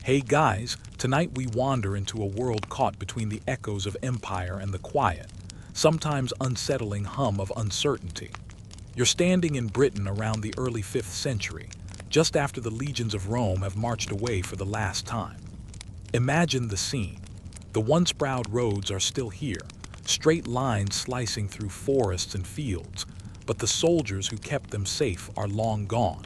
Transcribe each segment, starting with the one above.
Hey guys, tonight we wander into a world caught between the echoes of empire and the quiet, sometimes unsettling hum of uncertainty. You're standing in Britain around the early 5th century, just after the legions of Rome have marched away for the last time. Imagine the scene. The once proud roads are still here, straight lines slicing through forests and fields, but the soldiers who kept them safe are long gone.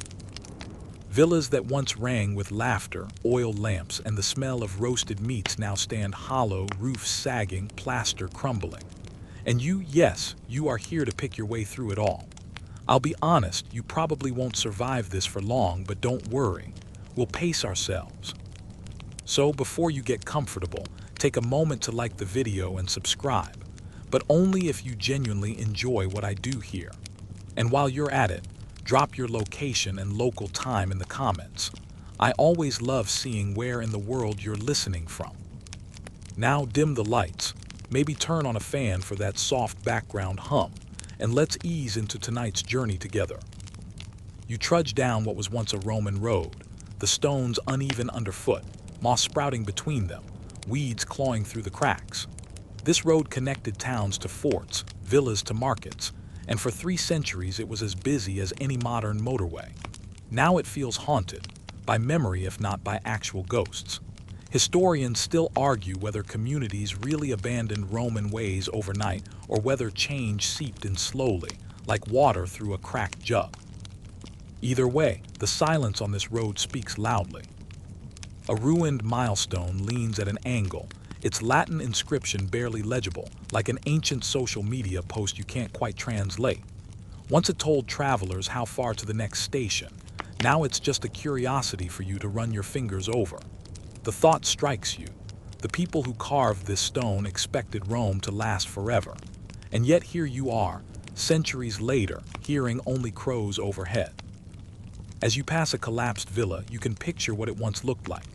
Villas that once rang with laughter, oil lamps, and the smell of roasted meats now stand hollow, roofs sagging, plaster crumbling. And you, yes, you are here to pick your way through it all. I'll be honest, you probably won't survive this for long, but don't worry. We'll pace ourselves. So before you get comfortable, take a moment to like the video and subscribe, but only if you genuinely enjoy what I do here. And while you're at it, drop your location and local time in the comments. I always love seeing where in the world you're listening from. Now dim the lights, maybe turn on a fan for that soft background hum, and let's ease into tonight's journey together. You trudge down what was once a Roman road, the stones uneven underfoot, moss sprouting between them, weeds clawing through the cracks. This road connected towns to forts, villas to markets, and for 3 centuries it was as busy as any modern motorway. Now it feels haunted, by memory if not by actual ghosts. Historians still argue whether communities really abandoned Roman ways overnight or whether change seeped in slowly, like water through a cracked jug. Either way, the silence on this road speaks loudly. A ruined milestone leans at an angle, its Latin inscription barely legible, like an ancient social media post you can't quite translate. Once it told travelers how far to the next station, now it's just a curiosity for you to run your fingers over. The thought strikes you. The people who carved this stone expected Rome to last forever. And yet here you are, centuries later, hearing only crows overhead. As you pass a collapsed villa, you can picture what it once looked like.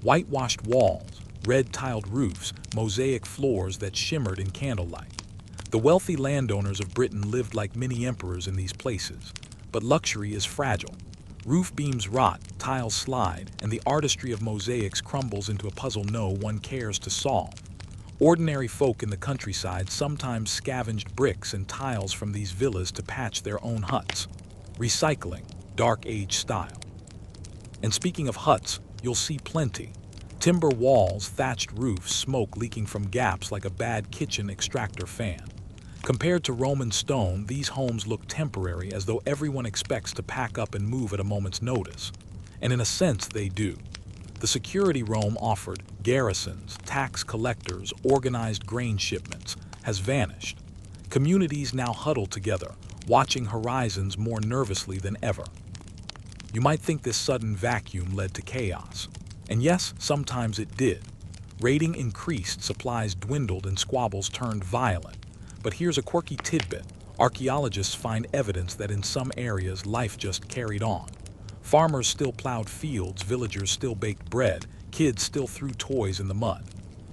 Whitewashed walls, red-tiled roofs, mosaic floors that shimmered in candlelight. The wealthy landowners of Britain lived like mini emperors in these places. But luxury is fragile. Roof beams rot, tiles slide, and the artistry of mosaics crumbles into a puzzle no one cares to solve. Ordinary folk in the countryside sometimes scavenged bricks and tiles from these villas to patch their own huts. Recycling, dark age style. And speaking of huts, you'll see plenty. Timber walls, thatched roofs, smoke leaking from gaps like a bad kitchen extractor fan. Compared to Roman stone, these homes look temporary, as though everyone expects to pack up and move at a moment's notice. And in a sense, they do. The security Rome offered, garrisons, tax collectors, organized grain shipments, has vanished. Communities now huddle together, watching horizons more nervously than ever. You might think this sudden vacuum led to chaos. And yes, sometimes it did. Raiding increased, supplies dwindled, and squabbles turned violent. But here's a quirky tidbit. Archaeologists find evidence that in some areas life just carried on. Farmers still plowed fields, villagers still baked bread, kids still threw toys in the mud.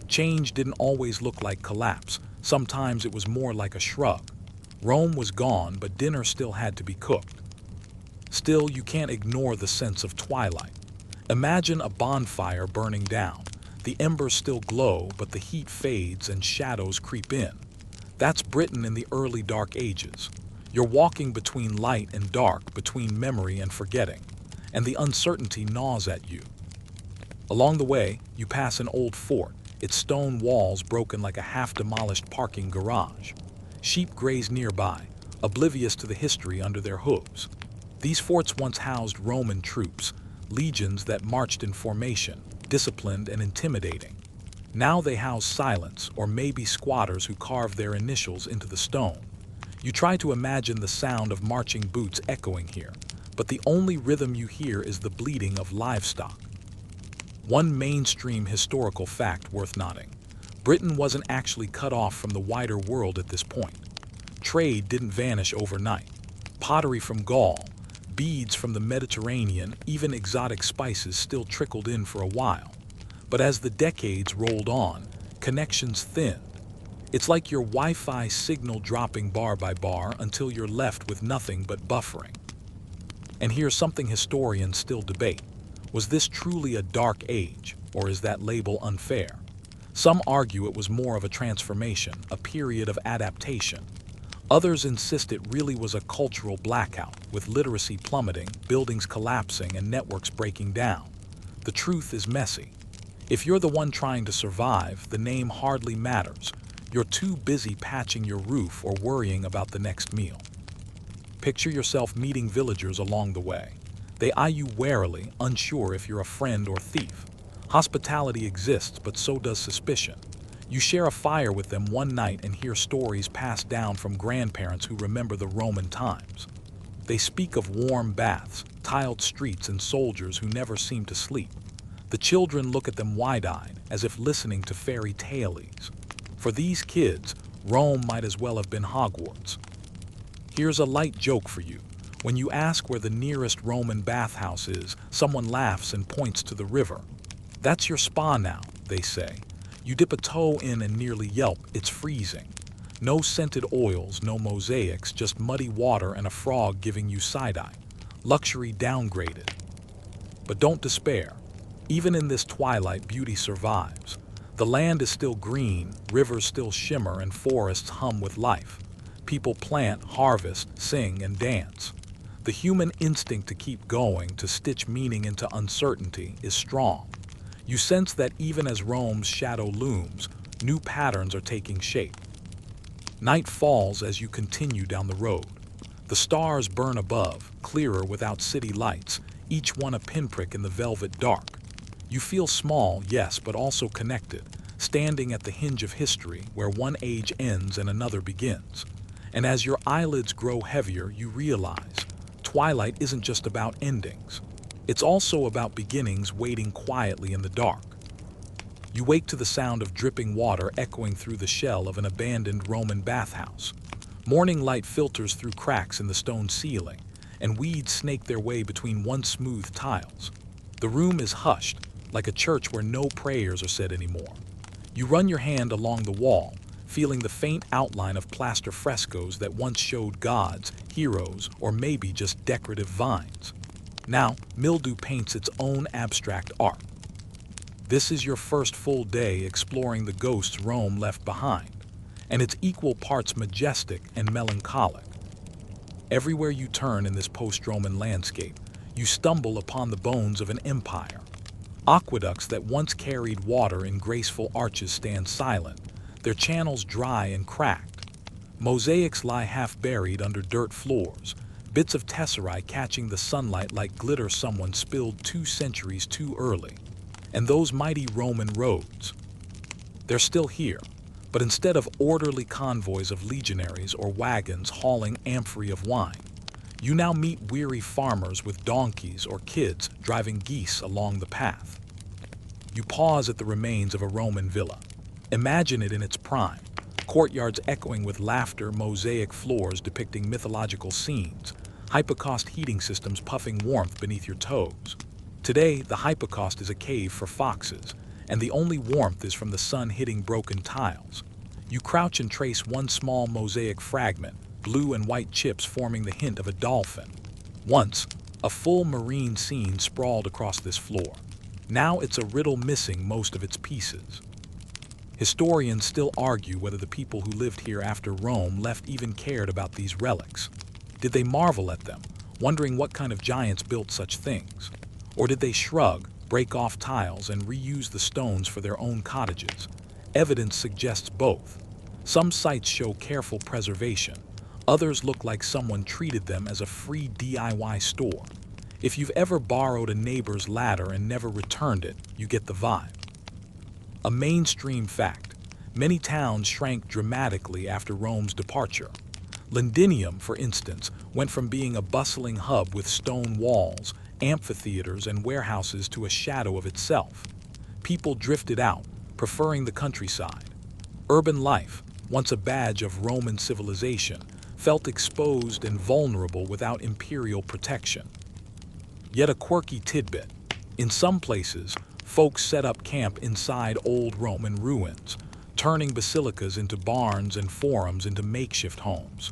Change didn't always look like collapse. Sometimes it was more like a shrug. Rome was gone, but dinner still had to be cooked. Still, you can't ignore the sense of twilight. Imagine a bonfire burning down. The embers still glow, but the heat fades and shadows creep in. That's Britain in the early Dark Ages. You're walking between light and dark, between memory and forgetting, and the uncertainty gnaws at you. Along the way, you pass an old fort, its stone walls broken like a half-demolished parking garage. Sheep graze nearby, oblivious to the history under their hooves. These forts once housed Roman troops, legions that marched in formation, disciplined and intimidating. Now they house silence, or maybe squatters who carve their initials into the stone. You try to imagine the sound of marching boots echoing here, but the only rhythm you hear is the bleating of livestock. One mainstream historical fact worth noting: Britain wasn't actually cut off from the wider world at this point. Trade didn't vanish overnight. Pottery from Gaul, beads from the Mediterranean, even exotic spices still trickled in for a while. But as the decades rolled on, connections thinned. It's like your Wi-Fi signal dropping bar by bar until you're left with nothing but buffering. And here's something historians still debate. Was this truly a dark age, or is that label unfair? Some argue it was more of a transformation, a period of adaptation. Others insist it really was a cultural blackout, with literacy plummeting, buildings collapsing, and networks breaking down. The truth is messy. If you're the one trying to survive, the name hardly matters. You're too busy patching your roof or worrying about the next meal. Picture yourself meeting villagers along the way. They eye you warily, unsure if you're a friend or thief. Hospitality exists, but so does suspicion. You share a fire with them one night and hear stories passed down from grandparents who remember the Roman times. They speak of warm baths, tiled streets, and soldiers who never seem to sleep. The children look at them wide-eyed, as if listening to fairy tales. For these kids, Rome might as well have been Hogwarts. Here's a light joke for you. When you ask where the nearest Roman bathhouse is, someone laughs and points to the river. That's your spa now, they say. You dip a toe in and nearly yelp, it's freezing. No scented oils, no mosaics, just muddy water and a frog giving you side-eye. Luxury downgraded. But don't despair. Even in this twilight, beauty survives. The land is still green, rivers still shimmer, and forests hum with life. People plant, harvest, sing, and dance. The human instinct to keep going, to stitch meaning into uncertainty, is strong. You sense that even as Rome's shadow looms, new patterns are taking shape. Night falls as you continue down the road. The stars burn above, clearer without city lights, each one a pinprick in the velvet dark. You feel small, yes, but also connected, standing at the hinge of history where one age ends and another begins. And as your eyelids grow heavier, you realize twilight isn't just about endings. It's also about beginnings waiting quietly in the dark. You wake to the sound of dripping water echoing through the shell of an abandoned Roman bathhouse. Morning light filters through cracks in the stone ceiling, and weeds snake their way between once smooth tiles. The room is hushed, like a church where no prayers are said anymore. You run your hand along the wall, feeling the faint outline of plaster frescoes that once showed gods, heroes, or maybe just decorative vines. Now, mildew paints its own abstract art. This is your first full day exploring the ghosts Rome left behind, and it's equal parts majestic and melancholic. Everywhere you turn in this post-Roman landscape, you stumble upon the bones of an empire. Aqueducts that once carried water in graceful arches stand silent, their channels dry and cracked. Mosaics lie half buried under dirt floors, bits of tesserae catching the sunlight like glitter someone spilled 2 centuries too early. And those mighty Roman roads, they're still here, but instead of orderly convoys of legionaries or wagons hauling amphorae of wine, you now meet weary farmers with donkeys or kids driving geese along the path. You pause at the remains of a Roman villa. Imagine it in its prime, courtyards echoing with laughter, mosaic floors depicting mythological scenes, hypocaust heating systems puffing warmth beneath your toes. Today, the hypocaust is a cave for foxes, and the only warmth is from the sun hitting broken tiles. You crouch and trace one small mosaic fragment, blue and white chips forming the hint of a dolphin. Once, a full marine scene sprawled across this floor. Now it's a riddle missing most of its pieces. Historians still argue whether the people who lived here after Rome left even cared about these relics. Did they marvel at them, wondering what kind of giants built such things? Or did they shrug, break off tiles, and reuse the stones for their own cottages? Evidence suggests both. Some sites show careful preservation. Others look like someone treated them as a free DIY store. If you've ever borrowed a neighbor's ladder and never returned it, you get the vibe. A mainstream fact: many towns shrank dramatically after Rome's departure. Londinium, for instance, went from being a bustling hub with stone walls, amphitheaters, and warehouses to a shadow of itself. People drifted out, preferring the countryside. Urban life, once a badge of Roman civilization, felt exposed and vulnerable without imperial protection. Yet a quirky tidbit: in some places, folks set up camp inside old Roman ruins, turning basilicas into barns and forums into makeshift homes.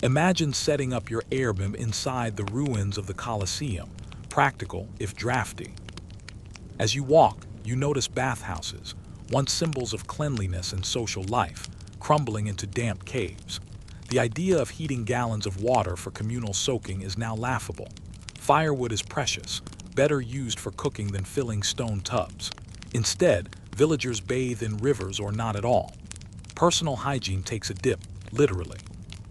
Imagine setting up your airbnb inside the ruins of the Colosseum, practical if drafty. As you walk, you notice bathhouses, once symbols of cleanliness and social life, crumbling into damp caves. The idea of heating gallons of water for communal soaking is now laughable. Firewood is precious, better used for cooking than filling stone tubs. Instead, villagers bathe in rivers or not at all. Personal hygiene takes a dip, literally.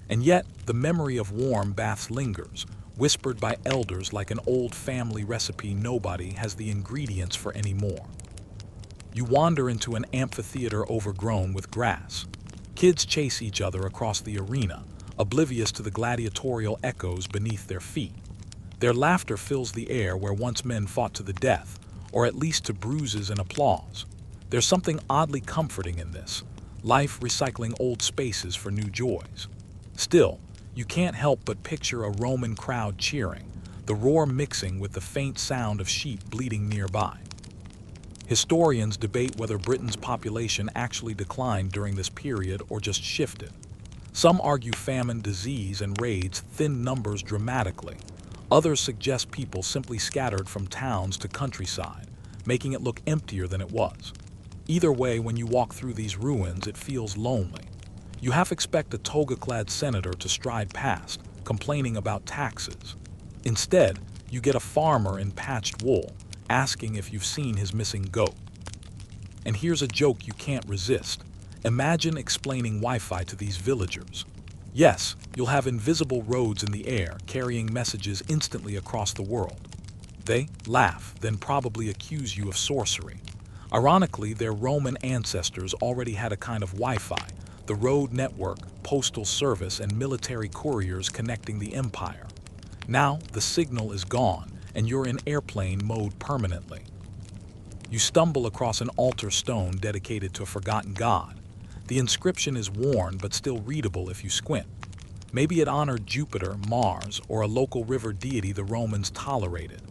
And yet, the memory of warm baths lingers, whispered by elders like an old family recipe nobody has the ingredients for anymore. You wander into an amphitheater overgrown with grass. Kids chase each other across the arena, oblivious to the gladiatorial echoes beneath their feet. Their laughter fills the air where once men fought to the death, or at least to bruises and applause. There's something oddly comforting in this, life recycling old spaces for new joys. Still, you can't help but picture a Roman crowd cheering, the roar mixing with the faint sound of sheep bleating nearby. Historians debate whether Britain's population actually declined during this period or just shifted. Some argue famine, disease, and raids thinned numbers dramatically. Others suggest people simply scattered from towns to countryside, making it look emptier than it was. Either way, when you walk through these ruins, it feels lonely. You half expect a toga-clad senator to stride past, complaining about taxes. Instead, you get a farmer in patched wool, asking if you've seen his missing goat. And here's a joke you can't resist. Imagine explaining Wi-Fi to these villagers. Yes, you'll have invisible roads in the air carrying messages instantly across the world. They laugh, then probably accuse you of sorcery. Ironically, their Roman ancestors already had a kind of Wi-Fi, the road network, postal service, and military couriers connecting the empire. Now, the signal is gone, and you're in airplane mode permanently. You stumble across an altar stone dedicated to a forgotten god. The inscription is worn but still readable if you squint. Maybe it honored Jupiter, Mars, or a local river deity the Romans tolerated.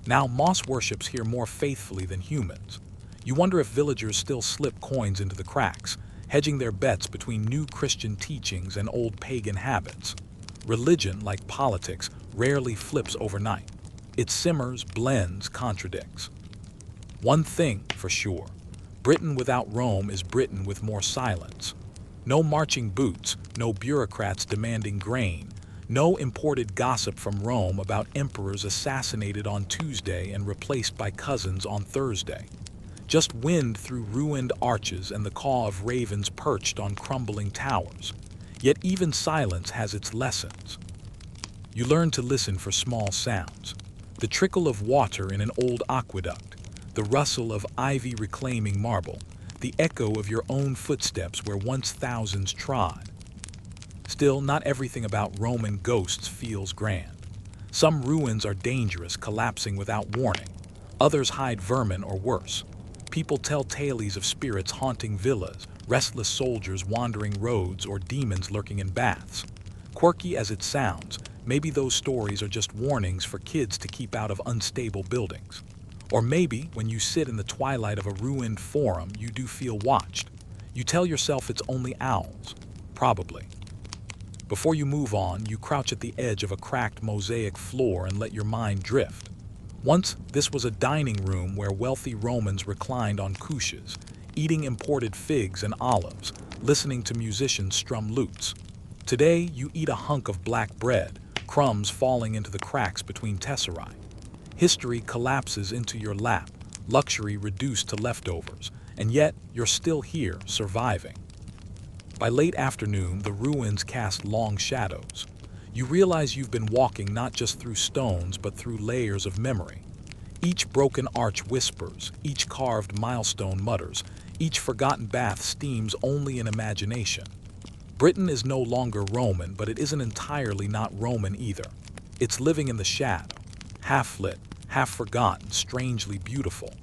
Now moss worships here more faithfully than humans. You wonder if villagers still slip coins into the cracks, hedging their bets between new Christian teachings and old pagan habits. Religion, like politics, rarely flips overnight. It simmers, blends, contradicts. One thing for sure, Britain without Rome is Britain with more silence. No marching boots, no bureaucrats demanding grain, no imported gossip from Rome about emperors assassinated on Tuesday and replaced by cousins on Thursday. Just wind through ruined arches and the caw of ravens perched on crumbling towers. Yet even silence has its lessons. You learn to listen for small sounds. The trickle of water in an old aqueduct, the rustle of ivy reclaiming marble, the echo of your own footsteps where once thousands trod. Still, not everything about Roman ghosts feels grand. Some ruins are dangerous, collapsing without warning. Others hide vermin or worse. People tell tales of spirits haunting villas, restless soldiers wandering roads, or demons lurking in baths. Quirky as it sounds, maybe those stories are just warnings for kids to keep out of unstable buildings. Or maybe, when you sit in the twilight of a ruined forum, you do feel watched. You tell yourself it's only owls. Probably. Before you move on, you crouch at the edge of a cracked mosaic floor and let your mind drift. Once, this was a dining room where wealthy Romans reclined on couches, eating imported figs and olives, listening to musicians strum lutes. Today, you eat a hunk of black bread, crumbs falling into the cracks between tesserae. History collapses into your lap, luxury reduced to leftovers, and yet you're still here, surviving. By late afternoon, the ruins cast long shadows. You realize you've been walking not just through stones, but through layers of memory. Each broken arch whispers, each carved milestone mutters, each forgotten bath steams only in imagination. Britain is no longer Roman, but it isn't entirely not Roman either. It's living in the shadow, half-lit, half-forgotten, strangely beautiful.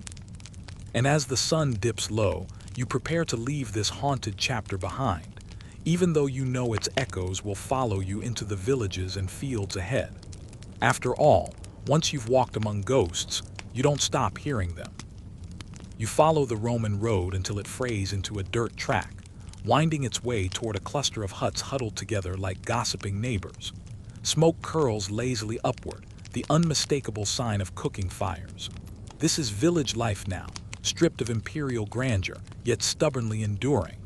And as the sun dips low, you prepare to leave this haunted chapter behind, even though you know its echoes will follow you into the villages and fields ahead. After all, once you've walked among ghosts, you don't stop hearing them. You follow the Roman road until it frays into a dirt track, winding its way toward a cluster of huts huddled together like gossiping neighbors. Smoke curls lazily upward, the unmistakable sign of cooking fires. This is village life now, stripped of imperial grandeur, yet stubbornly enduring.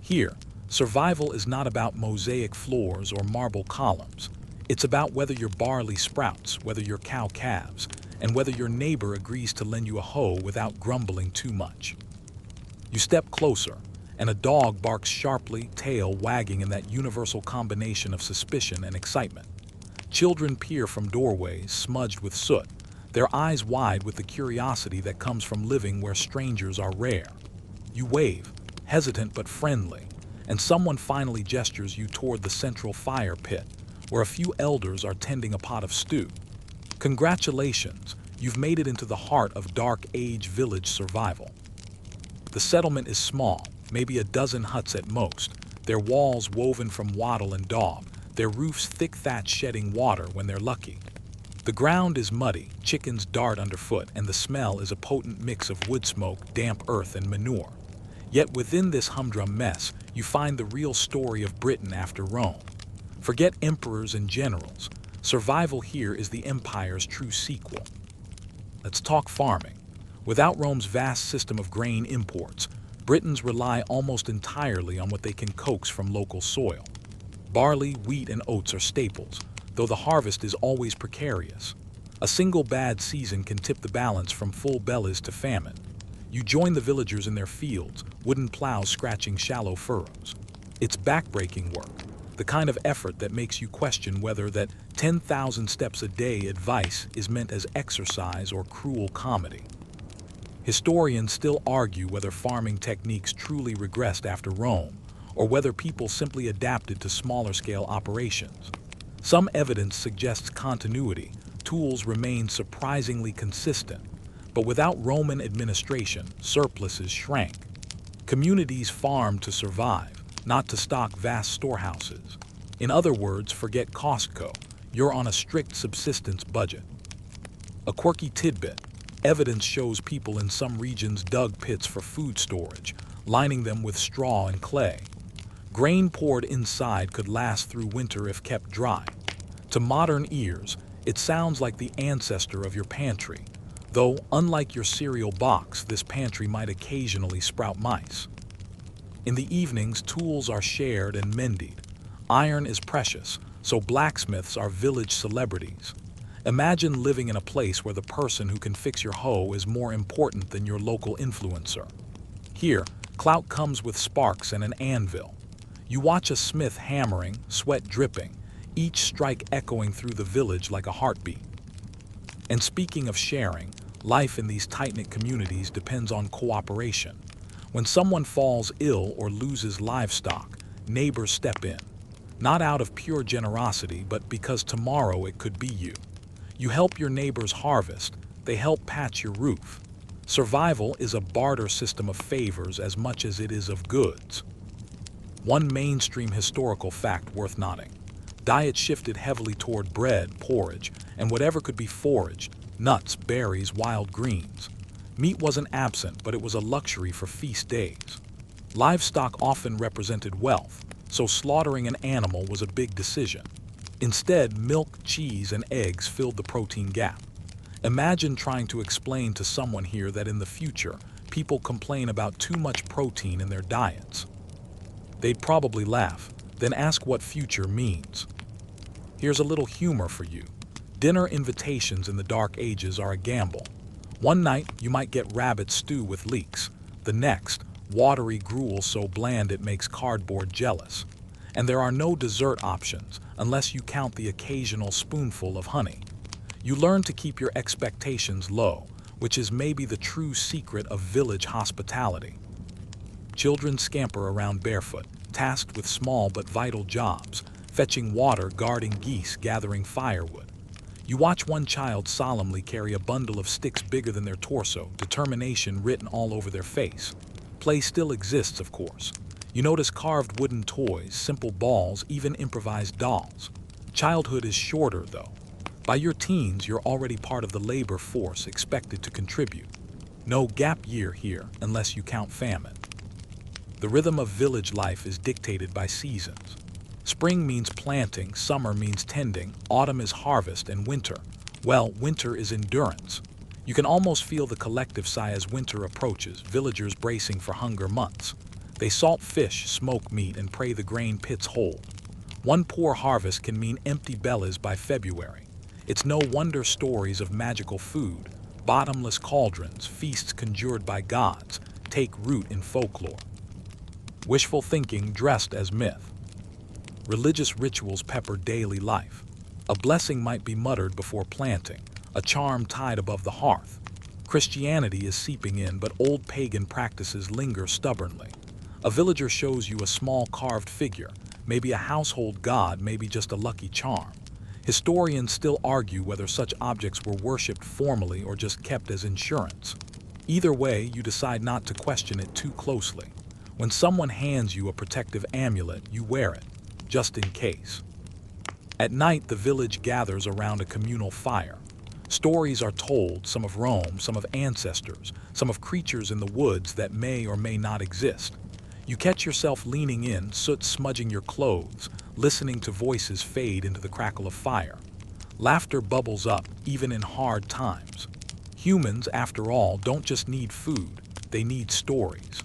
Here, survival is not about mosaic floors or marble columns. It's about whether your barley sprouts, whether your cow calves, and whether your neighbor agrees to lend you a hoe without grumbling too much. You step closer, and a dog barks sharply, tail wagging in that universal combination of suspicion and excitement. Children peer from doorways smudged with soot, their eyes wide with the curiosity that comes from living where strangers are rare. You wave, hesitant but friendly, and someone finally gestures you toward the central fire pit, where a few elders are tending a pot of stew. Congratulations, you've made it into the heart of Dark Age village survival. The settlement is small, maybe a dozen huts at most, their walls woven from wattle and daub, their roofs thick thatch shedding water when they're lucky. The ground is muddy, chickens dart underfoot, and the smell is a potent mix of wood smoke, damp earth, and manure. Yet within this humdrum mess, you find the real story of Britain after Rome. Forget emperors and generals. Survival here is the empire's true sequel. Let's talk farming. Without Rome's vast system of grain imports, Britons rely almost entirely on what they can coax from local soil. Barley, wheat, and oats are staples, though the harvest is always precarious. A single bad season can tip the balance from full bellies to famine. You join the villagers in their fields, wooden plows scratching shallow furrows. It's backbreaking work, the kind of effort that makes you question whether that 10,000 steps a day advice is meant as exercise or cruel comedy. Historians still argue whether farming techniques truly regressed after Rome, or whether people simply adapted to smaller-scale operations. Some evidence suggests continuity, tools remained surprisingly consistent, but without Roman administration, surpluses shrank. Communities farmed to survive, not to stock vast storehouses. In other words, forget Costco, you're on a strict subsistence budget. A quirky tidbit: evidence shows people in some regions dug pits for food storage, lining them with straw and clay. Grain poured inside could last through winter if kept dry. To modern ears, it sounds like the ancestor of your pantry, though unlike your cereal box, this pantry might occasionally sprout mice. In the evenings, tools are shared and mended. Iron is precious, so blacksmiths are village celebrities. Imagine living in a place where the person who can fix your hoe is more important than your local influencer. Here, clout comes with sparks and an anvil. You watch a smith hammering, sweat dripping, each strike echoing through the village like a heartbeat. And speaking of sharing, life in these tight-knit communities depends on cooperation. When someone falls ill or loses livestock, neighbors step in. Not out of pure generosity, but because tomorrow it could be you. You help your neighbors harvest, they help patch your roof. Survival is a barter system of favors as much as it is of goods. One mainstream historical fact worth noting: diet shifted heavily toward bread, porridge, and whatever could be foraged: nuts, berries, wild greens. Meat wasn't absent, but it was a luxury for feast days. Livestock often represented wealth, so slaughtering an animal was a big decision. Instead, milk, cheese, and eggs filled the protein gap. Imagine trying to explain to someone here that in the future, people complain about too much protein in their diets. They'd probably laugh, then ask what future means. Here's a little humor for you. Dinner invitations in the Dark Ages are a gamble. One night, you might get rabbit stew with leeks. The next, watery gruel so bland it makes cardboard jealous. And there are no dessert options, unless you count the occasional spoonful of honey. You learn to keep your expectations low, which is maybe the true secret of village hospitality. Children scamper around barefoot, tasked with small but vital jobs, fetching water, guarding geese, gathering firewood. You watch one child solemnly carry a bundle of sticks bigger than their torso, determination written all over their face. Play still exists, of course. You notice carved wooden toys, simple balls, even improvised dolls. Childhood is shorter, though. By your teens, you're already part of the labor force expected to contribute. No gap year here, unless you count famine. The rhythm of village life is dictated by seasons. Spring means planting, summer means tending, autumn is harvest, and winter, well, winter is endurance. You can almost feel the collective sigh as winter approaches, villagers bracing for hunger months. They salt fish, smoke meat, and pray the grain pits hold. One poor harvest can mean empty bellies by February. It's no wonder stories of magical food, bottomless cauldrons, feasts conjured by gods, take root in folklore. Wishful thinking dressed as myth. Religious rituals pepper daily life. A blessing might be muttered before planting, a charm tied above the hearth. Christianity is seeping in, but old pagan practices linger stubbornly. A villager shows you a small carved figure, maybe a household god, maybe just a lucky charm. Historians still argue whether such objects were worshipped formally or just kept as insurance. Either way, you decide not to question it too closely. When someone hands you a protective amulet, you wear it, just in case. At night, the village gathers around a communal fire. Stories are told, some of Rome, some of ancestors, some of creatures in the woods that may or may not exist. You catch yourself leaning in, soot smudging your clothes, listening to voices fade into the crackle of fire. Laughter bubbles up, even in hard times. Humans, after all, don't just need food, they need stories.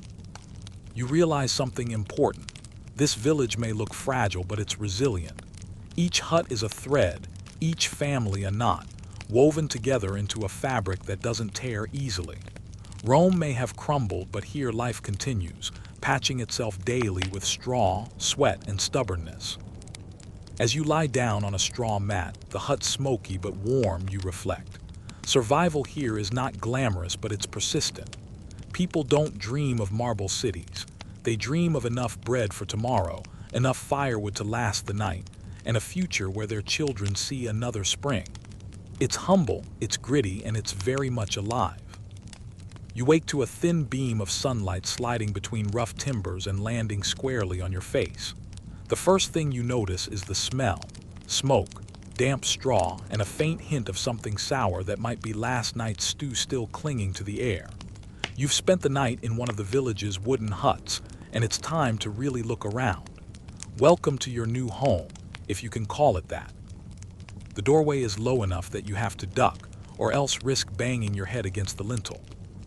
You realize something important. This village may look fragile, but it's resilient. Each hut is a thread, each family a knot, woven together into a fabric that doesn't tear easily. Rome may have crumbled, but here life continues, patching itself daily with straw, sweat, and stubbornness. As you lie down on a straw mat, the hut smoky but warm, you reflect. Survival here is not glamorous, but it's persistent. People don't dream of marble cities. They dream of enough bread for tomorrow, enough firewood to last the night, and a future where their children see another spring. It's humble, it's gritty, and it's very much alive. You wake to a thin beam of sunlight sliding between rough timbers and landing squarely on your face. The first thing you notice is the smell: smoke, damp straw, and a faint hint of something sour that might be last night's stew still clinging to the air. You've spent the night in one of the village's wooden huts, and it's time to really look around. Welcome to your new home, if you can call it that. The doorway is low enough that you have to duck, or else risk banging your head against the lintel.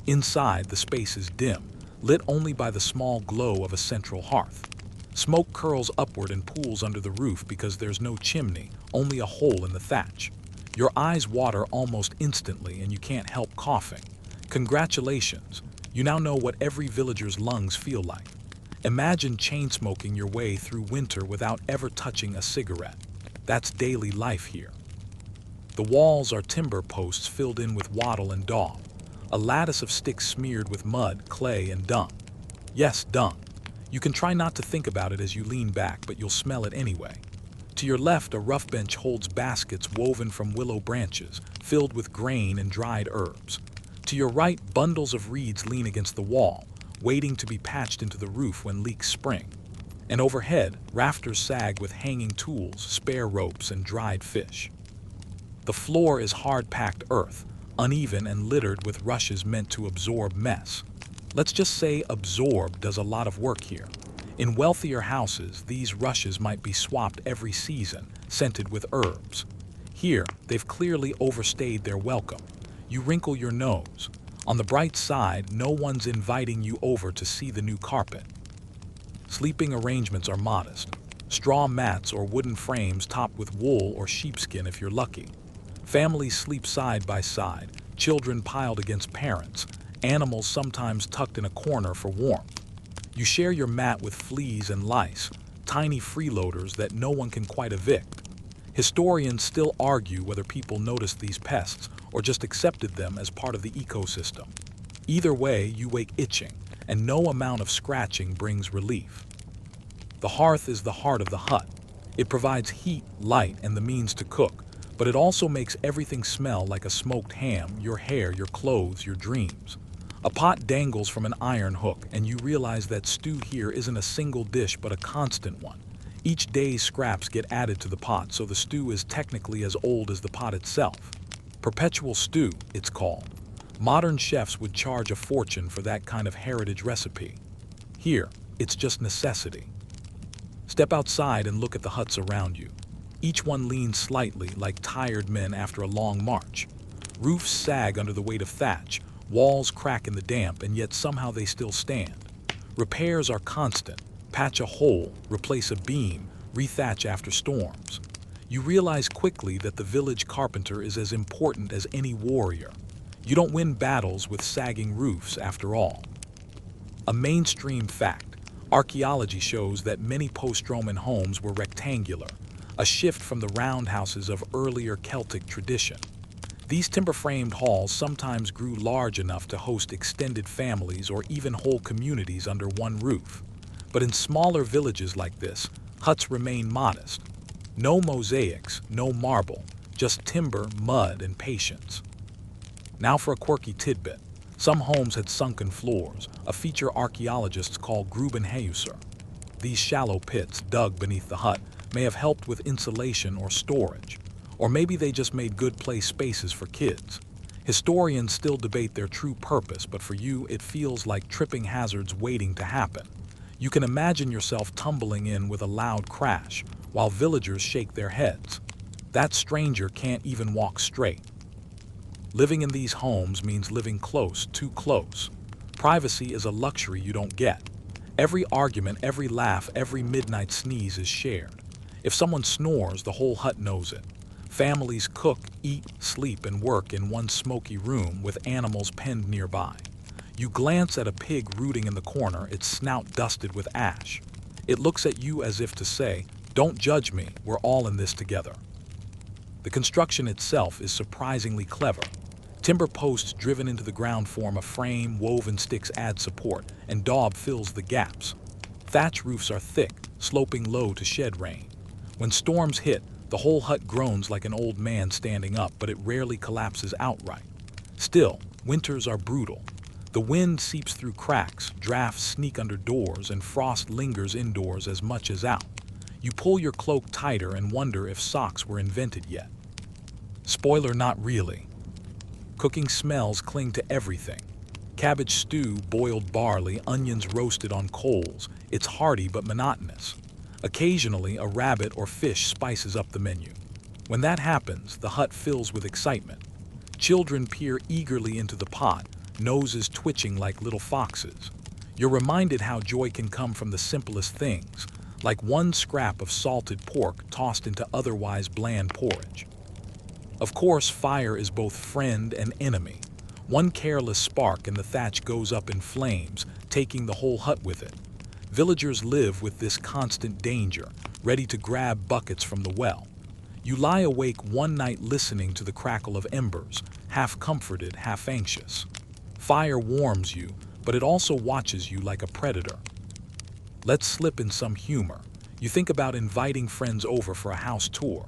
Inside, the space is dim, lit only by the small glow of a central hearth. Smoke curls upward and pools under the roof because there's no chimney, only a hole in the thatch. Your eyes water almost instantly and you can't help coughing. Congratulations, you now know what every villager's lungs feel like. Imagine chain-smoking your way through winter without ever touching a cigarette. That's daily life here. The walls are timber posts filled in with wattle and daub, a lattice of sticks smeared with mud, clay, and dung. Yes, dung. You can try not to think about it as you lean back, but you'll smell it anyway. To your left, a rough bench holds baskets woven from willow branches, filled with grain and dried herbs. To your right, bundles of reeds lean against the wall, waiting to be patched into the roof when leaks spring. And overhead, rafters sag with hanging tools, spare ropes, and dried fish. The floor is hard-packed earth, uneven and littered with rushes meant to absorb mess. Let's just say absorb does a lot of work here. In wealthier houses, these rushes might be swapped every season, scented with herbs. Here, they've clearly overstayed their welcome. You wrinkle your nose. On the bright side, no one's inviting you over to see the new carpet. Sleeping arrangements are modest. Straw mats or wooden frames topped with wool or sheepskin if you're lucky. Families sleep side by side, children piled against parents, animals sometimes tucked in a corner for warmth. You share your mat with fleas and lice, tiny freeloaders that no one can quite evict. Historians still argue whether people noticed these pests or just accepted them as part of the ecosystem. Either way, you wake itching, and no amount of scratching brings relief. The hearth is the heart of the hut. It provides heat, light, and the means to cook, but it also makes everything smell like a smoked ham: your hair, your clothes, your dreams. A pot dangles from an iron hook, and you realize that stew here isn't a single dish but a constant one. Each day's scraps get added to the pot, so the stew is technically as old as the pot itself. Perpetual stew, it's called. Modern chefs would charge a fortune for that kind of heritage recipe. Here, it's just necessity. Step outside and look at the huts around you. Each one leans slightly, like tired men after a long march. Roofs sag under the weight of thatch, walls crack in the damp, and yet somehow they still stand. Repairs are constant. Patch a hole, replace a beam, rethatch after storms. You realize quickly that the village carpenter is as important as any warrior. You don't win battles with sagging roofs, after all. A mainstream fact. Archaeology shows that many post-Roman homes were rectangular, a shift from the roundhouses of earlier Celtic tradition. These timber-framed halls sometimes grew large enough to host extended families or even whole communities under one roof. But in smaller villages like this, huts remain modest. No mosaics, no marble, just timber, mud, and patience. Now for a quirky tidbit. Some homes had sunken floors, a feature archaeologists call Grubenhäuser. These shallow pits dug beneath the hut may have helped with insulation or storage. Or maybe they just made good play spaces for kids. Historians still debate their true purpose, but for you it feels like tripping hazards waiting to happen. You can imagine yourself tumbling in with a loud crash, while villagers shake their heads. That stranger can't even walk straight. Living in these homes means living close, too close. Privacy is a luxury you don't get. Every argument, every laugh, every midnight sneeze is shared. If someone snores, the whole hut knows it. Families cook, eat, sleep, and work in one smoky room with animals penned nearby. You glance at a pig rooting in the corner, its snout dusted with ash. It looks at you as if to say, "Don't judge me, we're all in this together." The construction itself is surprisingly clever. Timber posts driven into the ground form a frame, woven sticks add support, and daub fills the gaps. Thatch roofs are thick, sloping low to shed rain. When storms hit, the whole hut groans like an old man standing up, but it rarely collapses outright. Still, winters are brutal. The wind seeps through cracks, drafts sneak under doors, and frost lingers indoors as much as out. You pull your cloak tighter and wonder if socks were invented yet. Spoiler, not really. Cooking smells cling to everything. Cabbage stew, boiled barley, onions roasted on coals. It's hearty but monotonous. Occasionally, a rabbit or fish spices up the menu. When that happens, the hut fills with excitement. Children peer eagerly into the pot, noses twitching like little foxes. You're reminded how joy can come from the simplest things, like one scrap of salted pork tossed into otherwise bland porridge. Of course, fire is both friend and enemy. One careless spark and the thatch goes up in flames, taking the whole hut with it. Villagers live with this constant danger, ready to grab buckets from the well. You lie awake one night listening to the crackle of embers, half comforted, half anxious. Fire warms you, but it also watches you like a predator. Let's slip in some humor. You think about inviting friends over for a house tour.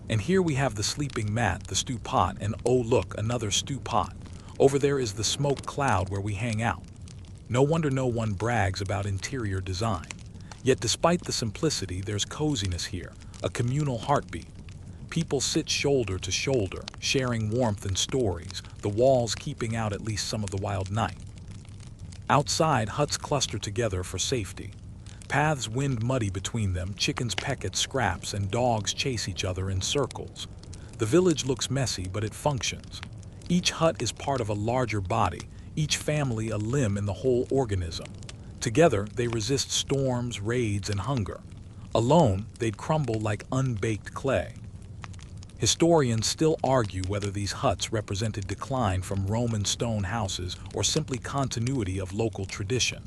And here we have the sleeping mat, the stew pot, and oh look, another stew pot. Over there is the smoke cloud where we hang out. No wonder no one brags about interior design. Yet despite the simplicity, there's coziness here, a communal heartbeat. People sit shoulder to shoulder, sharing warmth and stories, the walls keeping out at least some of the wild night. Outside, huts cluster together for safety. Paths wind muddy between them, chickens peck at scraps, and dogs chase each other in circles. The village looks messy, but it functions. Each hut is part of a larger body, each family a limb in the whole organism. Together, they resist storms, raids, and hunger. Alone, they'd crumble like unbaked clay. Historians still argue whether these huts represented decline from Roman stone houses or simply continuity of local tradition.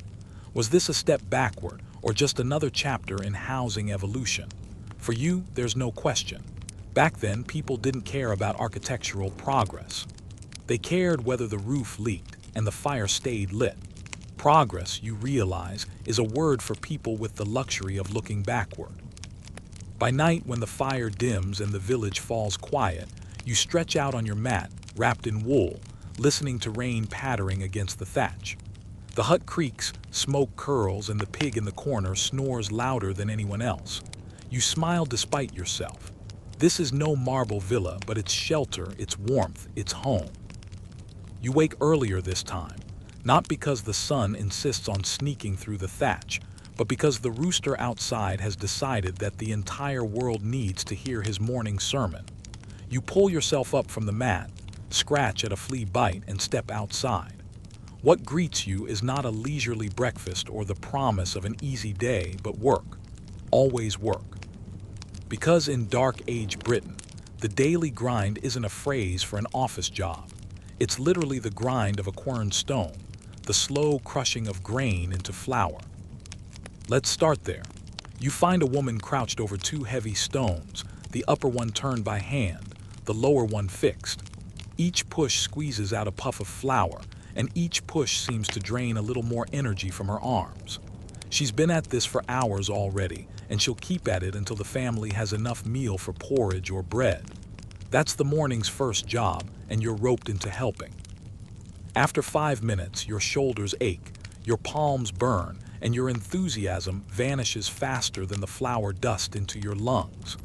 Was this a step backward, or just another chapter in housing evolution? For you, there's no question. Back then, people didn't care about architectural progress. They cared whether the roof leaked and the fire stayed lit. Progress, you realize, is a word for people with the luxury of looking backward. By night, when the fire dims and the village falls quiet, you stretch out on your mat, wrapped in wool, listening to rain pattering against the thatch. The hut creaks, smoke curls, and the pig in the corner snores louder than anyone else. You smile despite yourself. This is no marble villa, but it's shelter, it's warmth, it's home. You wake earlier this time, not because the sun insists on sneaking through the thatch, but because the rooster outside has decided that the entire world needs to hear his morning sermon. You pull yourself up from the mat, scratch at a flea bite, and step outside. What greets you is not a leisurely breakfast or the promise of an easy day, but work. Always work. Because in Dark Age Britain, the daily grind isn't a phrase for an office job. It's literally the grind of a quern stone, the slow crushing of grain into flour. Let's start there. You find a woman crouched over two heavy stones, the upper one turned by hand, the lower one fixed. Each push squeezes out a puff of flour, and each push seems to drain a little more energy from her arms. She's been at this for hours already, and she'll keep at it until the family has enough meal for porridge or bread. That's the morning's first job, and you're roped into helping. After 5 minutes, your shoulders ache, your palms burn, and your enthusiasm vanishes faster than the flour dust into your lungs.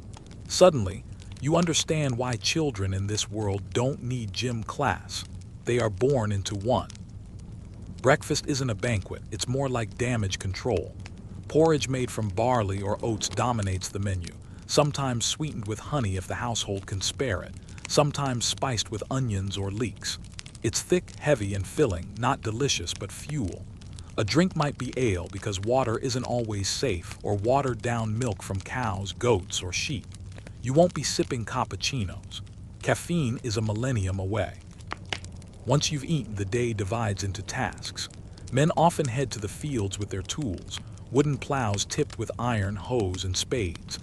Suddenly, you understand why children in this world don't need gym class. They are born into one. Breakfast isn't a banquet, it's more like damage control. Porridge made from barley or oats dominates the menu, sometimes sweetened with honey if the household can spare it, sometimes spiced with onions or leeks. It's thick, heavy, and filling, not delicious but fuel. A drink might be ale because water isn't always safe, or watered-down milk from cows, goats, or sheep. You won't be sipping cappuccinos. Caffeine is a millennium away. Once you've eaten, the day divides into tasks. Men often head to the fields with their tools, wooden plows tipped with iron, hoes, and spades.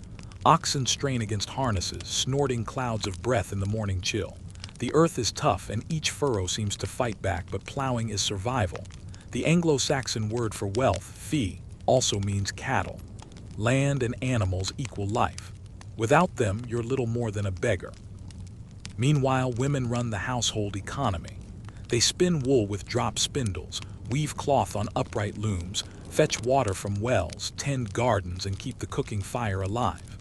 Oxen strain against harnesses, snorting clouds of breath in the morning chill. The earth is tough, and each furrow seems to fight back, but plowing is survival. The Anglo-Saxon word for wealth, fee, also means cattle. Land and animals equal life. Without them, you're little more than a beggar. Meanwhile, women run the household economy. They spin wool with drop spindles, weave cloth on upright looms, fetch water from wells, tend gardens, and keep the cooking fire alive.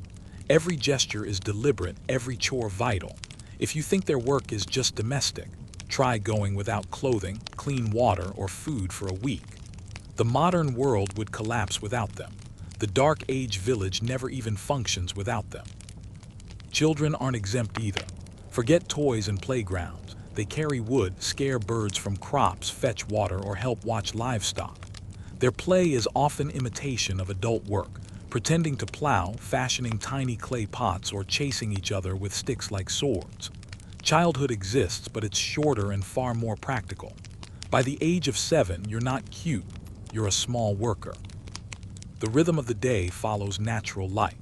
Every gesture is deliberate, every chore vital. If you think their work is just domestic, try going without clothing, clean water, or food for a week. The modern world would collapse without them. The Dark Age village never even functions without them. Children aren't exempt either. Forget toys and playgrounds. They carry wood, scare birds from crops, fetch water, or help watch livestock. Their play is often imitation of adult work, pretending to plow, fashioning tiny clay pots, or chasing each other with sticks like swords. Childhood exists, but it's shorter and far more practical. By the age of 7, you're not cute, you're a small worker. The rhythm of the day follows natural light.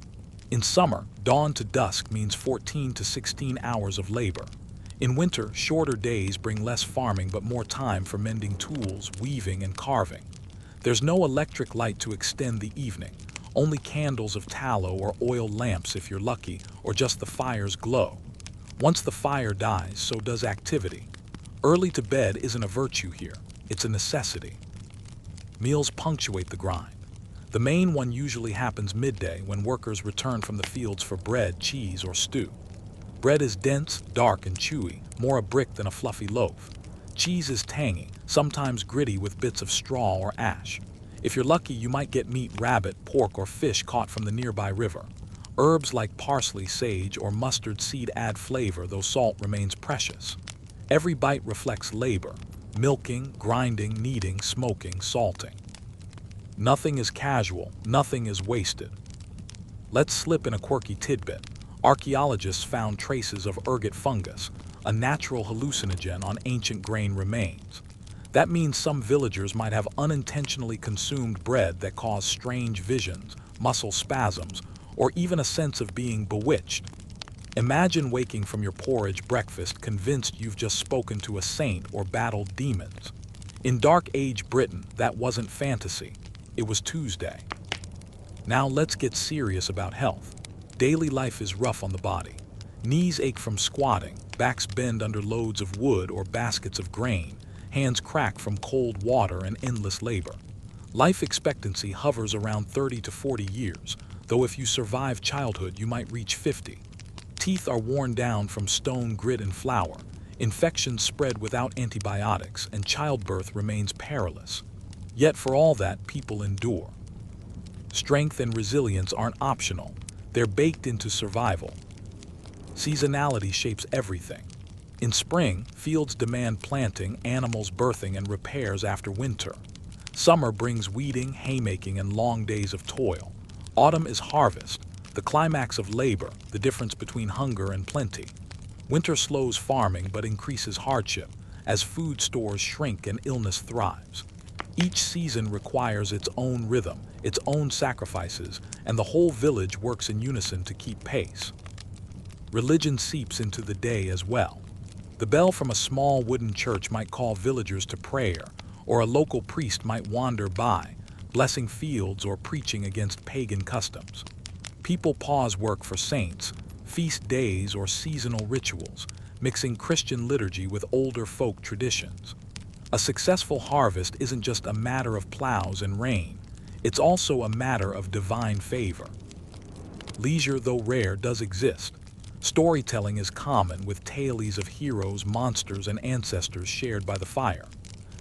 In summer, dawn to dusk means 14 to 16 hours of labor. In winter, shorter days bring less farming but more time for mending tools, weaving, and carving. There's no electric light to extend the evening, only candles of tallow or oil lamps if you're lucky, or just the fire's glow. Once the fire dies, so does activity. Early to bed isn't a virtue here, it's a necessity. Meals punctuate the grind. The main one usually happens midday when workers return from the fields for bread, cheese, or stew. Bread is dense, dark, and chewy, more a brick than a fluffy loaf. Cheese is tangy, sometimes gritty with bits of straw or ash. If you're lucky, you might get meat, rabbit, pork, or fish caught from the nearby river. Herbs like parsley, sage, or mustard seed add flavor, though salt remains precious. Every bite reflects labor: milking, grinding, kneading, smoking, salting. Nothing is casual, nothing is wasted. Let's slip in a quirky tidbit. Archaeologists found traces of ergot fungus, a natural hallucinogen on ancient grain remains. That means some villagers might have unintentionally consumed bread that caused strange visions, muscle spasms, or even a sense of being bewitched. Imagine waking from your porridge breakfast convinced you've just spoken to a saint or battled demons. In Dark Age Britain, that wasn't fantasy. It was Tuesday. Now let's get serious about health. Daily life is rough on the body. Knees ache from squatting, backs bend under loads of wood or baskets of grain, hands crack from cold water and endless labor. Life expectancy hovers around 30 to 40 years, though if you survive childhood, you might reach 50. Teeth are worn down from stone, grit, and flour. Infections spread without antibiotics, and childbirth remains perilous. Yet for all that, people endure. Strength and resilience aren't optional. They're baked into survival. Seasonality shapes everything. In spring, fields demand planting, animals birthing, and repairs after winter. Summer brings weeding, haymaking, and long days of toil. Autumn is harvest, the climax of labor, the difference between hunger and plenty. Winter slows farming but increases hardship, as food stores shrink and illness thrives. Each season requires its own rhythm, its own sacrifices, and the whole village works in unison to keep pace. Religion seeps into the day as well. The bell from a small wooden church might call villagers to prayer, or a local priest might wander by, blessing fields or preaching against pagan customs. People pause work for saints, feast days, or seasonal rituals, mixing Christian liturgy with older folk traditions. A successful harvest isn't just a matter of plows and rain, it's also a matter of divine favor. Leisure, though rare, does exist. Storytelling is common, with tales of heroes, monsters, and ancestors shared by the fire.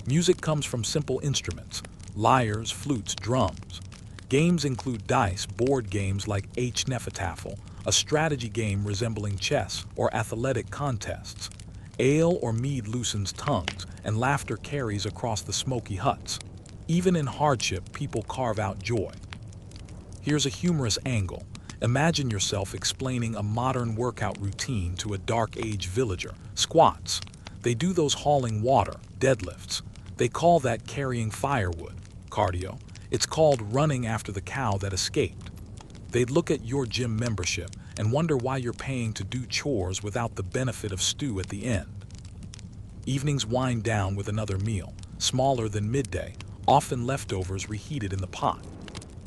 Music comes from simple instruments, lyres, flutes, drums. Games include dice, board games like H-Nefatafel, a strategy game resembling chess, or athletic contests. Ale or mead loosens tongues, and laughter carries across the smoky huts. Even in hardship, people carve out joy. Here's a humorous angle. Imagine yourself explaining a modern workout routine to a Dark Age villager. Squats. They do those hauling water, deadlifts. They call that carrying firewood. Cardio. It's called running after the cow that escaped. They'd look at your gym membership and wonder why you're paying to do chores without the benefit of stew at the end. Evenings wind down with another meal, smaller than midday, often leftovers reheated in the pot.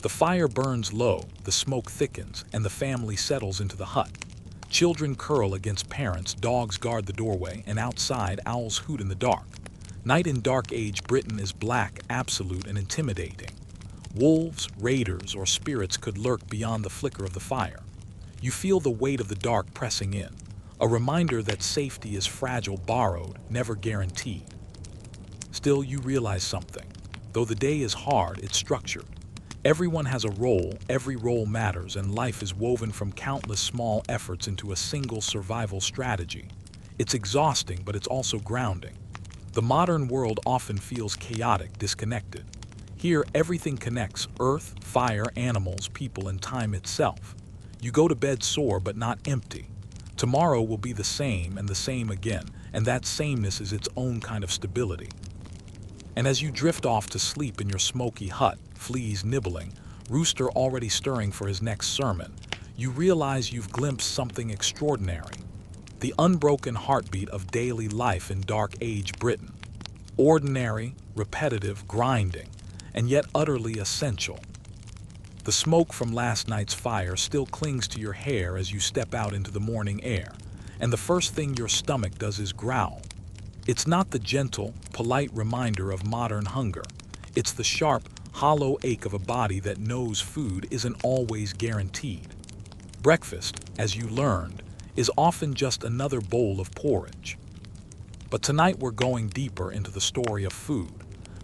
The fire burns low, the smoke thickens, and the family settles into the hut. Children curl against parents, dogs guard the doorway, and outside owls hoot in the dark. Night in Dark Age Britain is black, absolute, and intimidating. Wolves, raiders, or spirits could lurk beyond the flicker of the fire. You feel the weight of the dark pressing in, a reminder that safety is fragile, borrowed, never guaranteed. Still, you realize something. Though the day is hard, it's structured. Everyone has a role, every role matters, and life is woven from countless small efforts into a single survival strategy. It's exhausting, but it's also grounding. The modern world often feels chaotic, disconnected. Here, everything connects: earth, fire, animals, people, and time itself. You go to bed sore but not empty. Tomorrow will be the same and the same again, and that sameness is its own kind of stability. And as you drift off to sleep in your smoky hut, fleas nibbling, rooster already stirring for his next sermon, you realize you've glimpsed something extraordinary. The unbroken heartbeat of daily life in Dark Age Britain. Ordinary, repetitive, grinding, and yet utterly essential. The smoke from last night's fire still clings to your hair as you step out into the morning air, and the first thing your stomach does is growl. It's not the gentle, polite reminder of modern hunger. It's the sharp, hollow ache of a body that knows food isn't always guaranteed. Breakfast, as you learned, is often just another bowl of porridge. But tonight we're going deeper into the story of food,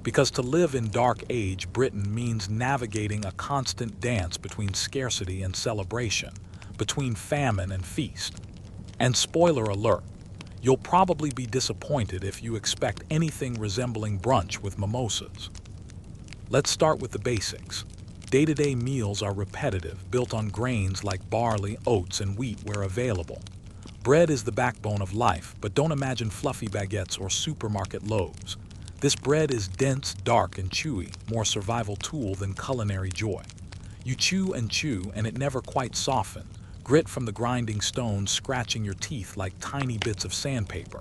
because to live in Dark Age Britain means navigating a constant dance between scarcity and celebration, between famine and feast. And spoiler alert, you'll probably be disappointed if you expect anything resembling brunch with mimosas. Let's start with the basics. Day-to-day meals are repetitive, built on grains like barley, oats, and wheat where available. Bread is the backbone of life, but don't imagine fluffy baguettes or supermarket loaves. This bread is dense, dark, and chewy, more survival tool than culinary joy. You chew, and it never quite softens. Grit from the grinding stones scratching your teeth like tiny bits of sandpaper.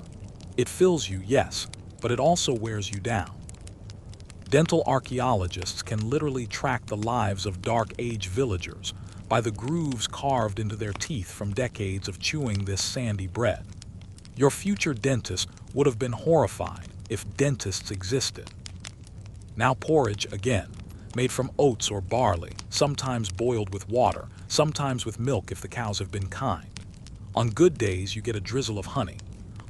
It fills you, yes, but it also wears you down. Dental archaeologists can literally track the lives of Dark Age villagers by the grooves carved into their teeth from decades of chewing this sandy bread. Your future dentist would have been horrified if dentists existed. Now porridge again, made from oats or barley, sometimes boiled with water, sometimes with milk if the cows have been kind. On good days, you get a drizzle of honey.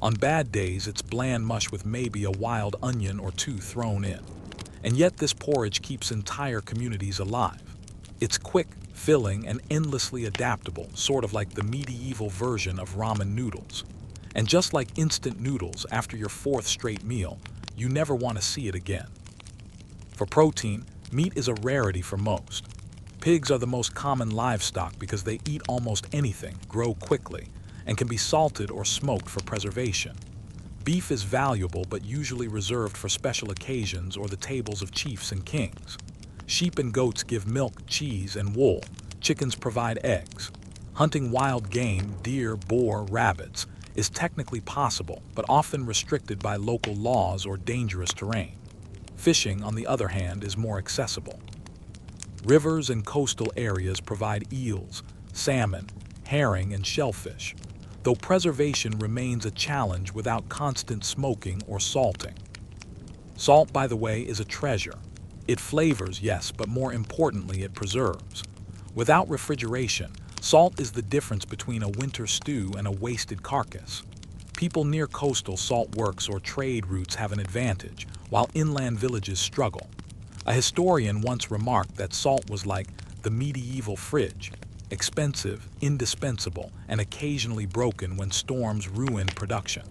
On bad days, it's bland mush with maybe a wild onion or two thrown in. And yet this porridge keeps entire communities alive. It's quick, filling, and endlessly adaptable, sort of like the medieval version of ramen noodles. And just like instant noodles after your fourth straight meal, you never want to see it again. For protein, meat is a rarity for most. Pigs are the most common livestock because they eat almost anything, grow quickly, and can be salted or smoked for preservation. Beef is valuable but usually reserved for special occasions or the tables of chiefs and kings. Sheep and goats give milk, cheese, and wool. Chickens provide eggs. Hunting wild game, deer, boar, rabbits, is technically possible but often restricted by local laws or dangerous terrain. Fishing, on the other hand, is more accessible. Rivers and coastal areas provide eels, salmon, herring, and shellfish, though preservation remains a challenge without constant smoking or salting. Salt, by the way, is a treasure. It flavors, yes, but more importantly, it preserves. Without refrigeration, salt is the difference between a winter stew and a wasted carcass. People near coastal salt works or trade routes have an advantage, while inland villages struggle. A historian once remarked that salt was like the medieval fridge, expensive, indispensable, and occasionally broken when storms ruined production.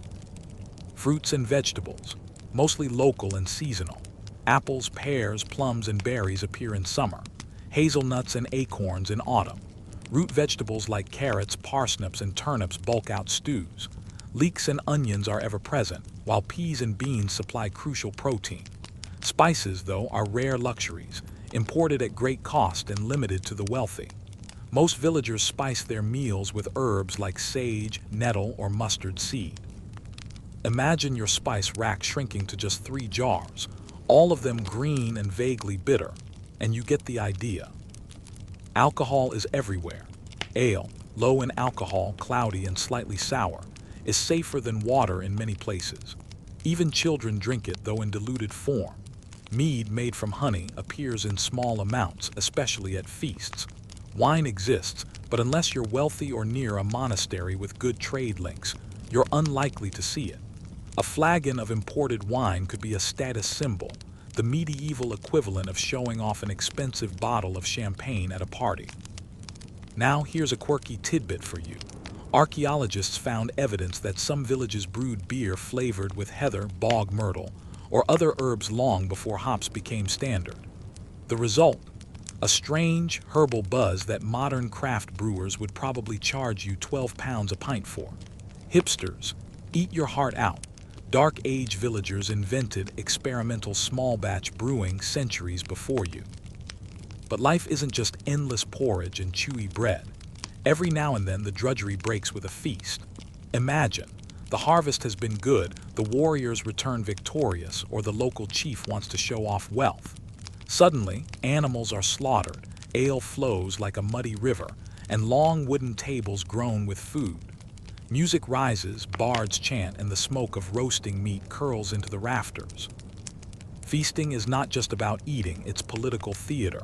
Fruits and vegetables, mostly local and seasonal. Apples, pears, plums, and berries appear in summer. Hazelnuts and acorns in autumn. Root vegetables like carrots, parsnips, and turnips bulk out stews. Leeks and onions are ever present, while peas and beans supply crucial protein. Spices, though, are rare luxuries, imported at great cost and limited to the wealthy. Most villagers spice their meals with herbs like sage, nettle, or mustard seed. Imagine your spice rack shrinking to just 3 jars, all of them green and vaguely bitter, and you get the idea. Alcohol is everywhere. Ale, low in alcohol, cloudy, and slightly sour, is safer than water in many places. Even children drink it, though in diluted form. Mead made from honey appears in small amounts, especially at feasts. Wine exists, but unless you're wealthy or near a monastery with good trade links, you're unlikely to see it. A flagon of imported wine could be a status symbol, the medieval equivalent of showing off an expensive bottle of champagne at a party. Now here's a quirky tidbit for you. Archaeologists found evidence that some villages brewed beer flavored with heather, bog myrtle, or other herbs long before hops became standard. The result? A strange, herbal buzz that modern craft brewers would probably charge you £12 a pint for. Hipsters, eat your heart out. Dark Age villagers invented experimental small-batch brewing centuries before you. But life isn't just endless porridge and chewy bread. Every now and then the drudgery breaks with a feast. Imagine, the harvest has been good, the warriors return victorious, or the local chief wants to show off wealth. Suddenly, animals are slaughtered, ale flows like a muddy river, and long wooden tables groan with food. Music rises, bards chant, and the smoke of roasting meat curls into the rafters. Feasting is not just about eating, it's political theater.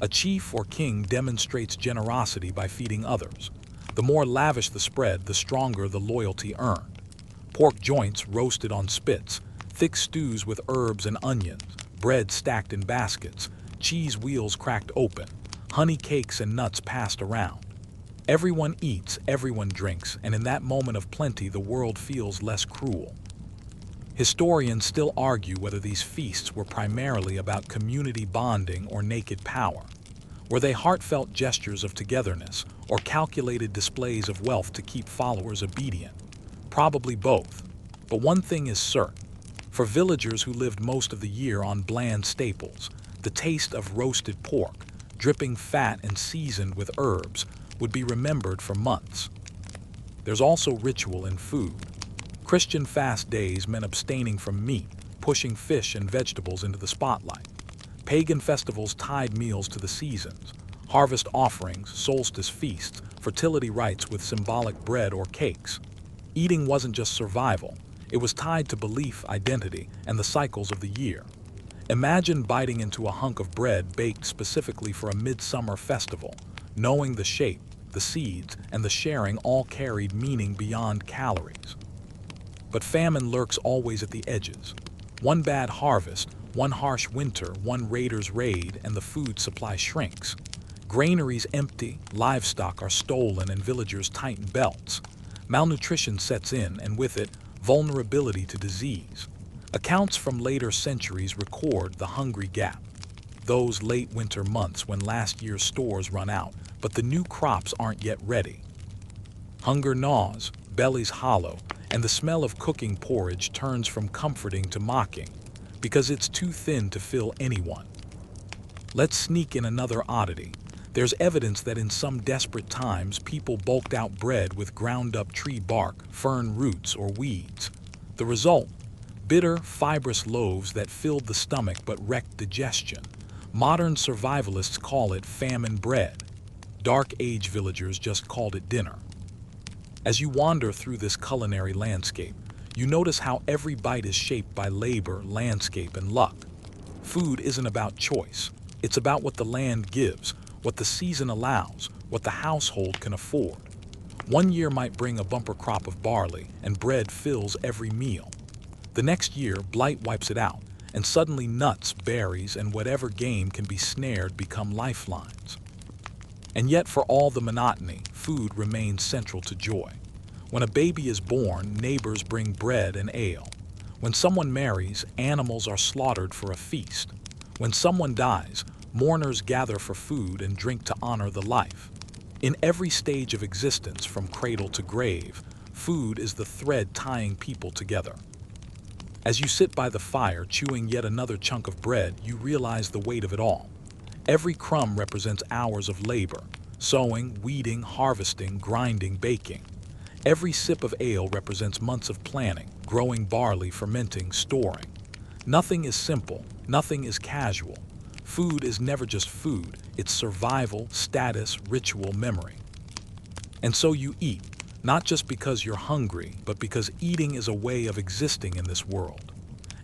A chief or king demonstrates generosity by feeding others. The more lavish the spread, the stronger the loyalty earned. Pork joints roasted on spits, thick stews with herbs and onions, bread stacked in baskets, cheese wheels cracked open, honey cakes and nuts passed around. Everyone eats, everyone drinks, and in that moment of plenty the world feels less cruel. Historians still argue whether these feasts were primarily about community bonding or naked power. Were they heartfelt gestures of togetherness or calculated displays of wealth to keep followers obedient? Probably both. But one thing is certain. For villagers who lived most of the year on bland staples, the taste of roasted pork, dripping fat and seasoned with herbs, would be remembered for months. There's also ritual in food. Christian fast days meant abstaining from meat, pushing fish and vegetables into the spotlight. Pagan festivals tied meals to the seasons. Harvest offerings, solstice feasts, fertility rites with symbolic bread or cakes. Eating wasn't just survival. It was tied to belief, identity, and the cycles of the year. Imagine biting into a hunk of bread baked specifically for a midsummer festival, knowing the shape, the seeds, and the sharing all carried meaning beyond calories. But famine lurks always at the edges. One bad harvest, one harsh winter, one raider's raid, and the food supply shrinks. Granaries empty, livestock are stolen, and villagers tighten belts. Malnutrition sets in, and with it, vulnerability to disease. Accounts from later centuries record the hungry gap. Those late winter months when last year's stores run out, but the new crops aren't yet ready. Hunger gnaws, bellies hollow, and the smell of cooking porridge turns from comforting to mocking, because it's too thin to fill anyone. Let's sneak in another oddity. There's evidence that in some desperate times people bulked out bread with ground-up tree bark, fern roots, or weeds. The result? Bitter, fibrous loaves that filled the stomach but wrecked digestion. Modern survivalists call it famine bread. Dark Age villagers just called it dinner. As you wander through this culinary landscape, you notice how every bite is shaped by labor, landscape, and luck. Food isn't about choice. It's about what the land gives, what the season allows, what the household can afford. One year might bring a bumper crop of barley, and bread fills every meal. The next year, blight wipes it out, and suddenly nuts, berries, and whatever game can be snared become lifelines. And yet, for all the monotony, food remains central to joy. When a baby is born, neighbors bring bread and ale. When someone marries, animals are slaughtered for a feast. When someone dies, mourners gather for food and drink to honor the life. In every stage of existence, from cradle to grave, food is the thread tying people together. As you sit by the fire chewing yet another chunk of bread, you realize the weight of it all. Every crumb represents hours of labor: sowing, weeding, harvesting, grinding, baking. Every sip of ale represents months of planning, growing barley, fermenting, storing. Nothing is simple, nothing is casual. Food is never just food, it's survival, status, ritual, memory. And so you eat, not just because you're hungry, but because eating is a way of existing in this world.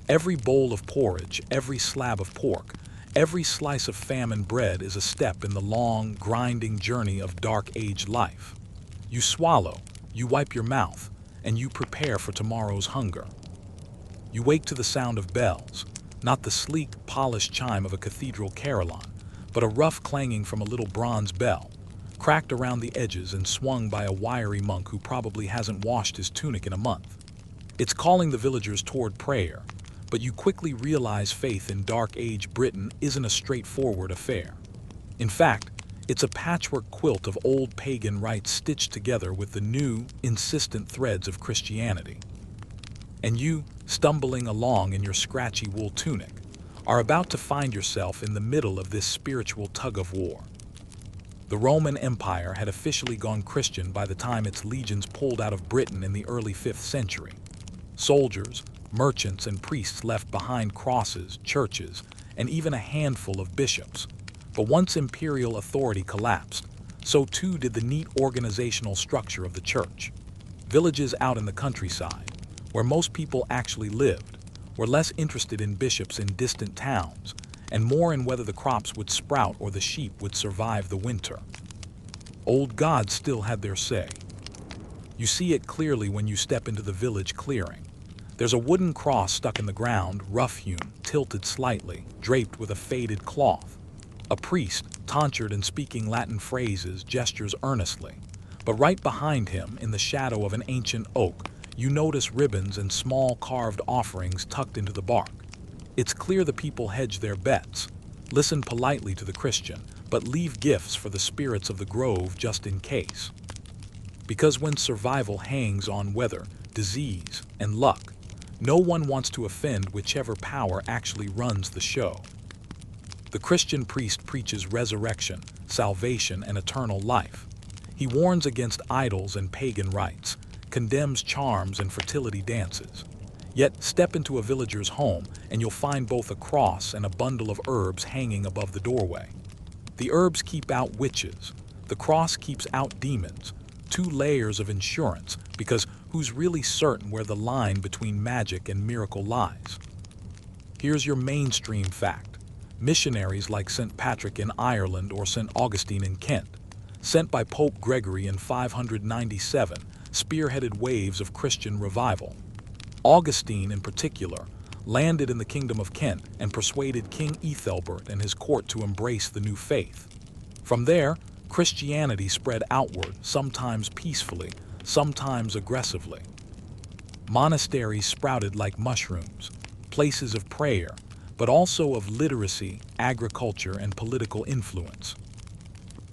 Every bowl of porridge, every slab of pork, every slice of famine bread is a step in the long, grinding journey of Dark Age life. You swallow, you wipe your mouth, and you prepare for tomorrow's hunger. You wake to the sound of bells, not the sleek, polished chime of a cathedral carillon, but a rough clanging from a little bronze bell, cracked around the edges and swung by a wiry monk who probably hasn't washed his tunic in a month. It's calling the villagers toward prayer, but you quickly realize faith in Dark Age Britain isn't a straightforward affair. In fact, it's a patchwork quilt of old pagan rites stitched together with the new, insistent threads of Christianity. And you, stumbling along in your scratchy wool tunic, are about to find yourself in the middle of this spiritual tug-of-war. The Roman Empire had officially gone Christian by the time its legions pulled out of Britain in the early 5th century. Soldiers, merchants, and priests left behind crosses, churches, and even a handful of bishops. But once imperial authority collapsed, so too did the neat organizational structure of the church. Villages out in the countryside, where most people actually lived, were less interested in bishops in distant towns, and more in whether the crops would sprout or the sheep would survive the winter. Old gods still had their say. You see it clearly when you step into the village clearing. There's a wooden cross stuck in the ground, rough-hewn, tilted slightly, draped with a faded cloth. A priest, tonsured and speaking Latin phrases, gestures earnestly. But right behind him, in the shadow of an ancient oak, you notice ribbons and small carved offerings tucked into the bark. It's clear the people hedge their bets, listen politely to the Christian, but leave gifts for the spirits of the grove just in case. Because when survival hangs on weather, disease, and luck, no one wants to offend whichever power actually runs the show. The Christian priest preaches resurrection, salvation, and eternal life. He warns against idols and pagan rites, condemns charms and fertility dances. Yet step into a villager's home and you'll find both a cross and a bundle of herbs hanging above the doorway. The herbs keep out witches. The cross keeps out demons. 2 layers of insurance, because who's really certain where the line between magic and miracle lies? Here's your mainstream fact. Missionaries like St. Patrick in Ireland or St. Augustine in Kent, sent by Pope Gregory in 597, spearheaded waves of Christian revival. Augustine, in particular, landed in the Kingdom of Kent and persuaded King Ethelbert and his court to embrace the new faith. From there, Christianity spread outward, sometimes peacefully, sometimes aggressively. Monasteries sprouted like mushrooms, places of prayer, but also of literacy, agriculture, and political influence.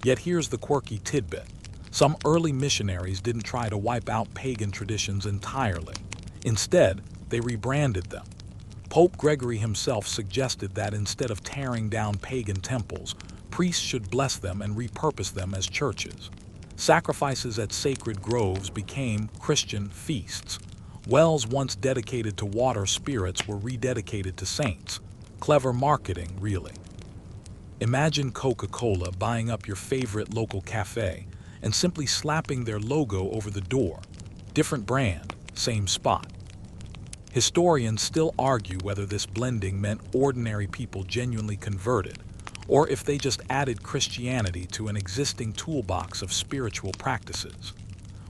Yet here's the quirky tidbit. Some early missionaries didn't try to wipe out pagan traditions entirely. Instead, they rebranded them. Pope Gregory himself suggested that instead of tearing down pagan temples, priests should bless them and repurpose them as churches. Sacrifices at sacred groves became Christian feasts. Wells once dedicated to water spirits were rededicated to saints. Clever marketing, really. Imagine Coca-Cola buying up your favorite local cafe and simply slapping their logo over the door. Different brand, same spot. Historians still argue whether this blending meant ordinary people genuinely converted, or if they just added Christianity to an existing toolbox of spiritual practices.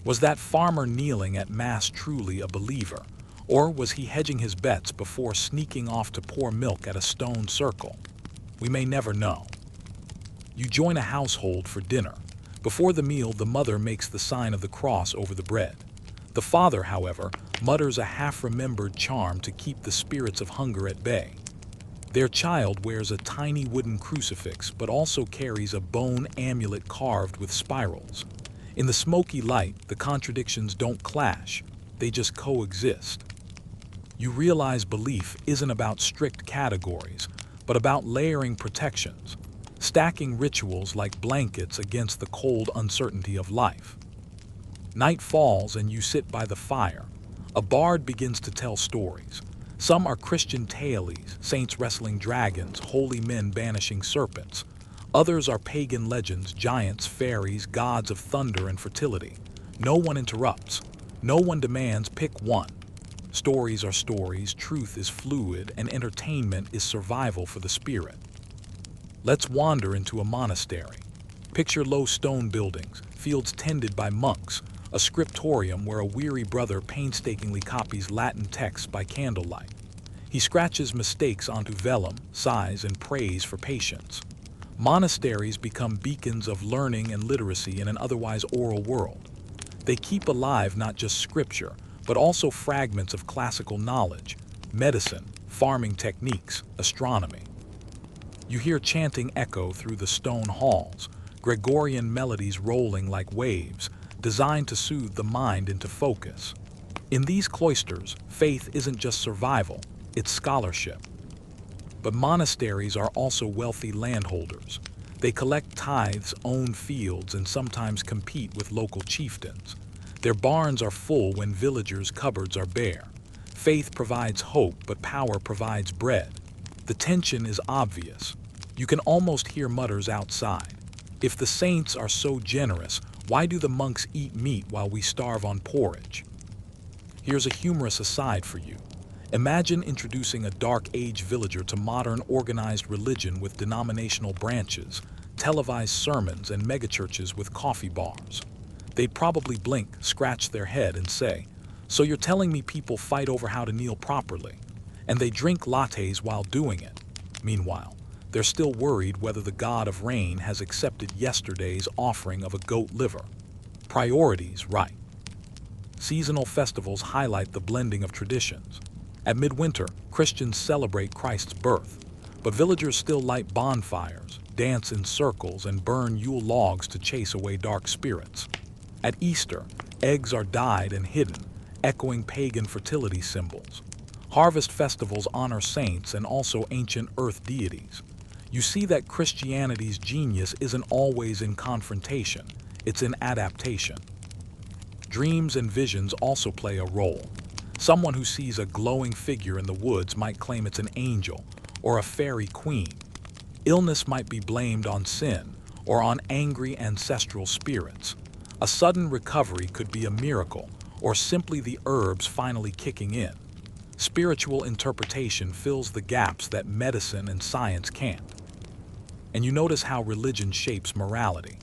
Was that farmer kneeling at Mass truly a believer, or was he hedging his bets before sneaking off to pour milk at a stone circle? We may never know. You join a household for dinner. Before the meal, the mother makes the sign of the cross over the bread. The father, however, mutters a half-remembered charm to keep the spirits of hunger at bay. Their child wears a tiny wooden crucifix but also carries a bone amulet carved with spirals. In the smoky light, the contradictions don't clash, they just coexist. You realize belief isn't about strict categories, but about layering protections, stacking rituals like blankets against the cold uncertainty of life. Night falls and you sit by the fire. A bard begins to tell stories. Some are Christian tailies, saints wrestling dragons, holy men banishing serpents. Others are pagan legends, giants, fairies, gods of thunder and fertility. No one interrupts. No one demands, pick one. Stories are stories, truth is fluid, and entertainment is survival for the spirit. Let's wander into a monastery. Picture low stone buildings, fields tended by monks, a scriptorium where a weary brother painstakingly copies Latin texts by candlelight. He scratches mistakes onto vellum, sighs, and prays for patience. Monasteries become beacons of learning and literacy in an otherwise oral world. They keep alive not just scripture, but also fragments of classical knowledge, medicine, farming techniques, astronomy. You hear chanting echo through the stone halls, Gregorian melodies rolling like waves, designed to soothe the mind into focus. In these cloisters, faith isn't just survival, it's scholarship. But monasteries are also wealthy landholders. They collect tithes, own fields, and sometimes compete with local chieftains. Their barns are full when villagers' cupboards are bare. Faith provides hope, but power provides bread. The tension is obvious. You can almost hear mutters outside. If the saints are so generous, why do the monks eat meat while we starve on porridge? Here's a humorous aside for you. Imagine introducing a Dark Age villager to modern organized religion with denominational branches, televised sermons, and megachurches with coffee bars. They'd probably blink, scratch their head, and say, "So you're telling me people fight over how to kneel properly?" And they drink lattes while doing it. Meanwhile, they're still worried whether the god of rain has accepted yesterday's offering of a goat liver. Priorities, right. Seasonal festivals highlight the blending of traditions. At midwinter, Christians celebrate Christ's birth, but villagers still light bonfires, dance in circles, and burn Yule logs to chase away dark spirits. At Easter, eggs are dyed and hidden, echoing pagan fertility symbols. Harvest festivals honor saints and also ancient earth deities. You see that Christianity's genius isn't always in confrontation, it's in adaptation. Dreams and visions also play a role. Someone who sees a glowing figure in the woods might claim it's an angel or a fairy queen. Illness might be blamed on sin or on angry ancestral spirits. A sudden recovery could be a miracle or simply the herbs finally kicking in. Spiritual interpretation fills the gaps that medicine and science can't. And you notice how religion shapes morality.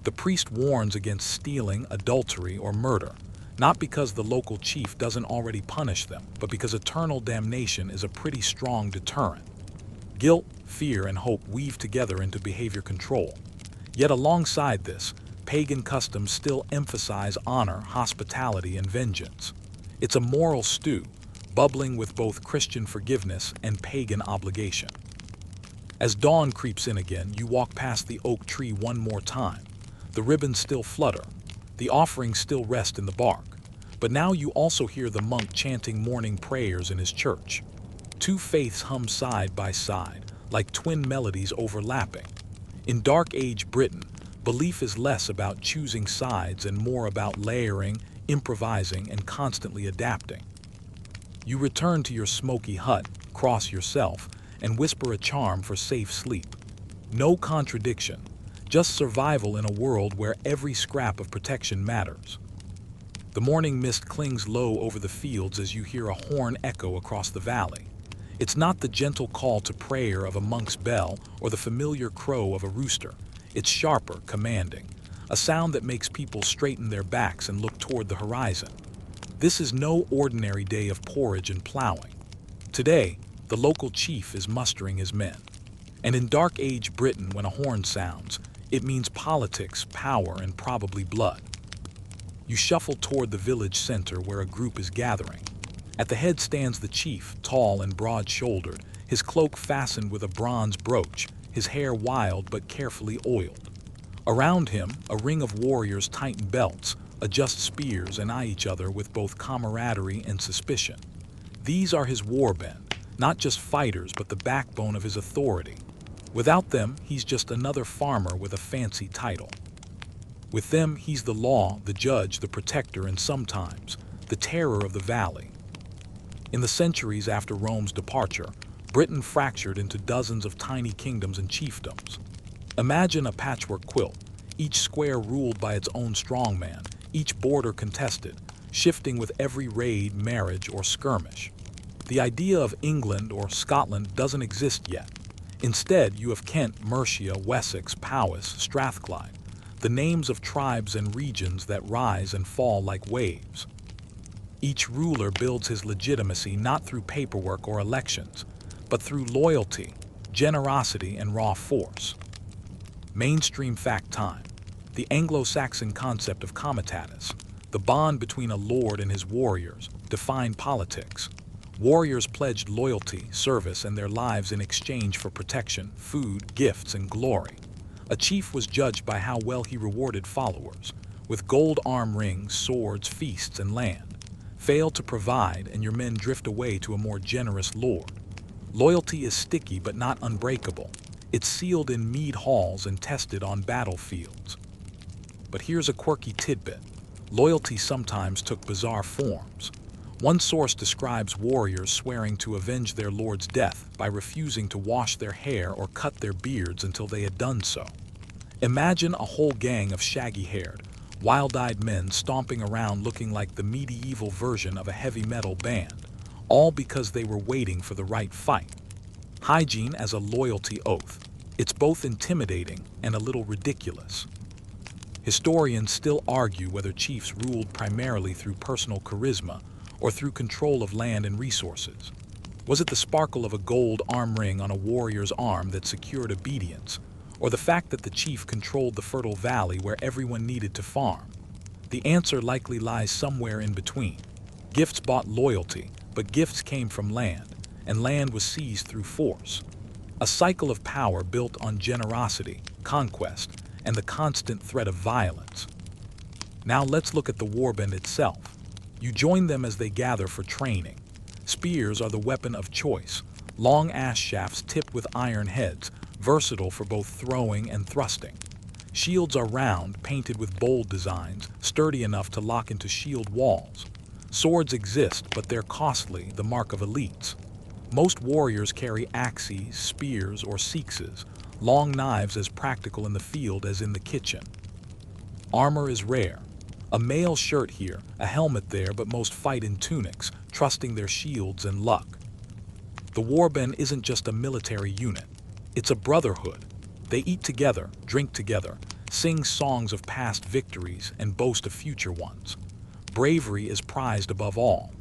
The priest warns against stealing, adultery, or murder, not because the local chief doesn't already punish them, but because eternal damnation is a pretty strong deterrent. Guilt, fear, and hope weave together into behavior control. Yet alongside this, pagan customs still emphasize honor, hospitality, and vengeance. It's a moral stew, bubbling with both Christian forgiveness and pagan obligation. As dawn creeps in again, you walk past the oak tree one more time. The ribbons still flutter. The offerings still rest in the bark. But now you also hear the monk chanting morning prayers in his church. Two faiths hum side by side, like twin melodies overlapping. In Dark Age Britain, belief is less about choosing sides and more about layering, improvising, and constantly adapting. You return to your smoky hut, cross yourself, and whisper a charm for safe sleep. No contradiction, just survival in a world where every scrap of protection matters. The morning mist clings low over the fields as you hear a horn echo across the valley. It's not the gentle call to prayer of a monk's bell or the familiar crow of a rooster. It's sharper, commanding, a sound that makes people straighten their backs and look toward the horizon. This is no ordinary day of porridge and plowing. Today, the local chief is mustering his men. And in Dark Age Britain, when a horn sounds, it means politics, power, and probably blood. You shuffle toward the village center where a group is gathering. At the head stands the chief, tall and broad-shouldered, his cloak fastened with a bronze brooch, his hair wild but carefully oiled. Around him, a ring of warriors tighten belts, adjust spears, and eye each other with both camaraderie and suspicion. These are his warband, not just fighters but the backbone of his authority. Without them, he's just another farmer with a fancy title. With them, he's the law, the judge, the protector, and sometimes the terror of the valley. In the centuries after Rome's departure, Britain fractured into dozens of tiny kingdoms and chiefdoms. Imagine a patchwork quilt, each square ruled by its own strongman, each border contested, shifting with every raid, marriage, or skirmish. The idea of England or Scotland doesn't exist yet. Instead, you have Kent, Mercia, Wessex, Powys, Strathclyde, the names of tribes and regions that rise and fall like waves. Each ruler builds his legitimacy not through paperwork or elections, but through loyalty, generosity, and raw force. Mainstream fact time. The Anglo-Saxon concept of comitatus, the bond between a lord and his warriors, defined politics. Warriors pledged loyalty, service, and their lives in exchange for protection, food, gifts, and glory. A chief was judged by how well he rewarded followers, with gold arm rings, swords, feasts, and land. Fail to provide, and your men drift away to a more generous lord. Loyalty is sticky but not unbreakable. It's sealed in mead halls and tested on battlefields. But here's a quirky tidbit. Loyalty sometimes took bizarre forms. One source describes warriors swearing to avenge their lord's death by refusing to wash their hair or cut their beards until they had done so. Imagine a whole gang of shaggy-haired, wild-eyed men stomping around looking like the medieval version of a heavy metal band, all because they were waiting for the right fight. Hygiene as a loyalty oath. It's both intimidating and a little ridiculous. Historians still argue whether chiefs ruled primarily through personal charisma or through control of land and resources. Was it the sparkle of a gold arm ring on a warrior's arm that secured obedience, or the fact that the chief controlled the fertile valley where everyone needed to farm? The answer likely lies somewhere in between. Gifts bought loyalty, but gifts came from land, and land was seized through force. A cycle of power built on generosity, conquest, and the constant threat of violence. Now let's look at the warband itself. You join them as they gather for training. Spears are the weapon of choice, long ash shafts tipped with iron heads, versatile for both throwing and thrusting. Shields are round, painted with bold designs, sturdy enough to lock into shield walls. Swords exist, but they're costly, the mark of elites. Most warriors carry axes, spears, or seekses, long knives as practical in the field as in the kitchen. Armor is rare. A mail shirt here, a helmet there, but most fight in tunics, trusting their shields and luck. The warband isn't just a military unit. It's a brotherhood. They eat together, drink together, sing songs of past victories, and boast of future ones. Bravery is prized above all.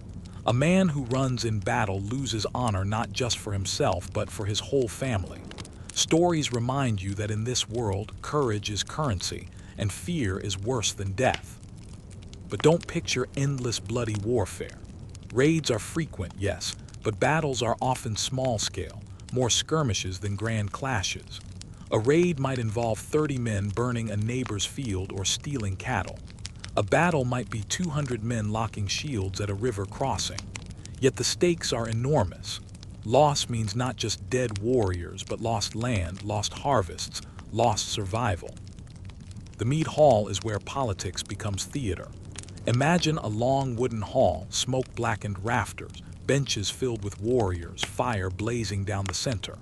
A man who runs in battle loses honor not just for himself, but for his whole family. Stories remind you that in this world, courage is currency, and fear is worse than death. But don't picture endless bloody warfare. Raids are frequent, yes, but battles are often small-scale, more skirmishes than grand clashes. A raid might involve 30 men burning a neighbor's field or stealing cattle. A battle might be 200 men locking shields at a river crossing. Yet the stakes are enormous. Loss means not just dead warriors, but lost land, lost harvests, lost survival. The Mead Hall is where politics becomes theater. Imagine a long wooden hall, smoke-blackened rafters, benches filled with warriors, fire blazing down the center.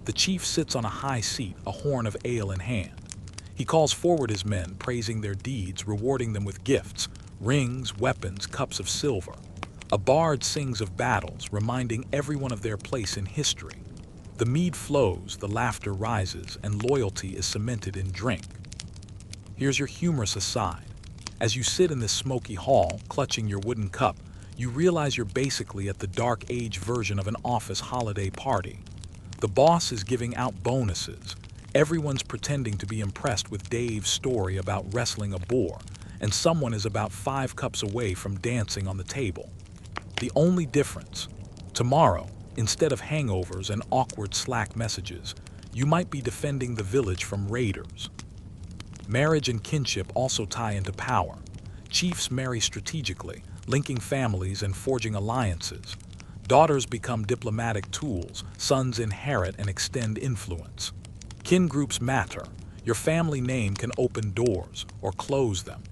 The chief sits on a high seat, a horn of ale in hand. He calls forward his men, praising their deeds, rewarding them with gifts, rings, weapons, cups of silver. A bard sings of battles, reminding everyone of their place in history. The mead flows, the laughter rises, and loyalty is cemented in drink. Here's your humorous aside. As you sit in this smoky hall, clutching your wooden cup, you realize you're basically at the dark age version of an office holiday party. The boss is giving out bonuses. Everyone's pretending to be impressed with Dave's story about wrestling a boar, and someone is about 5 cups away from dancing on the table. The only difference, tomorrow, instead of hangovers and awkward Slack messages, you might be defending the village from raiders. Marriage and kinship also tie into power. Chiefs marry strategically, linking families and forging alliances. Daughters become diplomatic tools, sons inherit and extend influence. Kin groups matter. Your family name can open doors or close them.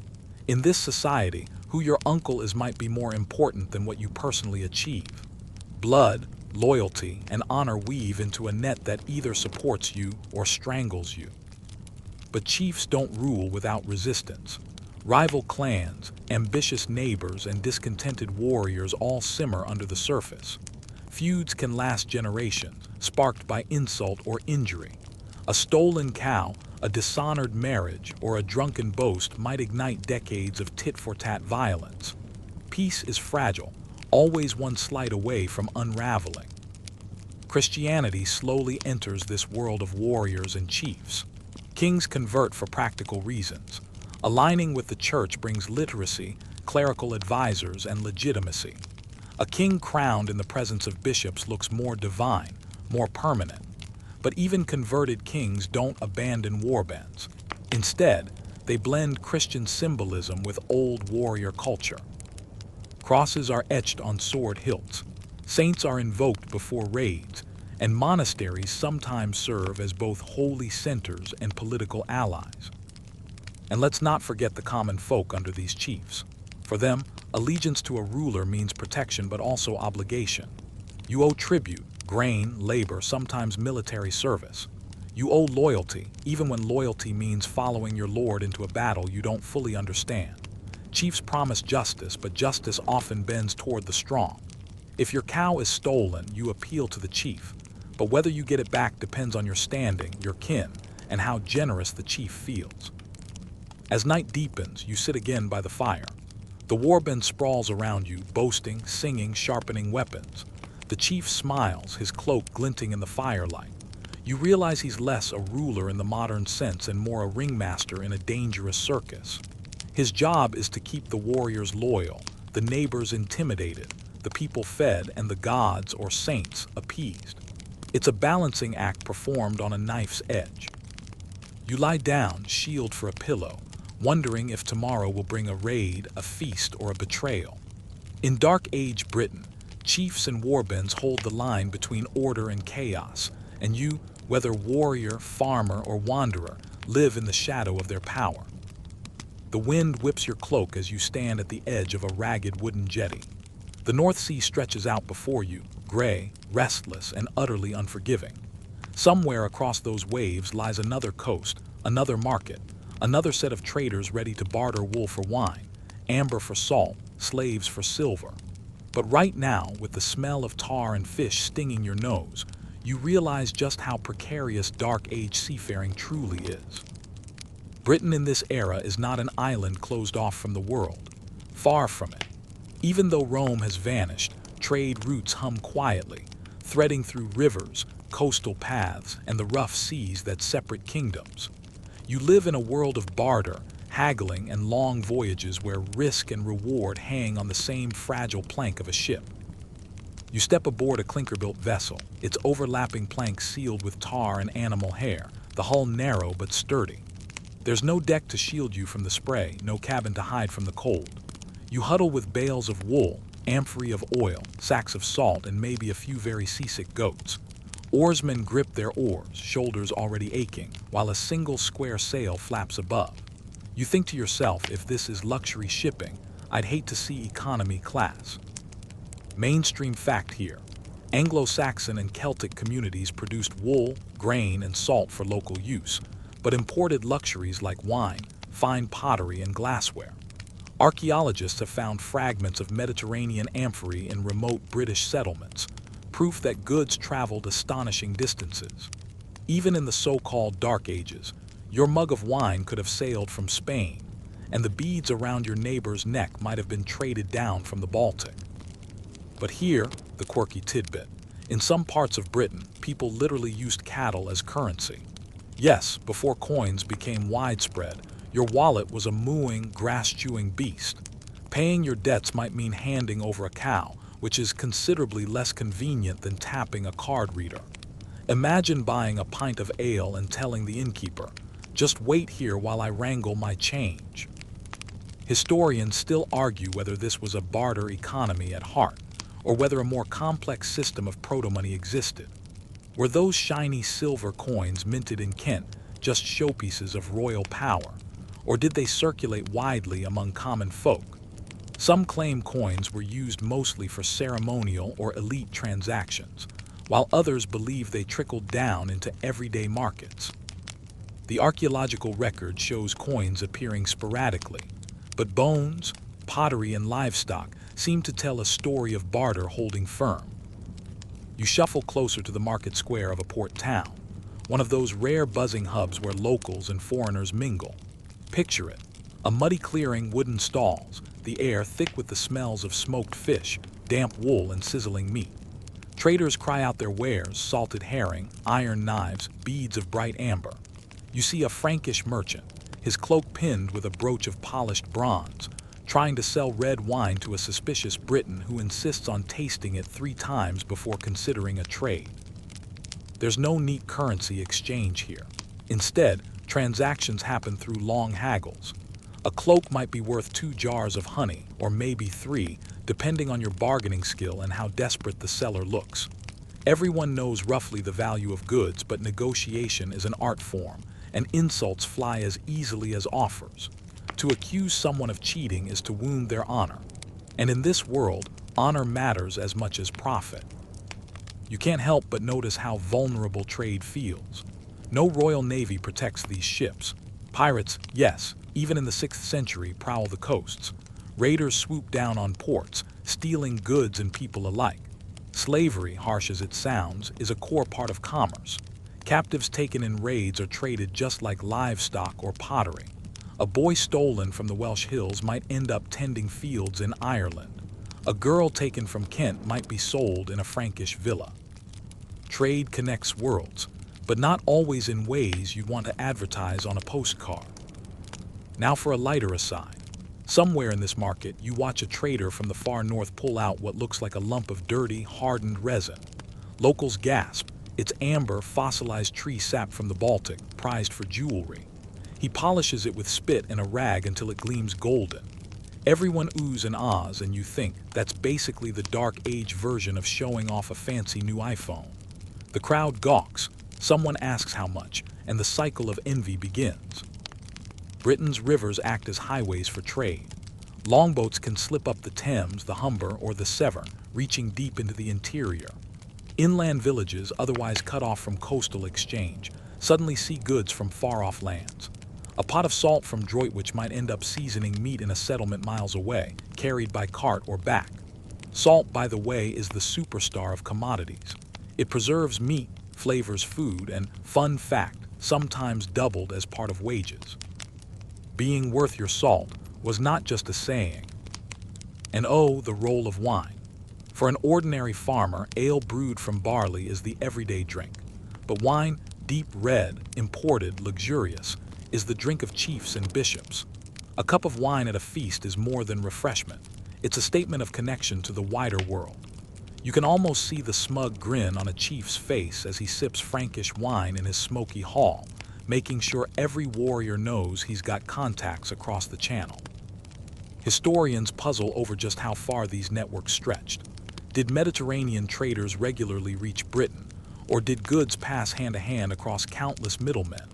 In this society, who your uncle is might be more important than what you personally achieve. Blood, loyalty, and honor weave into a net that either supports you or strangles you. But chiefs don't rule without resistance. Rival clans, ambitious neighbors, and discontented warriors all simmer under the surface. Feuds can last generations, sparked by insult or injury. A stolen cow, a dishonored marriage, or a drunken boast might ignite decades of tit-for-tat violence. Peace is fragile, always one slight away from unraveling. Christianity slowly enters this world of warriors and chiefs. Kings convert for practical reasons. Aligning with the church brings literacy, clerical advisors, and legitimacy. A king crowned in the presence of bishops looks more divine, more permanent. But even converted kings don't abandon warbands. Instead, they blend Christian symbolism with old warrior culture. Crosses are etched on sword hilts. Saints are invoked before raids, and monasteries sometimes serve as both holy centers and political allies. And let's not forget the common folk under these chiefs. For them, allegiance to a ruler means protection but also obligation. You owe tribute, grain, labor, sometimes military service. You owe loyalty, even when loyalty means following your lord into a battle you don't fully understand. Chiefs promise justice, but justice often bends toward the strong. If your cow is stolen, you appeal to the chief. But whether you get it back depends on your standing, your kin, and how generous the chief feels. As night deepens, you sit again by the fire. The warband sprawls around you, boasting, singing, sharpening weapons. The chief smiles, his cloak glinting in the firelight. You realize he's less a ruler in the modern sense and more a ringmaster in a dangerous circus. His job is to keep the warriors loyal, the neighbors intimidated, the people fed, and the gods or saints appeased. It's a balancing act performed on a knife's edge. You lie down, shield for a pillow, wondering if tomorrow will bring a raid, a feast, or a betrayal. In Dark Age Britain, chiefs and warbands hold the line between order and chaos, and you, whether warrior, farmer, or wanderer, live in the shadow of their power. The wind whips your cloak as you stand at the edge of a ragged wooden jetty. The North Sea stretches out before you, gray, restless, and utterly unforgiving. Somewhere across those waves lies another coast, another market, another set of traders ready to barter wool for wine, amber for salt, slaves for silver. But right now, with the smell of tar and fish stinging your nose, you realize just how precarious Dark Age seafaring truly is. Britain in this era is not an island closed off from the world. Far from it. Even though Rome has vanished, trade routes hum quietly, threading through rivers, coastal paths, and the rough seas that separate kingdoms. You live in a world of barter, haggling, and long voyages where risk and reward hang on the same fragile plank of a ship. You step aboard a clinker-built vessel, its overlapping planks sealed with tar and animal hair, the hull narrow but sturdy. There's no deck to shield you from the spray, no cabin to hide from the cold. You huddle with bales of wool, amphorae of oil, sacks of salt, and maybe a few very seasick goats. Oarsmen grip their oars, shoulders already aching, while a single square sail flaps above. You think to yourself, if this is luxury shipping, I'd hate to see economy class. Mainstream fact here. Anglo-Saxon and Celtic communities produced wool, grain, and salt for local use, but imported luxuries like wine, fine pottery, and glassware. Archaeologists have found fragments of Mediterranean amphorae in remote British settlements, proof that goods traveled astonishing distances. Even in the so-called Dark Ages, your mug of wine could have sailed from Spain, and the beads around your neighbor's neck might have been traded down from the Baltic. But here, the quirky tidbit. In some parts of Britain, people literally used cattle as currency. Yes, before coins became widespread, your wallet was a mooing, grass-chewing beast. Paying your debts might mean handing over a cow, which is considerably less convenient than tapping a card reader. Imagine buying a pint of ale and telling the innkeeper, "Just wait here while I wrangle my change." Historians still argue whether this was a barter economy at heart, or whether a more complex system of proto-money existed. Were those shiny silver coins minted in Kent just showpieces of royal power, or did they circulate widely among common folk? Some claim coins were used mostly for ceremonial or elite transactions, while others believe they trickled down into everyday markets. The archaeological record shows coins appearing sporadically, but bones, pottery, and livestock seem to tell a story of barter holding firm. You shuffle closer to the market square of a port town, one of those rare buzzing hubs where locals and foreigners mingle. Picture it, a muddy clearing, wooden stalls, the air thick with the smells of smoked fish, damp wool, and sizzling meat. Traders cry out their wares, salted herring, iron knives, beads of bright amber. You see a Frankish merchant, his cloak pinned with a brooch of polished bronze, trying to sell red wine to a suspicious Briton who insists on tasting it 3 times before considering a trade. There's no neat currency exchange here. Instead, transactions happen through long haggles. A cloak might be worth 2 jars of honey, or maybe 3, depending on your bargaining skill and how desperate the seller looks. Everyone knows roughly the value of goods, but negotiation is an art form, and insults fly as easily as offers. To accuse someone of cheating is to wound their honor. And in this world, honor matters as much as profit. You can't help but notice how vulnerable trade feels. No Royal Navy protects these ships. Pirates, yes, even in the 6th century, prowl the coasts. Raiders swoop down on ports, stealing goods and people alike. Slavery, harsh as it sounds, is a core part of commerce. Captives taken in raids are traded just like livestock or pottery. A boy stolen from the Welsh hills might end up tending fields in Ireland. A girl taken from Kent might be sold in a Frankish villa. Trade connects worlds, but not always in ways you'd want to advertise on a postcard. Now for a lighter aside. Somewhere in this market, you watch a trader from the far north pull out what looks like a lump of dirty, hardened resin. Locals gasp. It's amber, fossilized tree sap from the Baltic, prized for jewelry. He polishes it with spit and a rag until it gleams golden. Everyone oohs and ahs, and you think that's basically the dark age version of showing off a fancy new iPhone. The crowd gawks, someone asks how much, and the cycle of envy begins. Britain's rivers act as highways for trade. Longboats can slip up the Thames, the Humber, or the Severn, reaching deep into the interior. Inland villages, otherwise cut off from coastal exchange, suddenly see goods from far-off lands. A pot of salt from Droitwich might end up seasoning meat in a settlement miles away, carried by cart or back. Salt, by the way, is the superstar of commodities. It preserves meat, flavors food, and, fun fact, sometimes doubled as part of wages. Being worth your salt was not just a saying. And oh, the role of wine. For an ordinary farmer, ale brewed from barley is the everyday drink. But wine, deep red, imported, luxurious, is the drink of chiefs and bishops. A cup of wine at a feast is more than refreshment. It's a statement of connection to the wider world. You can almost see the smug grin on a chief's face as he sips Frankish wine in his smoky hall, making sure every warrior knows he's got contacts across the channel. Historians puzzle over just how far these networks stretched. Did Mediterranean traders regularly reach Britain, or did goods pass hand to hand across countless middlemen?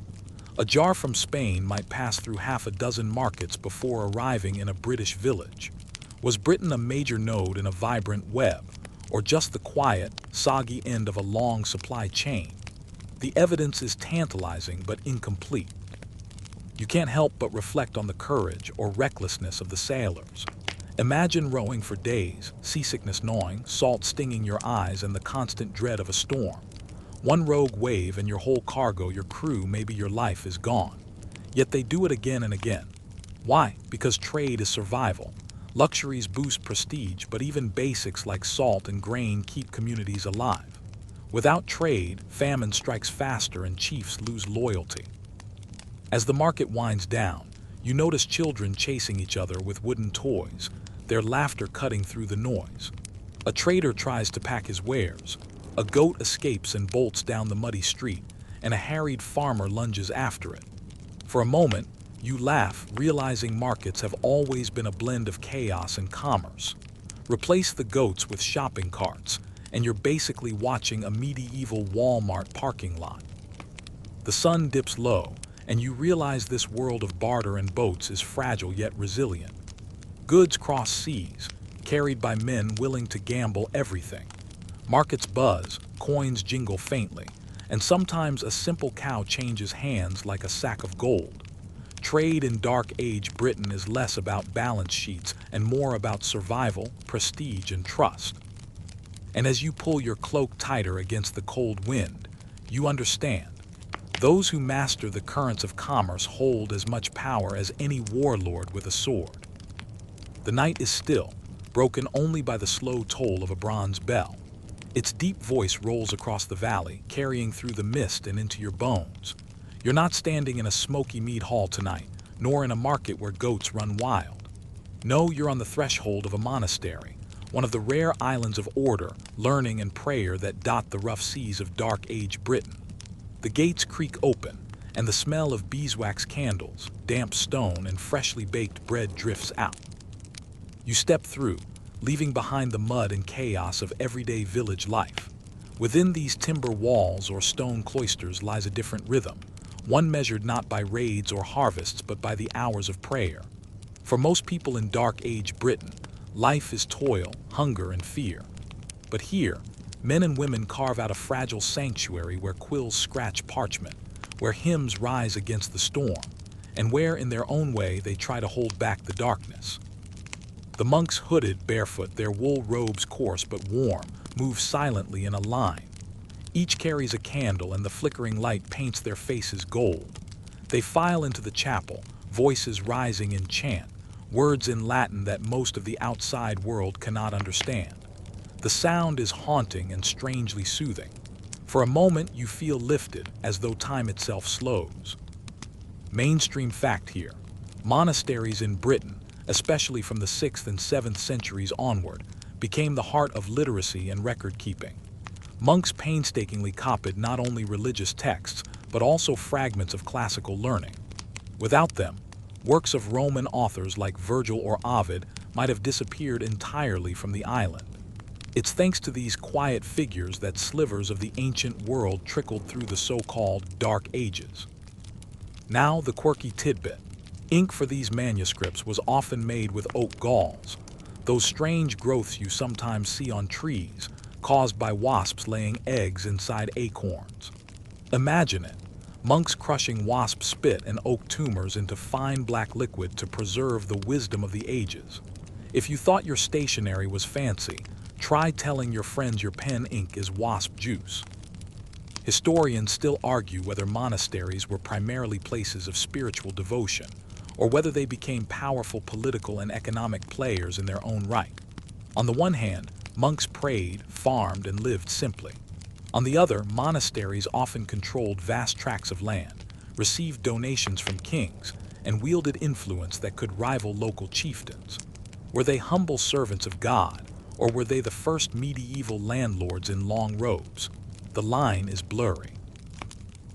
A jar from Spain might pass through half a dozen markets before arriving in a British village. Was Britain a major node in a vibrant web, or just the quiet, soggy end of a long supply chain? The evidence is tantalizing but incomplete. You can't help but reflect on the courage or recklessness of the sailors. Imagine rowing for days, seasickness gnawing, salt stinging your eyes, and the constant dread of a storm. One rogue wave and your whole cargo, your crew, maybe your life is gone. Yet they do it again and again. Why? Because trade is survival. Luxuries boost prestige, but even basics like salt and grain keep communities alive. Without trade, famine strikes faster and chiefs lose loyalty. As the market winds down, you notice children chasing each other with wooden toys, their laughter cutting through the noise. A trader tries to pack his wares. A goat escapes and bolts down the muddy street, and a harried farmer lunges after it. For a moment, you laugh, realizing markets have always been a blend of chaos and commerce. Replace the goats with shopping carts, and you're basically watching a medieval Walmart parking lot. The sun dips low, and you realize this world of barter and boats is fragile yet resilient. Goods cross seas, carried by men willing to gamble everything. Markets buzz, coins jingle faintly, and sometimes a simple cow changes hands like a sack of gold. Trade in Dark Age Britain is less about balance sheets and more about survival, prestige, and trust. And as you pull your cloak tighter against the cold wind, you understand. Those who master the currents of commerce hold as much power as any warlord with a sword. The night is still, broken only by the slow toll of a bronze bell. Its deep voice rolls across the valley, carrying through the mist and into your bones. You're not standing in a smoky mead hall tonight, nor in a market where goats run wild. No, you're on the threshold of a monastery, one of the rare islands of order, learning, and prayer that dot the rough seas of Dark Age Britain. The gates creak open, and the smell of beeswax candles, damp stone, and freshly baked bread drifts out. You step through, leaving behind the mud and chaos of everyday village life. Within these timber walls or stone cloisters lies a different rhythm, one measured not by raids or harvests but by the hours of prayer. For most people in Dark Age Britain, life is toil, hunger, and fear. But here, men and women carve out a fragile sanctuary where quills scratch parchment, where hymns rise against the storm, and where, in their own way, they try to hold back the darkness. The monks, hooded, barefoot, their wool robes coarse but warm, move silently in a line. Each carries a candle, and the flickering light paints their faces gold. They file into the chapel, voices rising in chant, words in Latin that most of the outside world cannot understand. The sound is haunting and strangely soothing. For a moment, you feel lifted, as though time itself slows. Mainstream fact here: monasteries in Britain, especially from the 6th and 7th centuries onward, became the heart of literacy and record-keeping. Monks painstakingly copied not only religious texts, but also fragments of classical learning. Without them, works of Roman authors like Virgil or Ovid might have disappeared entirely from the island. It's thanks to these quiet figures that slivers of the ancient world trickled through the so-called Dark Ages. Now, the quirky tidbit. Ink for these manuscripts was often made with oak galls, those strange growths you sometimes see on trees, caused by wasps laying eggs inside acorns. Imagine it: monks crushing wasp spit and oak tumors into fine black liquid to preserve the wisdom of the ages. If you thought your stationery was fancy, try telling your friends your pen ink is wasp juice. Historians still argue whether monasteries were primarily places of spiritual devotion, or whether they became powerful political and economic players in their own right. On the one hand, monks prayed, farmed, and lived simply. On the other, monasteries often controlled vast tracts of land, received donations from kings, and wielded influence that could rival local chieftains. Were they humble servants of God, or were they the first medieval landlords in long robes? The line is blurry.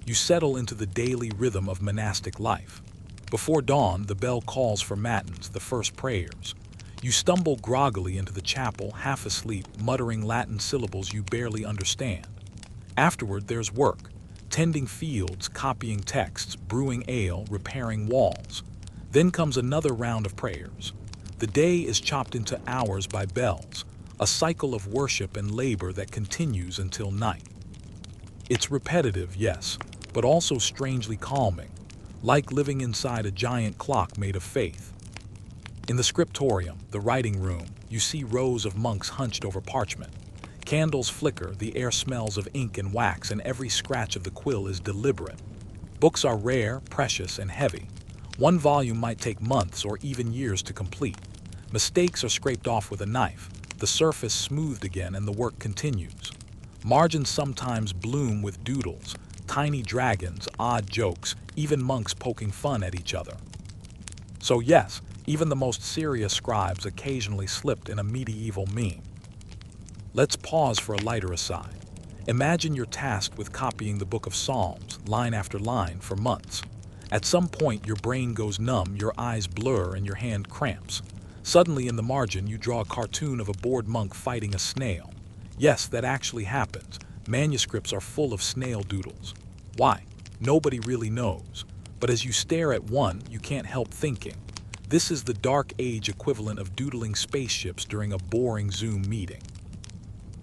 You settle into the daily rhythm of monastic life. Before dawn, the bell calls for matins, the first prayers. You stumble groggily into the chapel, half asleep, muttering Latin syllables you barely understand. Afterward, there's work, tending fields, copying texts, brewing ale, repairing walls. Then comes another round of prayers. The day is chopped into hours by bells, a cycle of worship and labor that continues until night. It's repetitive, yes, but also strangely calming, like living inside a giant clock made of faith. In the scriptorium, the writing room, you see rows of monks hunched over parchment. Candles flicker, the air smells of ink and wax, and every scratch of the quill is deliberate. Books are rare, precious, and heavy. One volume might take months or even years to complete. Mistakes are scraped off with a knife, the surface smoothed again, and the work continues. Margins sometimes bloom with doodles, tiny dragons, odd jokes, even monks poking fun at each other. So yes, even the most serious scribes occasionally slipped in a medieval meme. Let's pause for a lighter aside. Imagine you're tasked with copying the Book of Psalms, line after line, for months. At some point, your brain goes numb, your eyes blur, and your hand cramps. Suddenly, in the margin, you draw a cartoon of a bored monk fighting a snail. Yes, that actually happens. Manuscripts are full of snail doodles. Why? Nobody really knows. But as you stare at one, you can't help thinking. This is the Dark Age equivalent of doodling spaceships during a boring Zoom meeting.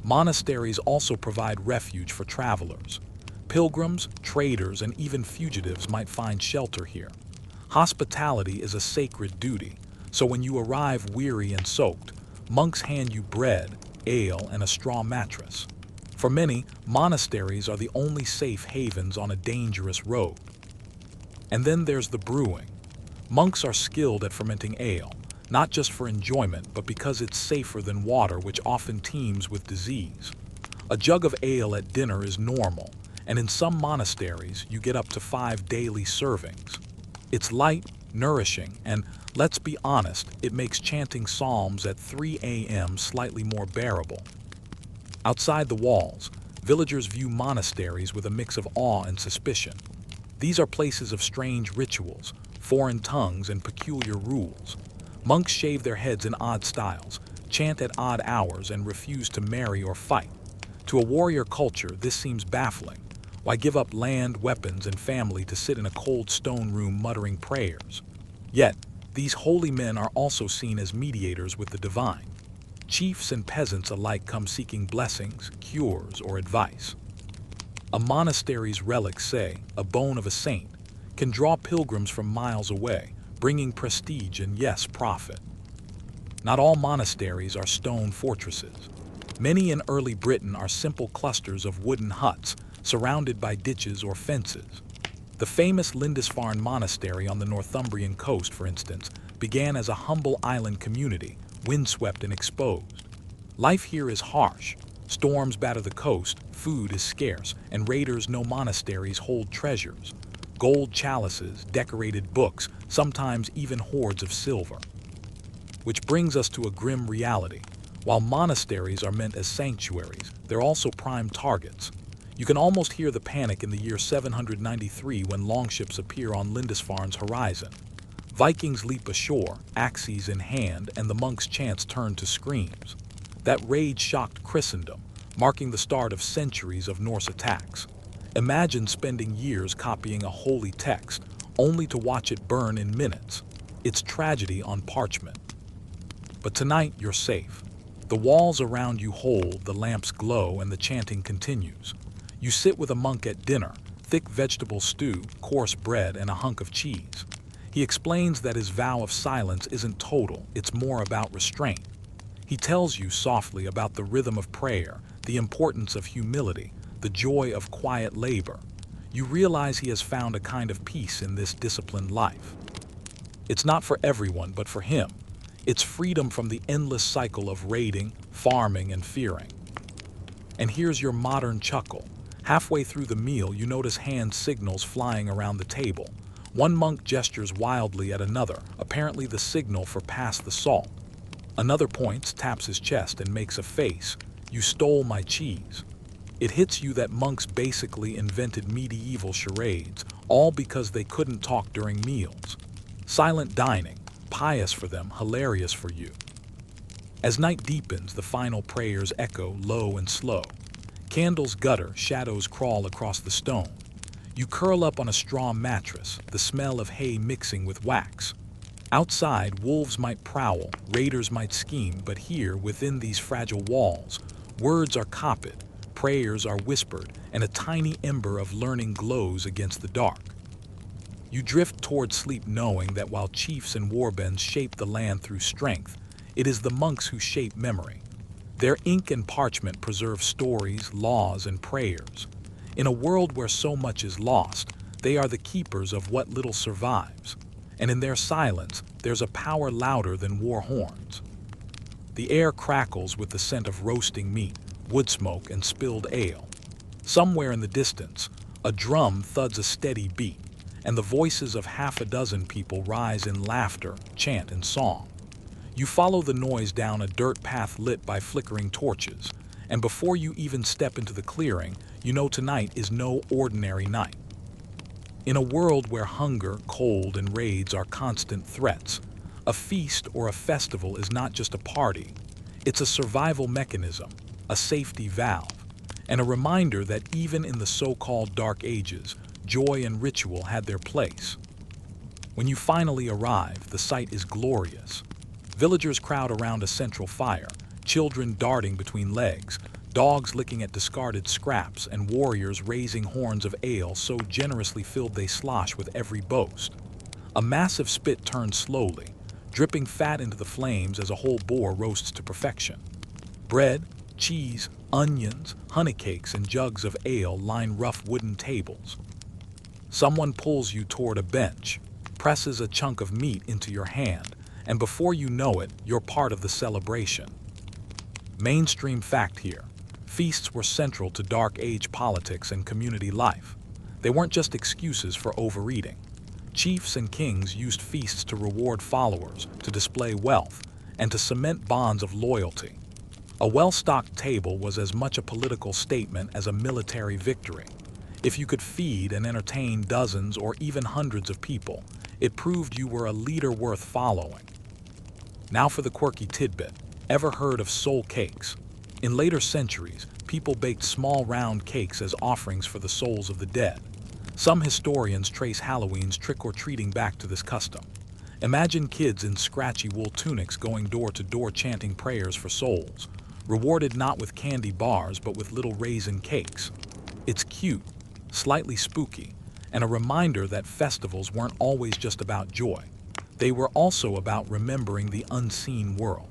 Monasteries also provide refuge for travelers. Pilgrims, traders, and even fugitives might find shelter here. Hospitality is a sacred duty, so when you arrive weary and soaked, monks hand you bread, ale, and a straw mattress. For many, monasteries are the only safe havens on a dangerous road. And then there's the brewing. Monks are skilled at fermenting ale, not just for enjoyment, but because it's safer than water, which often teems with disease. A jug of ale at dinner is normal, and in some monasteries, you get up to 5 daily servings. It's light, nourishing, and, let's be honest, it makes chanting psalms at 3 a.m. slightly more bearable. Outside the walls, villagers view monasteries with a mix of awe and suspicion. These are places of strange rituals, foreign tongues, and peculiar rules. Monks shave their heads in odd styles, chant at odd hours, and refuse to marry or fight. To a warrior culture, this seems baffling. Why give up land, weapons, and family to sit in a cold stone room muttering prayers? Yet, these holy men are also seen as mediators with the divine. Chiefs and peasants alike come seeking blessings, cures, or advice. A monastery's relics, say, a bone of a saint, can draw pilgrims from miles away, bringing prestige and, yes, profit. Not all monasteries are stone fortresses. Many in early Britain are simple clusters of wooden huts, surrounded by ditches or fences. The famous Lindisfarne Monastery on the Northumbrian coast, for instance, began as a humble island community, windswept and exposed. Life here is harsh. Storms batter the coast, food is scarce, and raiders know monasteries hold treasures. Gold chalices, decorated books, sometimes even hoards of silver. Which brings us to a grim reality. While monasteries are meant as sanctuaries, they're also prime targets. You can almost hear the panic in the year 793 when longships appear on Lindisfarne's horizon. Vikings leap ashore, axes in hand, and the monks' chants turn to screams. That rage shocked Christendom, marking the start of centuries of Norse attacks. Imagine spending years copying a holy text, only to watch it burn in minutes. It's tragedy on parchment. But tonight you're safe. The walls around you hold, the lamps glow, and the chanting continues. You sit with a monk at dinner, thick vegetable stew, coarse bread, and a hunk of cheese. He explains that his vow of silence isn't total, it's more about restraint. He tells you softly about the rhythm of prayer, the importance of humility, the joy of quiet labor. You realize he has found a kind of peace in this disciplined life. It's not for everyone, but for him. It's freedom from the endless cycle of raiding, farming, and fearing. And here's your modern chuckle. Halfway through the meal, you notice hand signals flying around the table. One monk gestures wildly at another, apparently the signal for pass the salt. Another points, taps his chest, and makes a face. You stole my cheese. It hits you that monks basically invented medieval charades, all because they couldn't talk during meals. Silent dining, pious for them, hilarious for you. As night deepens, the final prayers echo low and slow. Candles gutter, shadows crawl across the stone. You curl up on a straw mattress, the smell of hay mixing with wax. Outside, wolves might prowl, raiders might scheme, but here, within these fragile walls, words are copied, prayers are whispered, and a tiny ember of learning glows against the dark. You drift toward sleep knowing that while chiefs and warbends shape the land through strength, it is the monks who shape memory. Their ink and parchment preserve stories, laws, and prayers. In a world where so much is lost, they are the keepers of what little survives. And in their silence, there's a power louder than war horns. The air crackles with the scent of roasting meat, wood smoke, and spilled ale. Somewhere in the distance, a drum thuds a steady beat, and the voices of half a dozen people rise in laughter, chant, and song. You follow the noise down a dirt path lit by flickering torches, and before you even step into the clearing, you know tonight is no ordinary night. In a world where hunger, cold, and raids are constant threats, a feast or a festival is not just a party, it's a survival mechanism, a safety valve, and a reminder that even in the so-called Dark Ages, joy and ritual had their place. When you finally arrive, the sight is glorious. Villagers crowd around a central fire, children darting between legs, dogs licking at discarded scraps, and warriors raising horns of ale so generously filled they slosh with every boast. A massive spit turns slowly, dripping fat into the flames as a whole boar roasts to perfection. Bread, cheese, onions, honeycakes, and jugs of ale line rough wooden tables. Someone pulls you toward a bench, presses a chunk of meat into your hand, and before you know it, you're part of the celebration. Mainstream fact here. Feasts were central to Dark Age politics and community life. They weren't just excuses for overeating. Chiefs and kings used feasts to reward followers, to display wealth, and to cement bonds of loyalty. A well-stocked table was as much a political statement as a military victory. If you could feed and entertain dozens or even hundreds of people, it proved you were a leader worth following. Now for the quirky tidbit. Ever heard of soul cakes? In later centuries, people baked small round cakes as offerings for the souls of the dead. Some historians trace Halloween's trick-or-treating back to this custom. Imagine kids in scratchy wool tunics going door to door chanting prayers for souls, rewarded not with candy bars but with little raisin cakes. It's cute, slightly spooky, and a reminder that festivals weren't always just about joy. They were also about remembering the unseen world.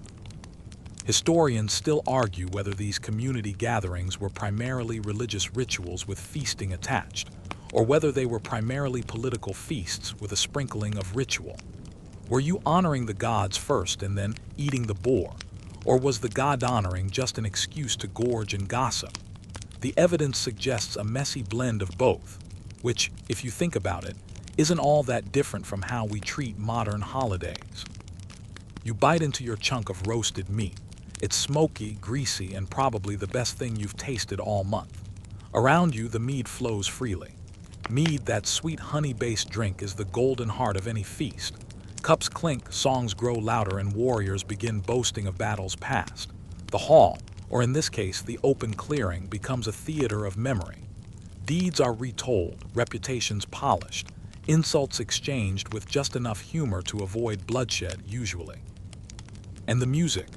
Historians still argue whether these community gatherings were primarily religious rituals with feasting attached, or whether they were primarily political feasts with a sprinkling of ritual. Were you honoring the gods first and then eating the boar, or was the god honoring just an excuse to gorge and gossip? The evidence suggests a messy blend of both, which, if you think about it, isn't all that different from how we treat modern holidays. You bite into your chunk of roasted meat. It's smoky, greasy, and probably the best thing you've tasted all month. Around you, the mead flows freely. Mead, that sweet honey-based drink, is the golden heart of any feast. Cups clink, songs grow louder, and warriors begin boasting of battles past. The hall, or in this case, the open clearing, becomes a theater of memory. Deeds are retold, reputations polished, insults exchanged with just enough humor to avoid bloodshed, usually. And the music.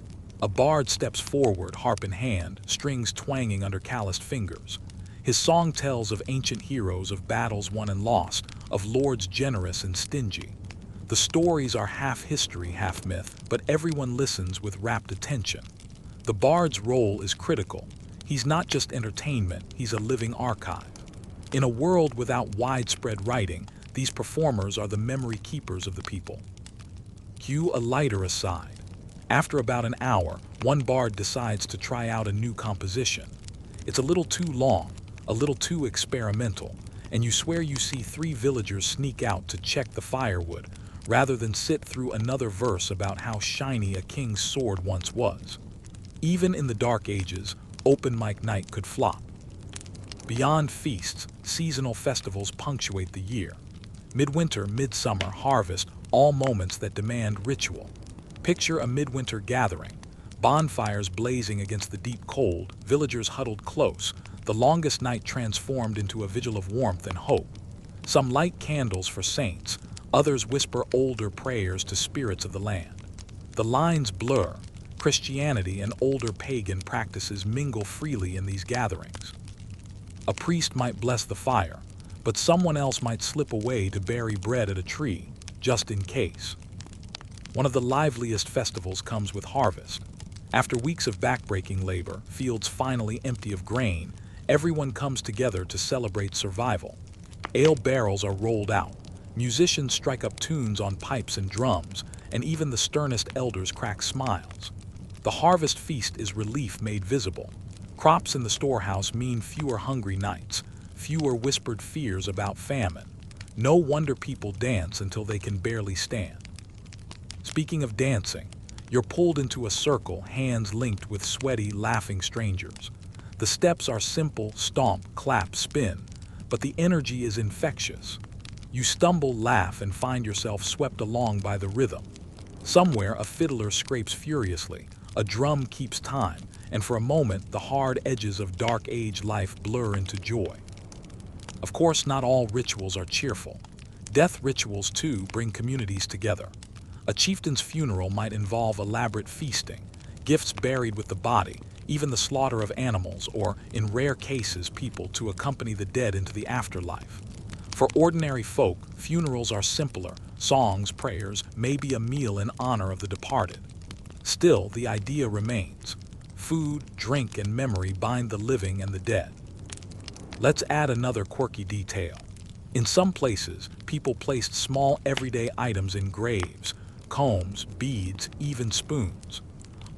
A bard steps forward, harp in hand, strings twanging under calloused fingers. His song tells of ancient heroes, of battles won and lost, of lords generous and stingy. The stories are half history, half myth, but everyone listens with rapt attention. The bard's role is critical. He's not just entertainment, he's a living archive. In a world without widespread writing, these performers are the memory keepers of the people. Cue a lighter aside. After about an hour, one bard decides to try out a new composition. It's a little too long, a little too experimental, and you swear you see three villagers sneak out to check the firewood, rather than sit through another verse about how shiny a king's sword once was. Even in the Dark Ages, open mic night could flop. Beyond feasts, seasonal festivals punctuate the year. Midwinter, midsummer, harvest, all moments that demand ritual. Picture a midwinter gathering, bonfires blazing against the deep cold, villagers huddled close, the longest night transformed into a vigil of warmth and hope. Some light candles for saints, others whisper older prayers to spirits of the land. The lines blur. Christianity and older pagan practices mingle freely in these gatherings. A priest might bless the fire, but someone else might slip away to bury bread at a tree, just in case. One of the liveliest festivals comes with harvest. After weeks of backbreaking labor, fields finally empty of grain, everyone comes together to celebrate survival. Ale barrels are rolled out, musicians strike up tunes on pipes and drums, and even the sternest elders crack smiles. The harvest feast is relief made visible. Crops in the storehouse mean fewer hungry nights, fewer whispered fears about famine. No wonder people dance until they can barely stand. Speaking of dancing, you're pulled into a circle, hands linked with sweaty, laughing strangers. The steps are simple: stomp, clap, spin, but the energy is infectious. You stumble, laugh, and find yourself swept along by the rhythm. Somewhere a fiddler scrapes furiously, a drum keeps time, and for a moment the hard edges of Dark Age life blur into joy. Of course, not all rituals are cheerful. Death rituals, too, bring communities together. A chieftain's funeral might involve elaborate feasting, gifts buried with the body, even the slaughter of animals, or, in rare cases, people to accompany the dead into the afterlife. For ordinary folk, funerals are simpler: songs, prayers, maybe a meal in honor of the departed. Still, the idea remains. Food, drink, and memory bind the living and the dead. Let's add another quirky detail. In some places, people placed small everyday items in graves: combs, beads, even spoons.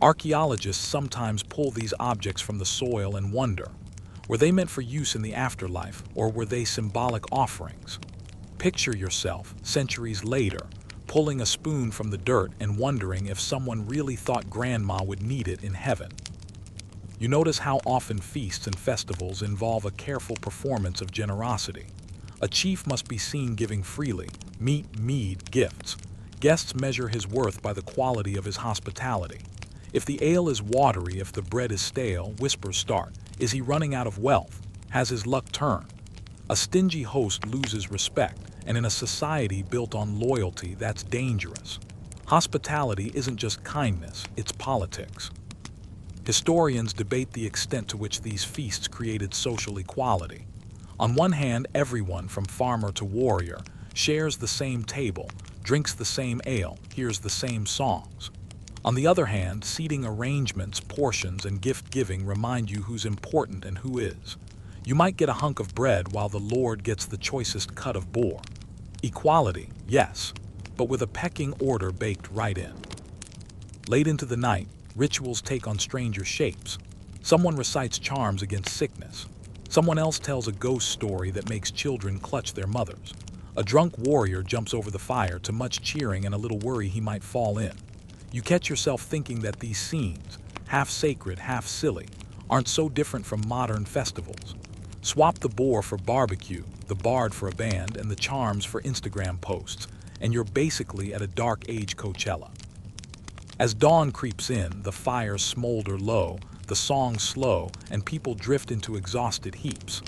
Archaeologists sometimes pull these objects from the soil and wonder, were they meant for use in the afterlife, or were they symbolic offerings? Picture yourself, centuries later, pulling a spoon from the dirt and wondering if someone really thought grandma would need it in heaven. You notice how often feasts and festivals involve a careful performance of generosity. A chief must be seen giving freely: meat, mead, gifts. Guests measure his worth by the quality of his hospitality. If the ale is watery, if the bread is stale, whispers start. Is he running out of wealth? Has his luck turned? A stingy host loses respect, and in a society built on loyalty, that's dangerous. Hospitality isn't just kindness, it's politics. Historians debate the extent to which these feasts created social equality. On one hand, everyone, from farmer to warrior, shares the same table, drinks the same ale, hears the same songs. On the other hand, seating arrangements, portions, and gift-giving remind you who's important and who is. You might get a hunk of bread while the Lord gets the choicest cut of boar. Equality, yes, but with a pecking order baked right in. Late into the night, rituals take on stranger shapes. Someone recites charms against sickness. Someone else tells a ghost story that makes children clutch their mothers. A drunk warrior jumps over the fire to much cheering and a little worry he might fall in. You catch yourself thinking that these scenes, half sacred, half silly, aren't so different from modern festivals. Swap the boar for barbecue, the bard for a band, and the charms for Instagram posts, and you're basically at a Dark Age Coachella. As dawn creeps in, the fires smolder low, the songs slow, and people drift into exhausted heaps.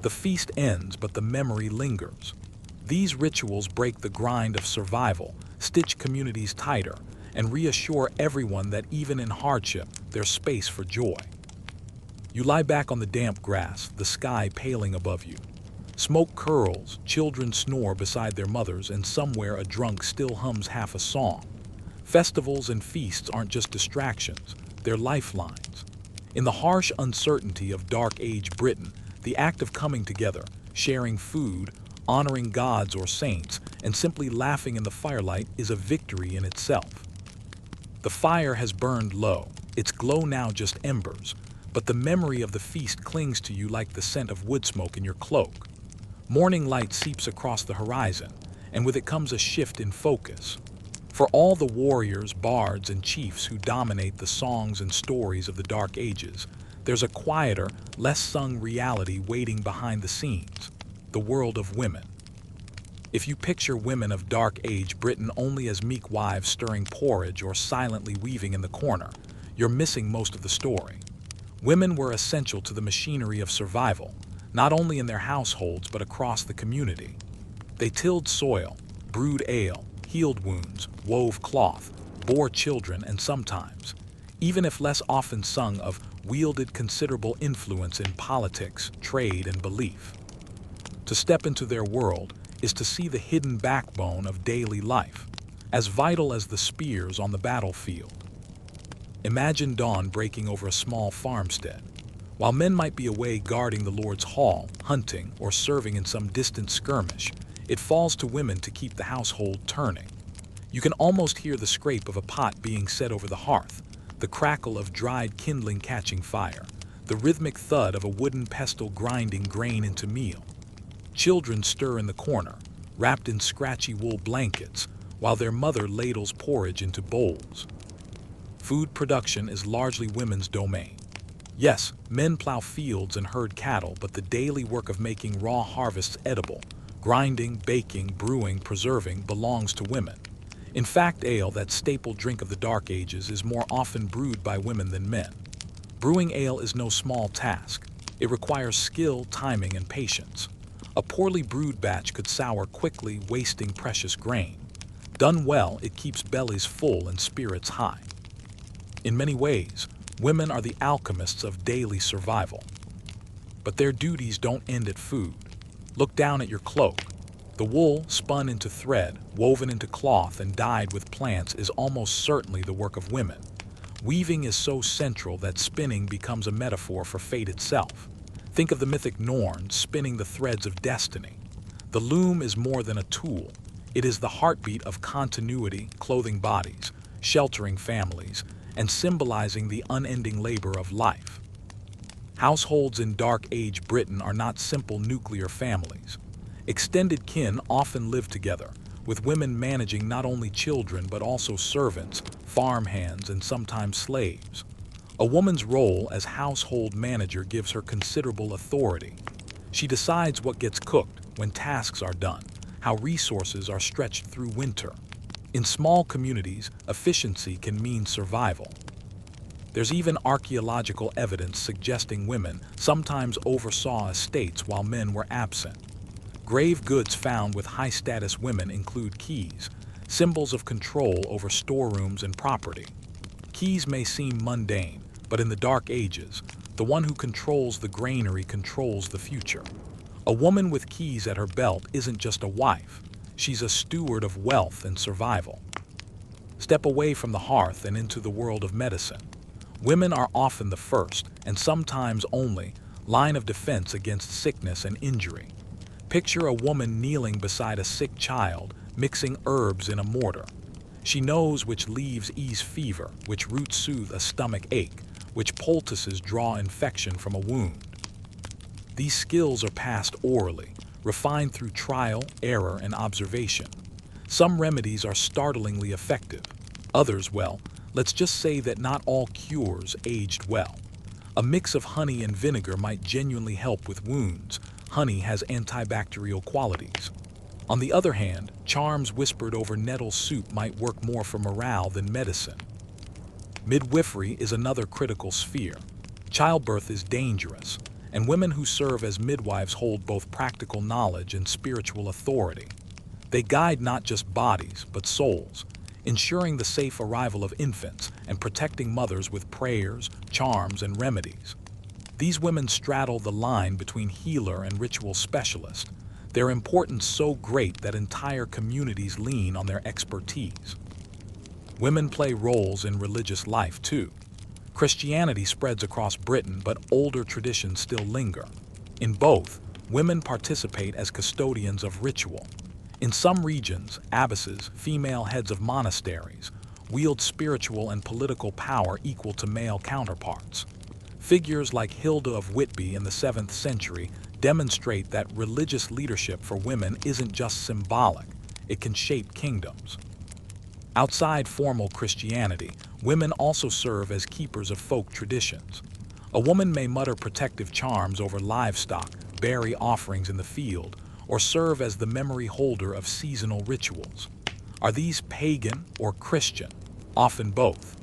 The feast ends, but the memory lingers. These rituals break the grind of survival, stitch communities tighter, and reassure everyone that even in hardship, there's space for joy. You lie back on the damp grass, the sky paling above you. Smoke curls, children snore beside their mothers, and somewhere a drunk still hums half a song. Festivals and feasts aren't just distractions, they're lifelines. In the harsh uncertainty of Dark Age Britain, the act of coming together, sharing food, honoring gods or saints, and simply laughing in the firelight is a victory in itself. The fire has burned low, its glow now just embers, but the memory of the feast clings to you like the scent of wood smoke in your cloak. Morning light seeps across the horizon, and with it comes a shift in focus. For all the warriors, bards, and chiefs who dominate the songs and stories of the Dark Ages, there's a quieter, less sung reality waiting behind the scenes: the world of women. If you picture women of Dark Age Britain only as meek wives stirring porridge or silently weaving in the corner, you're missing most of the story. Women were essential to the machinery of survival, not only in their households but across the community. They tilled soil, brewed ale, healed wounds, wove cloth, bore children, and sometimes, even if less often sung of, wielded considerable influence in politics, trade, and belief. To step into their world is to see the hidden backbone of daily life, as vital as the spears on the battlefield. Imagine dawn breaking over a small farmstead. While men might be away guarding the Lord's hall, hunting, or serving in some distant skirmish, it falls to women to keep the household turning. You can almost hear the scrape of a pot being set over the hearth, the crackle of dried kindling catching fire, the rhythmic thud of a wooden pestle grinding grain into meal. Children stir in the corner, wrapped in scratchy wool blankets, while their mother ladles porridge into bowls. Food production is largely women's domain. Yes, men plow fields and herd cattle, but the daily work of making raw harvests edible, grinding, baking, brewing, preserving, belongs to women. In fact, ale, that staple drink of the Dark Ages, is more often brewed by women than men. Brewing ale is no small task. It requires skill, timing, and patience. A poorly brewed batch could sour quickly, wasting precious grain. Done well, it keeps bellies full and spirits high. In many ways, women are the alchemists of daily survival. But their duties don't end at food. Look down at your cloak. The wool, spun into thread, woven into cloth, and dyed with plants, is almost certainly the work of women. Weaving is so central that spinning becomes a metaphor for fate itself. Think of the mythic Norns spinning the threads of destiny. The loom is more than a tool. It is the heartbeat of continuity, clothing bodies, sheltering families, and symbolizing the unending labor of life. Households in Dark Age Britain are not simple nuclear families. Extended kin often live together, with women managing not only children but also servants, farmhands, and sometimes slaves. A woman's role as household manager gives her considerable authority. She decides what gets cooked, when tasks are done, how resources are stretched through winter. In small communities, efficiency can mean survival. There's even archaeological evidence suggesting women sometimes oversaw estates while men were absent. Grave goods found with high-status women include keys, symbols of control over storerooms and property. Keys may seem mundane, but in the Dark Ages, the one who controls the granary controls the future. A woman with keys at her belt isn't just a wife. She's a steward of wealth and survival. Step away from the hearth and into the world of medicine. Women are often the first, and sometimes only, line of defense against sickness and injury. Picture a woman kneeling beside a sick child, mixing herbs in a mortar. She knows which leaves ease fever, which roots soothe a stomach ache, which poultices draw infection from a wound. These skills are passed orally, refined through trial, error, and observation. Some remedies are startlingly effective. Others, well, let's just say that not all cures aged well. A mix of honey and vinegar might genuinely help with wounds. Honey has antibacterial qualities. On the other hand, charms whispered over nettle soup might work more for morale than medicine. Midwifery is another critical sphere. Childbirth is dangerous, and women who serve as midwives hold both practical knowledge and spiritual authority. They guide not just bodies, but souls, ensuring the safe arrival of infants and protecting mothers with prayers, charms, and remedies. These women straddle the line between healer and ritual specialist, their importance so great that entire communities lean on their expertise. Women play roles in religious life too. Christianity spreads across Britain, but older traditions still linger. In both, women participate as custodians of ritual. In some regions, abbesses, female heads of monasteries, wield spiritual and political power equal to male counterparts. Figures like Hilda of Whitby in the 7th century demonstrate that religious leadership for women isn't just symbolic, it can shape kingdoms. Outside formal Christianity, women also serve as keepers of folk traditions. A woman may mutter protective charms over livestock, bury offerings in the field, or serve as the memory holder of seasonal rituals. Are these pagan or Christian? Often both.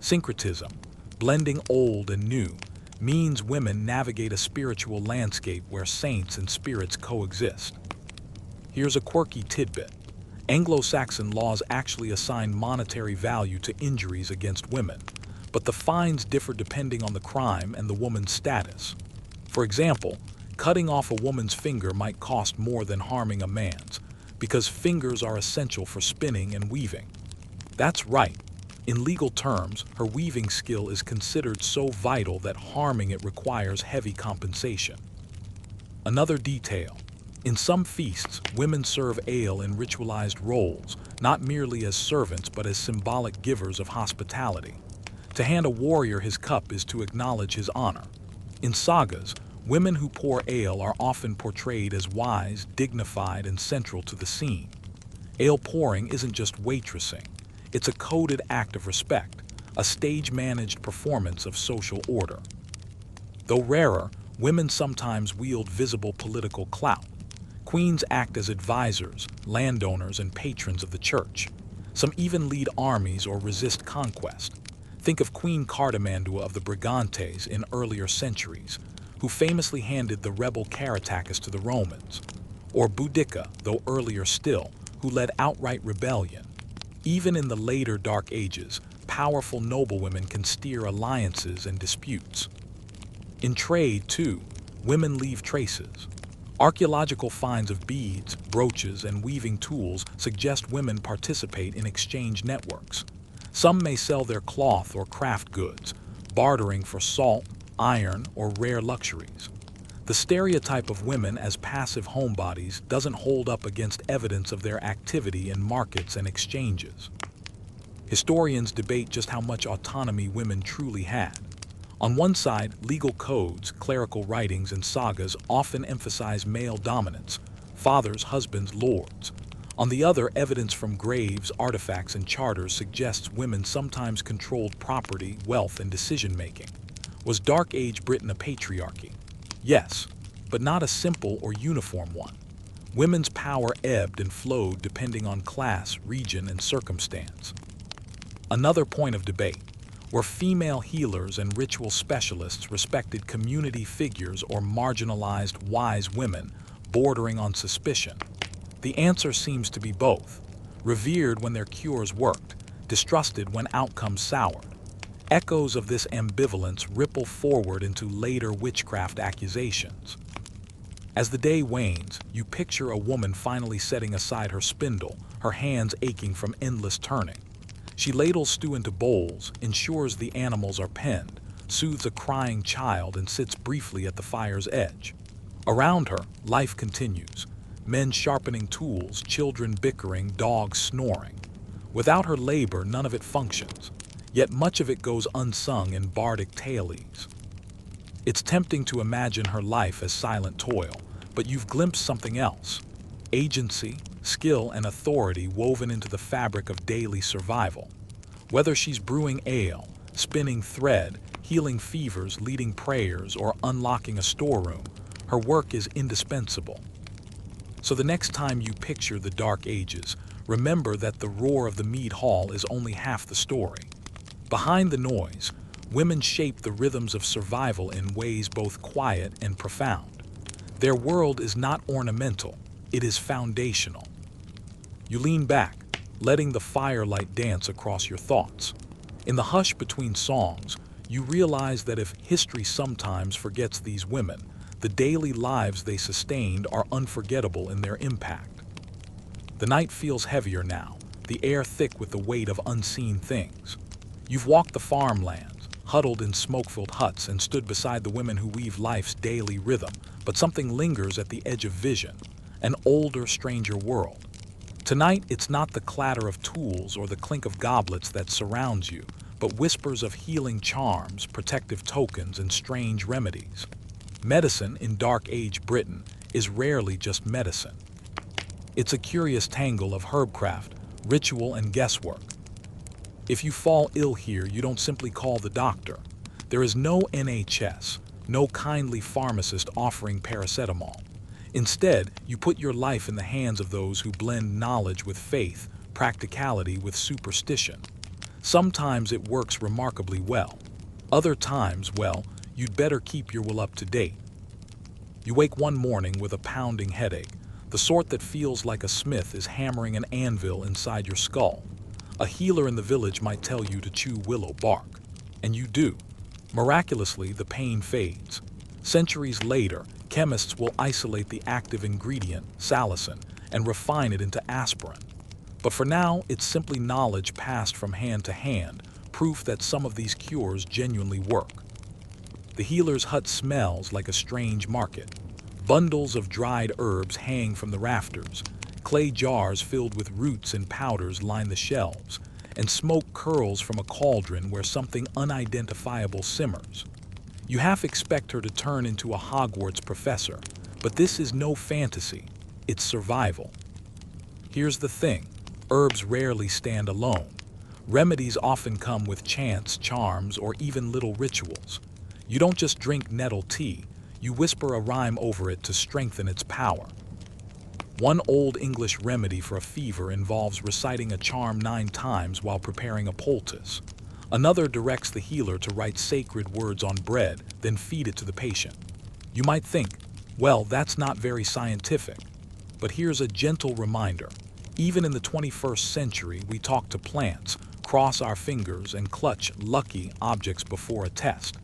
Syncretism, blending old and new, means women navigate a spiritual landscape where saints and spirits coexist. Here's a quirky tidbit. Anglo-Saxon laws actually assign monetary value to injuries against women, but the fines differ depending on the crime and the woman's status. For example, cutting off a woman's finger might cost more than harming a man's, because fingers are essential for spinning and weaving. That's right. In legal terms, her weaving skill is considered so vital that harming it requires heavy compensation. Another detail. In some feasts, women serve ale in ritualized roles, not merely as servants but as symbolic givers of hospitality. To hand a warrior his cup is to acknowledge his honor. In sagas, women who pour ale are often portrayed as wise, dignified, and central to the scene. Ale pouring isn't just waitressing. It's a coded act of respect, a stage-managed performance of social order. Though rarer, women sometimes wield visible political clout. Queens act as advisors, landowners, and patrons of the church. Some even lead armies or resist conquest. Think of Queen Cardamandua of the Brigantes in earlier centuries, who famously handed the rebel Caratacus to the Romans. Or Boudica, though earlier still, who led outright rebellion. Even in the later Dark Ages, powerful noblewomen can steer alliances and disputes. In trade, too, women leave traces. Archaeological finds of beads, brooches, and weaving tools suggest women participate in exchange networks. Some may sell their cloth or craft goods, bartering for salt, iron, or rare luxuries. The stereotype of women as passive homebodies doesn't hold up against evidence of their activity in markets and exchanges. Historians debate just how much autonomy women truly had. On one side, legal codes, clerical writings, and sagas often emphasize male dominance, fathers, husbands, lords. On the other, evidence from graves, artifacts, and charters suggests women sometimes controlled property, wealth, and decision-making. Was Dark Age Britain a patriarchy? Yes, but not a simple or uniform one. Women's power ebbed and flowed depending on class, region, and circumstance. Another point of debate. Were female healers and ritual specialists respected community figures or marginalized wise women, bordering on suspicion? The answer seems to be both. Revered when their cures worked, distrusted when outcomes soured. Echoes of this ambivalence ripple forward into later witchcraft accusations. As the day wanes, you picture a woman finally setting aside her spindle, her hands aching from endless turning. She ladles stew into bowls, ensures the animals are penned, soothes a crying child, and sits briefly at the fire's edge. Around her, life continues. Men sharpening tools, children bickering, dogs snoring. Without her labor, none of it functions. Yet much of it goes unsung in bardic tales. It's tempting to imagine her life as silent toil, but you've glimpsed something else. Agency, skill, and authority woven into the fabric of daily survival. Whether she's brewing ale, spinning thread, healing fevers, leading prayers, or unlocking a storeroom, her work is indispensable. So the next time you picture the Dark Ages, remember that the roar of the mead hall is only half the story. Behind the noise, women shape the rhythms of survival in ways both quiet and profound. Their world is not ornamental, it is foundational. You lean back, letting the firelight dance across your thoughts. In the hush between songs, you realize that if history sometimes forgets these women, the daily lives they sustained are unforgettable in their impact. The night feels heavier now, the air thick with the weight of unseen things. You've walked the farmlands, huddled in smoke-filled huts, and stood beside the women who weave life's daily rhythm, but something lingers at the edge of vision, an older, stranger world. Tonight, it's not the clatter of tools or the clink of goblets that surrounds you, but whispers of healing charms, protective tokens, and strange remedies. Medicine in Dark Age Britain is rarely just medicine. It's a curious tangle of herbcraft, ritual, and guesswork. If you fall ill here, you don't simply call the doctor. There is no NHS, no kindly pharmacist offering paracetamol. Instead, you put your life in the hands of those who blend knowledge with faith, practicality with superstition. Sometimes it works remarkably well. Other times, well, you'd better keep your will up to date. You wake one morning with a pounding headache, the sort that feels like a smith is hammering an anvil inside your skull. A healer in the village might tell you to chew willow bark, and you do. Miraculously, the pain fades. Centuries later, chemists will isolate the active ingredient, salicin, and refine it into aspirin. But for now, it's simply knowledge passed from hand to hand, proof that some of these cures genuinely work. The healer's hut smells like a strange market. Bundles of dried herbs hang from the rafters. Clay jars filled with roots and powders line the shelves, and smoke curls from a cauldron where something unidentifiable simmers. You half expect her to turn into a Hogwarts professor, but this is no fantasy, it's survival. Here's the thing, herbs rarely stand alone. Remedies often come with chants, charms, or even little rituals. You don't just drink nettle tea, you whisper a rhyme over it to strengthen its power. One old English remedy for a fever involves reciting a charm 9 times while preparing a poultice. Another directs the healer to write sacred words on bread, then feed it to the patient. You might think, well, that's not very scientific. But here's a gentle reminder. Even in the 21st century, we talk to plants, cross our fingers, and clutch lucky objects before a test.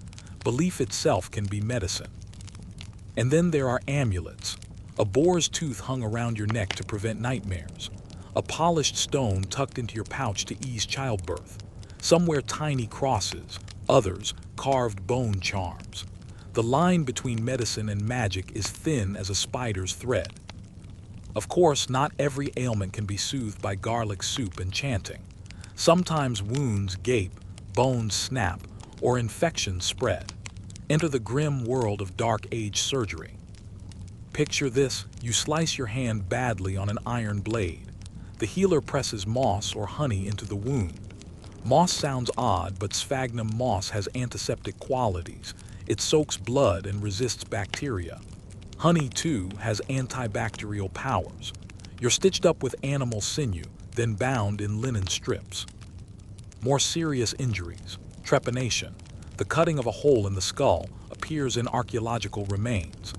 Belief itself can be medicine. And then there are amulets. A boar's tooth hung around your neck to prevent nightmares. A polished stone tucked into your pouch to ease childbirth. Some wear tiny crosses, others carved bone charms. The line between medicine and magic is thin as a spider's thread. Of course, not every ailment can be soothed by garlic soup and chanting. Sometimes wounds gape, bones snap, or infections spread. Enter the grim world of Dark Age surgery. Picture this, you slice your hand badly on an iron blade. The healer presses moss or honey into the wound. Moss sounds odd, but sphagnum moss has antiseptic qualities. It soaks blood and resists bacteria. Honey, too, has antibacterial powers. You're stitched up with animal sinew, then bound in linen strips. More serious injuries, trepanation. The cutting of a hole in the skull appears in archaeological remains.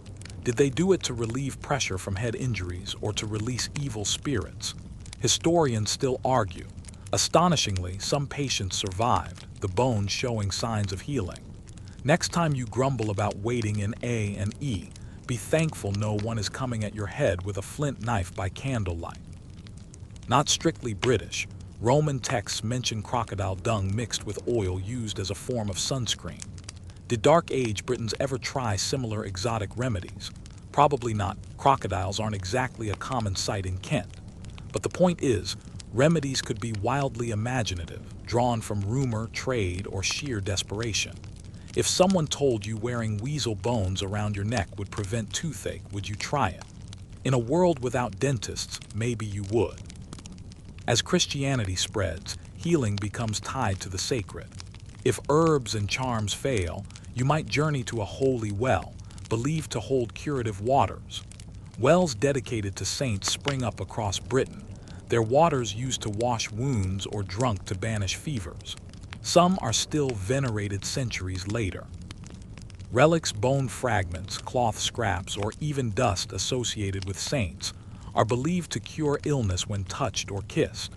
Did they do it to relieve pressure from head injuries or to release evil spirits? Historians still argue. Astonishingly, some patients survived, the bones showing signs of healing. Next time you grumble about waiting in A and E, be thankful no one is coming at your head with a flint knife by candlelight. Not strictly British, Roman texts mention crocodile dung mixed with oil used as a form of sunscreen. Did Dark Age Britons ever try similar exotic remedies? Probably not. Crocodiles aren't exactly a common sight in Kent. But the point is, remedies could be wildly imaginative, drawn from rumor, trade, or sheer desperation. If someone told you wearing weasel bones around your neck would prevent toothache, would you try it? In a world without dentists, maybe you would. As Christianity spreads, healing becomes tied to the sacred. If herbs and charms fail, you might journey to a holy well, believed to hold curative waters. Wells dedicated to saints spring up across Britain, their waters used to wash wounds or drunk to banish fevers. Some are still venerated centuries later. Relics, bone fragments, cloth scraps, or even dust associated with saints are believed to cure illness when touched or kissed.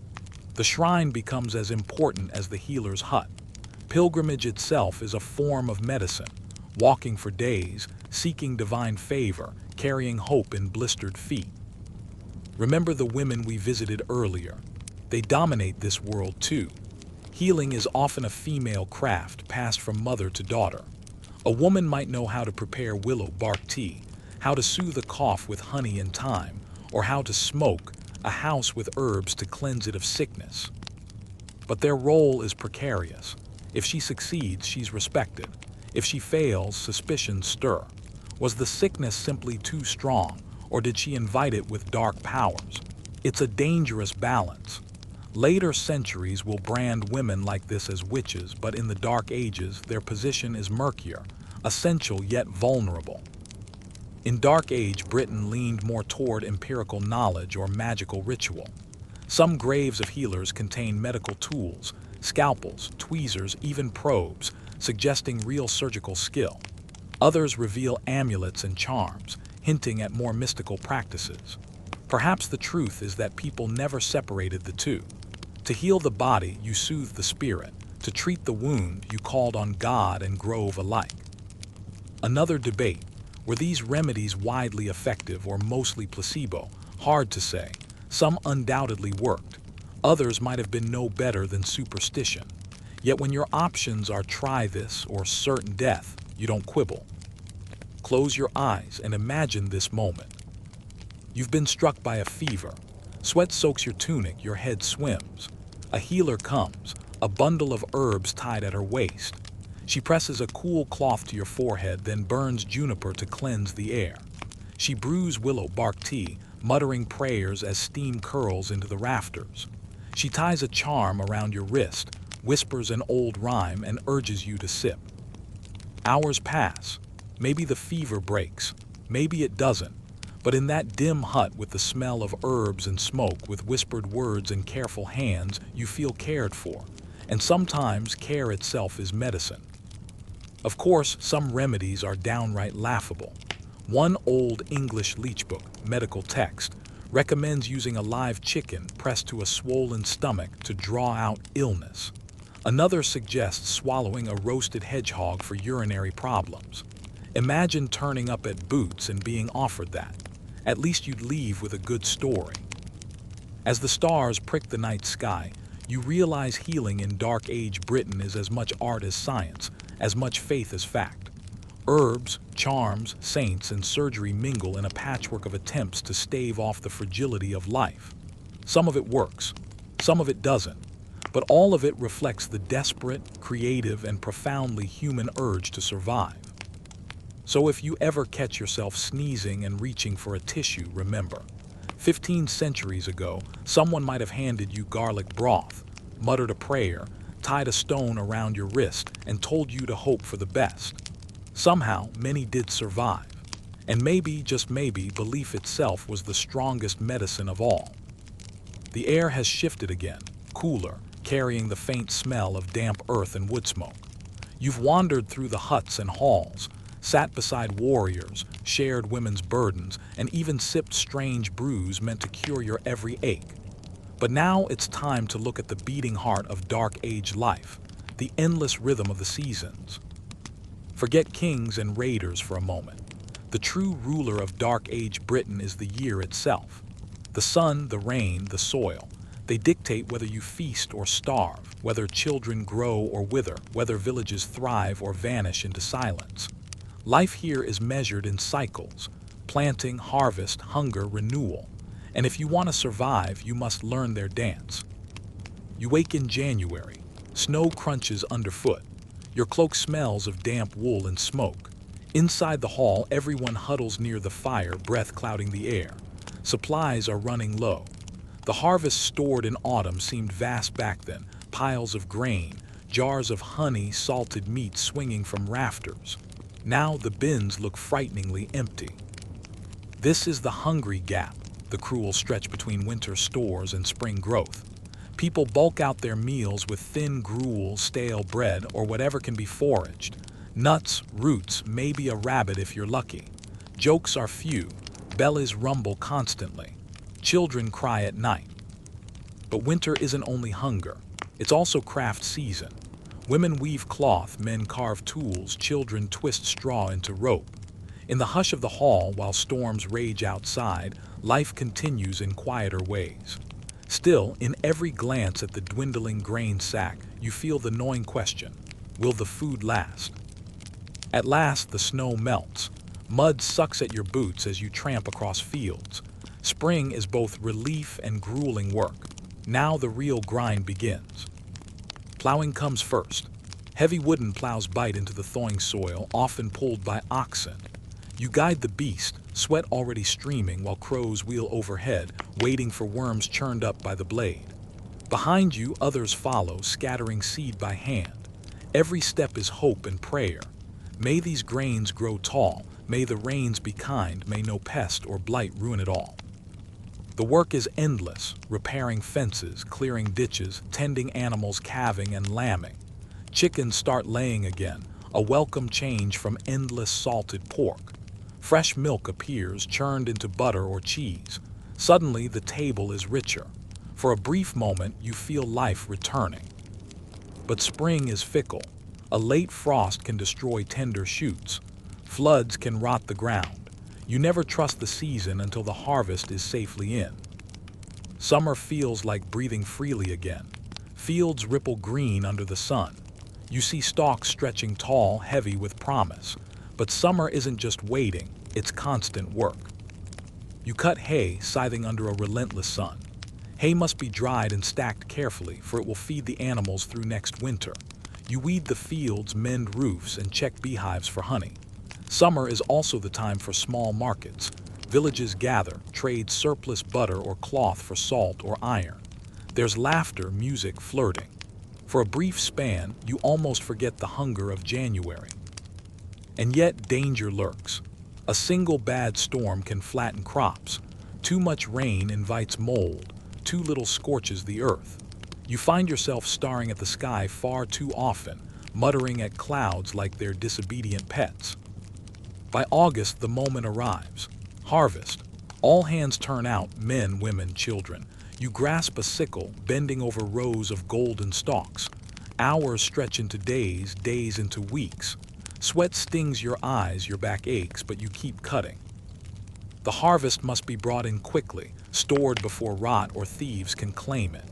The shrine becomes as important as the healer's hut. Pilgrimage itself is a form of medicine, walking for days, seeking divine favor, carrying hope in blistered feet. Remember the women we visited earlier. They dominate this world too. Healing is often a female craft passed from mother to daughter. A woman might know how to prepare willow bark tea, how to soothe a cough with honey and thyme, or how to smoke a house with herbs to cleanse it of sickness. But their role is precarious. If she succeeds, she's respected. If she fails, suspicions stir. Was the sickness simply too strong, or did she invite it with dark powers? It's a dangerous balance. Later centuries will brand women like this as witches, but in the Dark Ages, their position is murkier, essential yet vulnerable. In Dark Age, Britain leaned more toward empirical knowledge or magical ritual. Some graves of healers contain medical tools, scalpels, tweezers, even probes, suggesting real surgical skill. Others reveal amulets and charms, hinting at more mystical practices. Perhaps the truth is that people never separated the two. To heal the body, you soothed the spirit. To treat the wound, you called on God and Grove alike. Another debate: were these remedies widely effective or mostly placebo? Hard to say. Some undoubtedly worked. Others might have been no better than superstition. Yet when your options are try this or certain death, you don't quibble. Close your eyes and imagine this moment. You've been struck by a fever. Sweat soaks your tunic, your head swims. A healer comes, a bundle of herbs tied at her waist. She presses a cool cloth to your forehead, then burns juniper to cleanse the air. She brews willow bark tea, muttering prayers as steam curls into the rafters. She ties a charm around your wrist, whispers an old rhyme, and urges you to sip. Hours pass. Maybe the fever breaks. Maybe it doesn't. But in that dim hut with the smell of herbs and smoke, with whispered words and careful hands, you feel cared for. And sometimes care itself is medicine. Of course, some remedies are downright laughable. One old English leech book, medical text, recommends using a live chicken pressed to a swollen stomach to draw out illness. Another suggests swallowing a roasted hedgehog for urinary problems. Imagine turning up at Boots and being offered that. At least you'd leave with a good story. As the stars prick the night sky, you realize healing in Dark Age Britain is as much art as science, as much faith as fact. Herbs, charms, saints, and surgery mingle in a patchwork of attempts to stave off the fragility of life. Some of it works, some of it doesn't, but all of it reflects the desperate, creative, and profoundly human urge to survive. So if you ever catch yourself sneezing and reaching for a tissue, remember, 15 centuries ago, someone might have handed you garlic broth, muttered a prayer, tied a stone around your wrist, and told you to hope for the best. Somehow, many did survive. And maybe, just maybe, belief itself was the strongest medicine of all. The air has shifted again, cooler, carrying the faint smell of damp earth and wood smoke. You've wandered through the huts and halls, sat beside warriors, shared women's burdens, and even sipped strange brews meant to cure your every ache. But now it's time to look at the beating heart of Dark Age life, the endless rhythm of the seasons. Forget kings and raiders for a moment. The true ruler of Dark Age Britain is the year itself. The sun, the rain, the soil. They dictate whether you feast or starve, whether children grow or wither, whether villages thrive or vanish into silence. Life here is measured in cycles: planting, harvest, hunger, renewal. And if you want to survive, you must learn their dance. You wake in January. Snow crunches underfoot. Your cloak smells of damp wool and smoke. Inside the hall, everyone huddles near the fire, breath clouding the air. Supplies are running low. The harvest stored in autumn seemed vast back then, piles of grain, jars of honey, salted meat swinging from rafters. Now the bins look frighteningly empty. This is the hungry gap, the cruel stretch between winter stores and spring growth. People bulk out their meals with thin gruel, stale bread, or whatever can be foraged. Nuts, roots, maybe a rabbit if you're lucky. Jokes are few. Bellies rumble constantly. Children cry at night. But winter isn't only hunger. It's also craft season. Women weave cloth, men carve tools, children twist straw into rope. In the hush of the hall, while storms rage outside, life continues in quieter ways. Still, in every glance at the dwindling grain sack, you feel the gnawing question: will the food last? At last, the snow melts. Mud sucks at your boots as you tramp across fields. Spring is both relief and grueling work. Now the real grind begins. Plowing comes first. Heavy wooden plows bite into the thawing soil, often pulled by oxen. You guide the beast, sweat already streaming while crows wheel overhead, waiting for worms churned up by the blade. Behind you, others follow, scattering seed by hand. Every step is hope and prayer. May these grains grow tall, may the rains be kind, may no pest or blight ruin it all. The work is endless, repairing fences, clearing ditches, tending animals calving and lambing. Chickens start laying again, a welcome change from endless salted pork. Fresh milk appears, churned into butter or cheese. Suddenly, the table is richer. For a brief moment, you feel life returning. But spring is fickle. A late frost can destroy tender shoots. Floods can rot the ground. You never trust the season until the harvest is safely in. Summer feels like breathing freely again. Fields ripple green under the sun. You see stalks stretching tall, heavy with promise. But summer isn't just waiting, it's constant work. You cut hay, scything under a relentless sun. Hay must be dried and stacked carefully, for it will feed the animals through next winter. You weed the fields, mend roofs, and check beehives for honey. Summer is also the time for small markets. Villages gather, trade surplus butter or cloth for salt or iron. There's laughter, music, flirting. For a brief span, you almost forget the hunger of January. And yet danger lurks. A single bad storm can flatten crops. Too much rain invites mold. Too little scorches the earth. You find yourself staring at the sky far too often, muttering at clouds like they're disobedient pets. By August, the moment arrives. Harvest. All hands turn out, men, women, children. You grasp a sickle, bending over rows of golden stalks. Hours stretch into days, days into weeks. Sweat stings your eyes, your back aches, but you keep cutting. The harvest must be brought in quickly, stored before rot or thieves can claim it.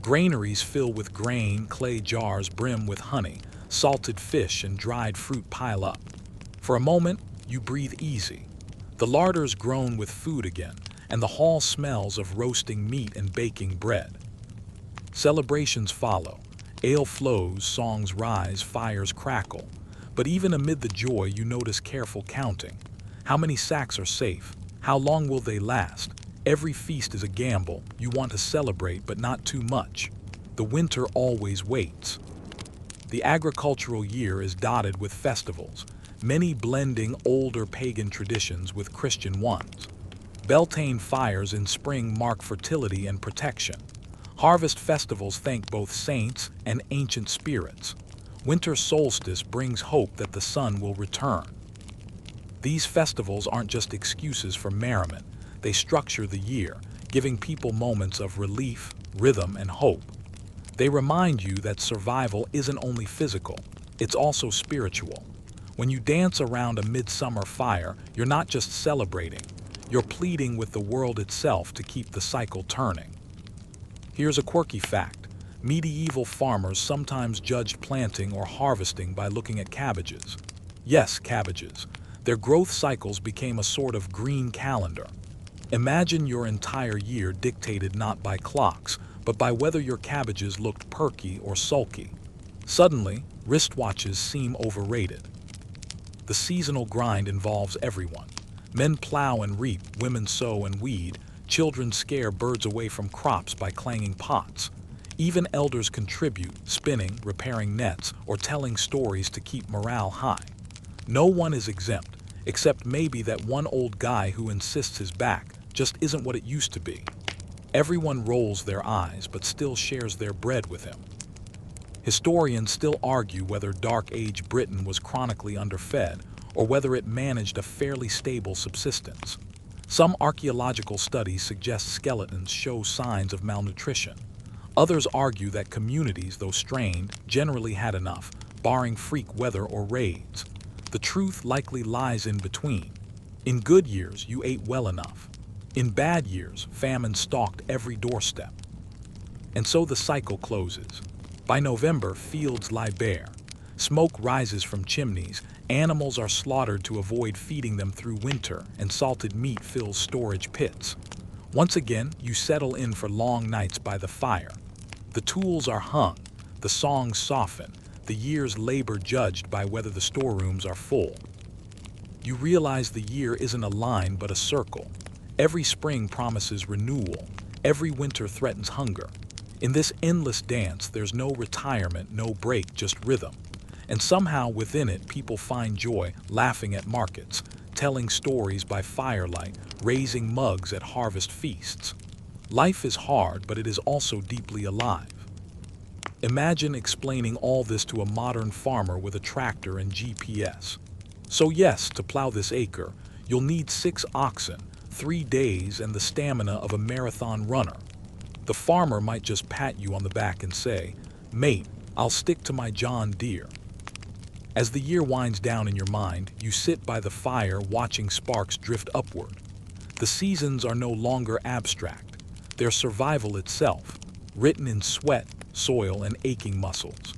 Granaries fill with grain, clay jars brim with honey, salted fish and dried fruit pile up. For a moment, you breathe easy. The larders groan with food again, and the hall smells of roasting meat and baking bread. Celebrations follow. Ale flows, songs rise, fires crackle. But even amid the joy, you notice careful counting. How many sacks are safe? How long will they last? Every feast is a gamble. You want to celebrate, but not too much. The winter always waits. The agricultural year is dotted with festivals, many blending older pagan traditions with Christian ones. Beltane fires in spring mark fertility and protection. Harvest festivals thank both saints and ancient spirits. Winter solstice brings hope that the sun will return. These festivals aren't just excuses for merriment. They structure the year, giving people moments of relief, rhythm, and hope. They remind you that survival isn't only physical, it's also spiritual. When you dance around a midsummer fire, you're not just celebrating, you're pleading with the world itself to keep the cycle turning. Here's a quirky fact. Medieval farmers sometimes judged planting or harvesting by looking at cabbages. Yes, cabbages. Their growth cycles became a sort of green calendar. Imagine your entire year dictated not by clocks, but by whether your cabbages looked perky or sulky. Suddenly, wristwatches seem overrated. The seasonal grind involves everyone. Men plow and reap, women sow and weed, children scare birds away from crops by clanging pots. Even elders contribute, spinning, repairing nets, or telling stories to keep morale high. No one is exempt, except maybe that one old guy who insists his back just isn't what it used to be. Everyone rolls their eyes, but still shares their bread with him. Historians still argue whether Dark Age Britain was chronically underfed or whether it managed a fairly stable subsistence. Some archaeological studies suggest skeletons show signs of malnutrition. Others argue that communities, though strained, generally had enough, barring freak weather or raids. The truth likely lies in between. In good years, you ate well enough. In bad years, famine stalked every doorstep. And so the cycle closes. By November, fields lie bare. Smoke rises from chimneys, animals are slaughtered to avoid feeding them through winter, and salted meat fills storage pits. Once again, you settle in for long nights by the fire. The tools are hung, the songs soften, the year's labor judged by whether the storerooms are full. You realize the year isn't a line but a circle. Every spring promises renewal. Every winter threatens hunger. In this endless dance, there's no retirement, no break, just rhythm. And somehow within it, people find joy, laughing at markets, telling stories by firelight, raising mugs at harvest feasts. Life is hard, but it is also deeply alive. Imagine explaining all this to a modern farmer with a tractor and GPS. So yes, to plow this acre, you'll need 6 oxen, 3 days, and the stamina of a marathon runner. The farmer might just pat you on the back and say, "Mate, I'll stick to my John Deere." As the year winds down in your mind, you sit by the fire watching sparks drift upward. The seasons are no longer abstract. They're survival itself, written in sweat, soil, and aching muscles.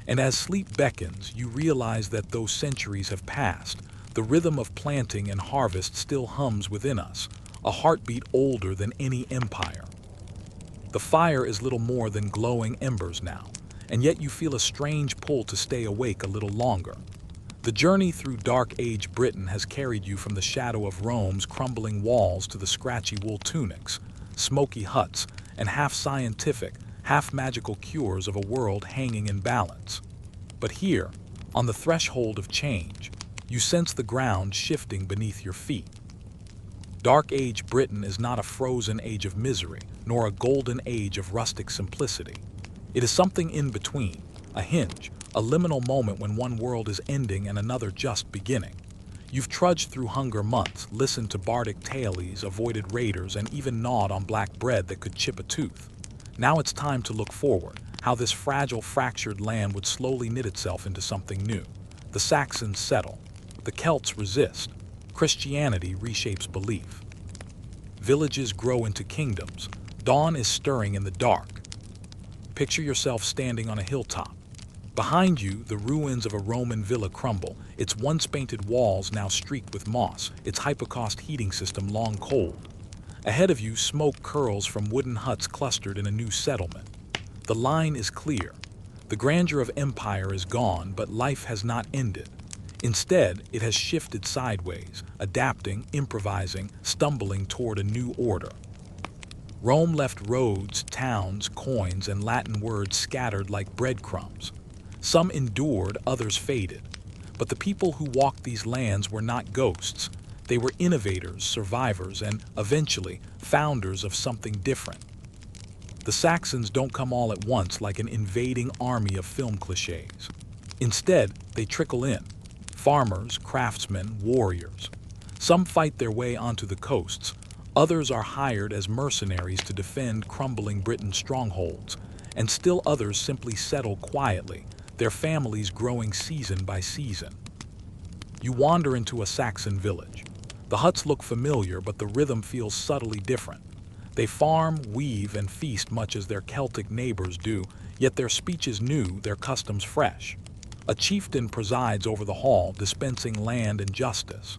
And as sleep beckons, you realize that though centuries have passed, the rhythm of planting and harvest still hums within us, a heartbeat older than any empire. The fire is little more than glowing embers now, and yet you feel a strange pull to stay awake a little longer. The journey through Dark Age Britain has carried you from the shadow of Rome's crumbling walls to the scratchy wool tunics, smoky huts, and half-scientific, half-magical cures of a world hanging in balance. But here, on the threshold of change, you sense the ground shifting beneath your feet. Dark Age Britain is not a frozen age of misery, nor a golden age of rustic simplicity. It is something in between, a hinge, a liminal moment when one world is ending and another just beginning. You've trudged through hunger months, listened to bardic tales, avoided raiders, and even gnawed on black bread that could chip a tooth. Now it's time to look forward, how this fragile, fractured land would slowly knit itself into something new. The Saxons settle. The Celts resist. Christianity reshapes belief. Villages grow into kingdoms. Dawn is stirring in the dark. Picture yourself standing on a hilltop. Behind you, the ruins of a Roman villa crumble, its once-painted walls now streaked with moss, its hypocaust heating system long cold. Ahead of you, smoke curls from wooden huts clustered in a new settlement. The line is clear. The grandeur of empire is gone, but life has not ended. Instead, it has shifted sideways, adapting, improvising, stumbling toward a new order. Rome left roads, towns, coins, and Latin words scattered like breadcrumbs. Some endured, others faded. But the people who walked these lands were not ghosts. They were innovators, survivors, and, eventually, founders of something different. The Saxons don't come all at once like an invading army of film cliches. Instead, they trickle in. Farmers, craftsmen, warriors. Some fight their way onto the coasts. Others are hired as mercenaries to defend crumbling Britain's strongholds. And still others simply settle quietly, their families growing season by season. You wander into a Saxon village. The huts look familiar, but the rhythm feels subtly different. They farm, weave, and feast much as their Celtic neighbors do, yet their speech is new, their customs fresh. A chieftain presides over the hall, dispensing land and justice.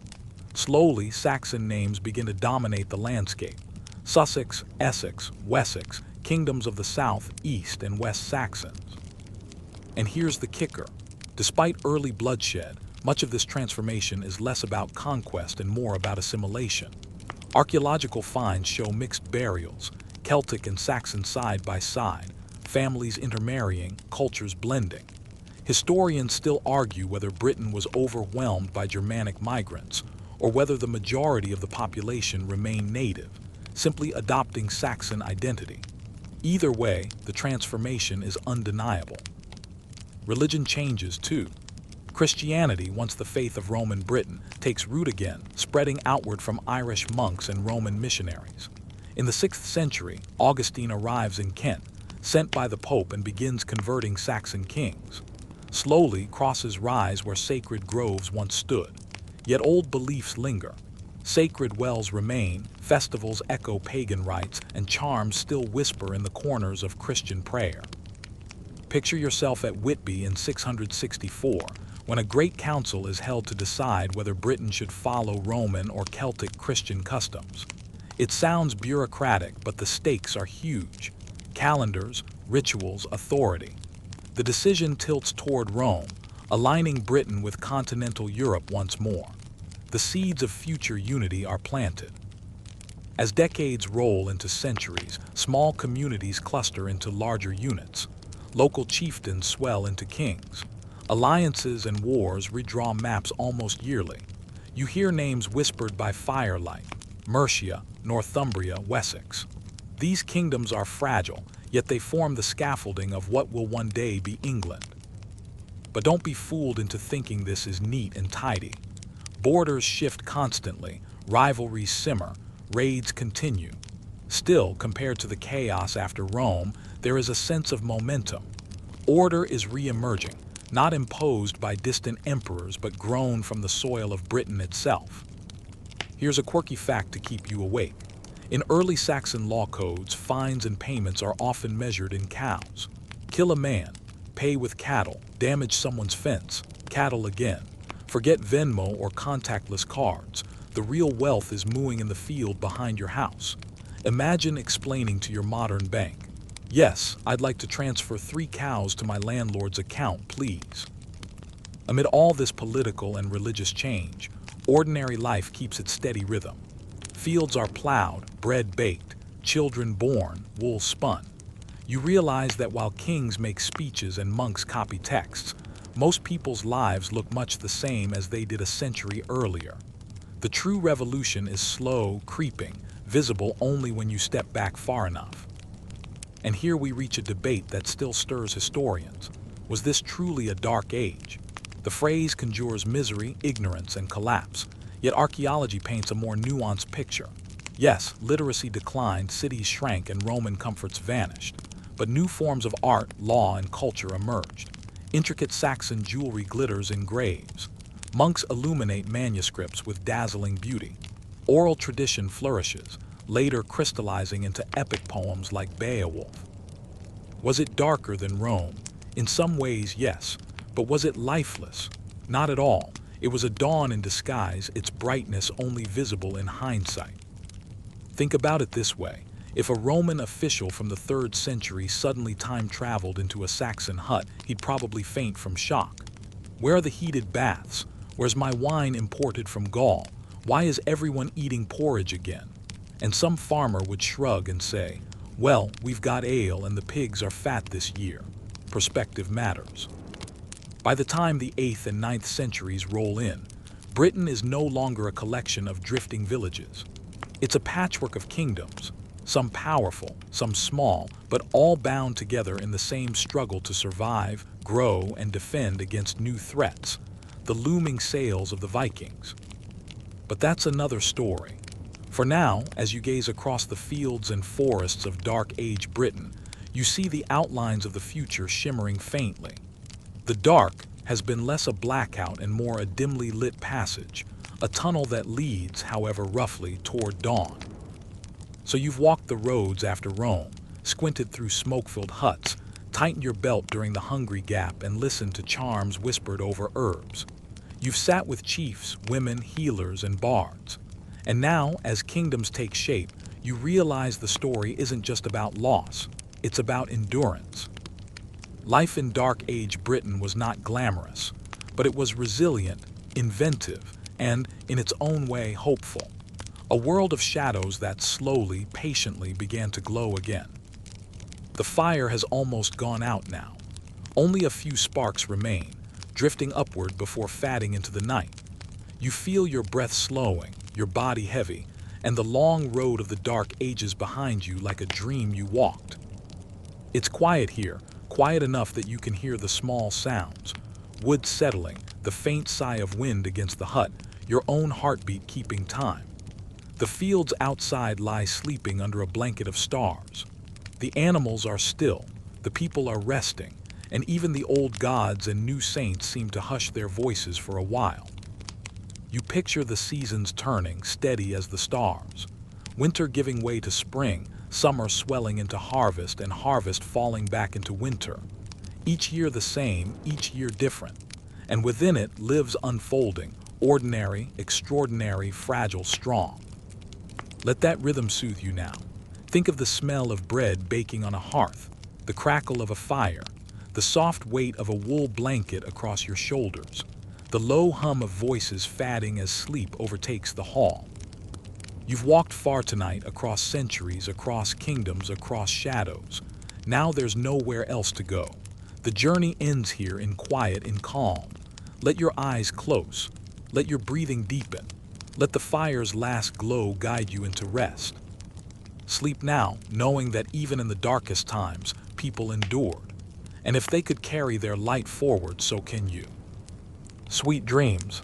Slowly, Saxon names begin to dominate the landscape. Sussex, Essex, Wessex, kingdoms of the South, East, and West Saxons. And here's the kicker. Despite early bloodshed, much of this transformation is less about conquest and more about assimilation. Archaeological finds show mixed burials, Celtic and Saxon side by side, families intermarrying, cultures blending. Historians still argue whether Britain was overwhelmed by Germanic migrants, or whether the majority of the population remained native, simply adopting Saxon identity. Either way, the transformation is undeniable. Religion changes too. Christianity, once the faith of Roman Britain, takes root again, spreading outward from Irish monks and Roman missionaries. In the 6th century, Augustine arrives in Kent, sent by the Pope, and begins converting Saxon kings. Slowly, crosses rise where sacred groves once stood. Yet old beliefs linger. Sacred wells remain, festivals echo pagan rites, and charms still whisper in the corners of Christian prayer. Picture yourself at Whitby in 664, when a great council is held to decide whether Britain should follow Roman or Celtic Christian customs. It sounds bureaucratic, but the stakes are huge. Calendars, rituals, authority. The decision tilts toward Rome, aligning Britain with continental Europe once more. The seeds of future unity are planted. As decades roll into centuries, small communities cluster into larger units. Local chieftains swell into kings. Alliances and wars redraw maps almost yearly. You hear names whispered by firelight: Mercia, Northumbria, Wessex. These kingdoms are fragile, yet they form the scaffolding of what will one day be England. But don't be fooled into thinking this is neat and tidy. Borders shift constantly, rivalries simmer, raids continue. Still, compared to the chaos after Rome, there is a sense of momentum. Order is re-emerging, not imposed by distant emperors but grown from the soil of Britain itself. Here's a quirky fact to keep you awake. In early Saxon law codes, fines and payments are often measured in cows. Kill a man, pay with cattle, damage someone's fence, cattle again. Forget Venmo or contactless cards. The real wealth is mooing in the field behind your house. Imagine explaining to your modern bank, "Yes, I'd like to transfer 3 cows to my landlord's account, please." Amid all this political and religious change, ordinary life keeps its steady rhythm. Fields are plowed, bread baked, children born, wool spun. You realize that while kings make speeches and monks copy texts, most people's lives look much the same as they did a century earlier. The true revolution is slow, creeping, visible only when you step back far enough. And here we reach a debate that still stirs historians. Was this truly a dark age? The phrase conjures misery, ignorance, and collapse, yet archaeology paints a more nuanced picture. Yes, literacy declined, cities shrank, and Roman comforts vanished. But new forms of art, law, and culture emerged. Intricate Saxon jewelry glitters in graves. Monks illuminate manuscripts with dazzling beauty. Oral tradition flourishes, later crystallizing into epic poems like Beowulf. Was it darker than Rome? In some ways, yes. But was it lifeless? Not at all. It was a dawn in disguise, its brightness only visible in hindsight. Think about it this way. If a Roman official from the 3rd century suddenly time-traveled into a Saxon hut, he'd probably faint from shock. Where are the heated baths? Where's my wine imported from Gaul? Why is everyone eating porridge again? And some farmer would shrug and say, "Well, we've got ale and the pigs are fat this year." Perspective matters. By the time the 8th and 9th centuries roll in, Britain is no longer a collection of drifting villages. It's a patchwork of kingdoms, some powerful, some small, but all bound together in the same struggle to survive, grow, and defend against new threats, the looming sails of the Vikings. But that's another story. For now, as you gaze across the fields and forests of Dark Age Britain, you see the outlines of the future shimmering faintly. The dark has been less a blackout and more a dimly lit passage, a tunnel that leads, however roughly, toward dawn. So you've walked the roads after Rome, squinted through smoke-filled huts, tightened your belt during the hungry gap, and listened to charms whispered over herbs. You've sat with chiefs, women, healers, and bards. And now, as kingdoms take shape, you realize the story isn't just about loss, it's about endurance. Life in Dark Age Britain was not glamorous, but it was resilient, inventive, and, in its own way, hopeful. A world of shadows that slowly, patiently began to glow again. The fire has almost gone out now. Only a few sparks remain, drifting upward before fading into the night. You feel your breath slowing, your body heavy, and the long road of the Dark Ages behind you like a dream you walked. It's quiet here, quiet enough that you can hear the small sounds. Wood settling, the faint sigh of wind against the hut, your own heartbeat keeping time. The fields outside lie sleeping under a blanket of stars. The animals are still, the people are resting, and even the old gods and new saints seem to hush their voices for a while. You picture the seasons turning, steady as the stars. Winter giving way to spring, summer swelling into harvest, and harvest falling back into winter. Each year the same, each year different. And within it lives unfolding, ordinary, extraordinary, fragile, strong. Let that rhythm soothe you now. Think of the smell of bread baking on a hearth, the crackle of a fire, the soft weight of a wool blanket across your shoulders, the low hum of voices fading as sleep overtakes the hall. You've walked far tonight, across centuries, across kingdoms, across shadows. Now there's nowhere else to go. The journey ends here in quiet, in calm. Let your eyes close. Let your breathing deepen. Let the fire's last glow guide you into rest. Sleep now, knowing that even in the darkest times, people endured. And if they could carry their light forward, so can you. Sweet dreams.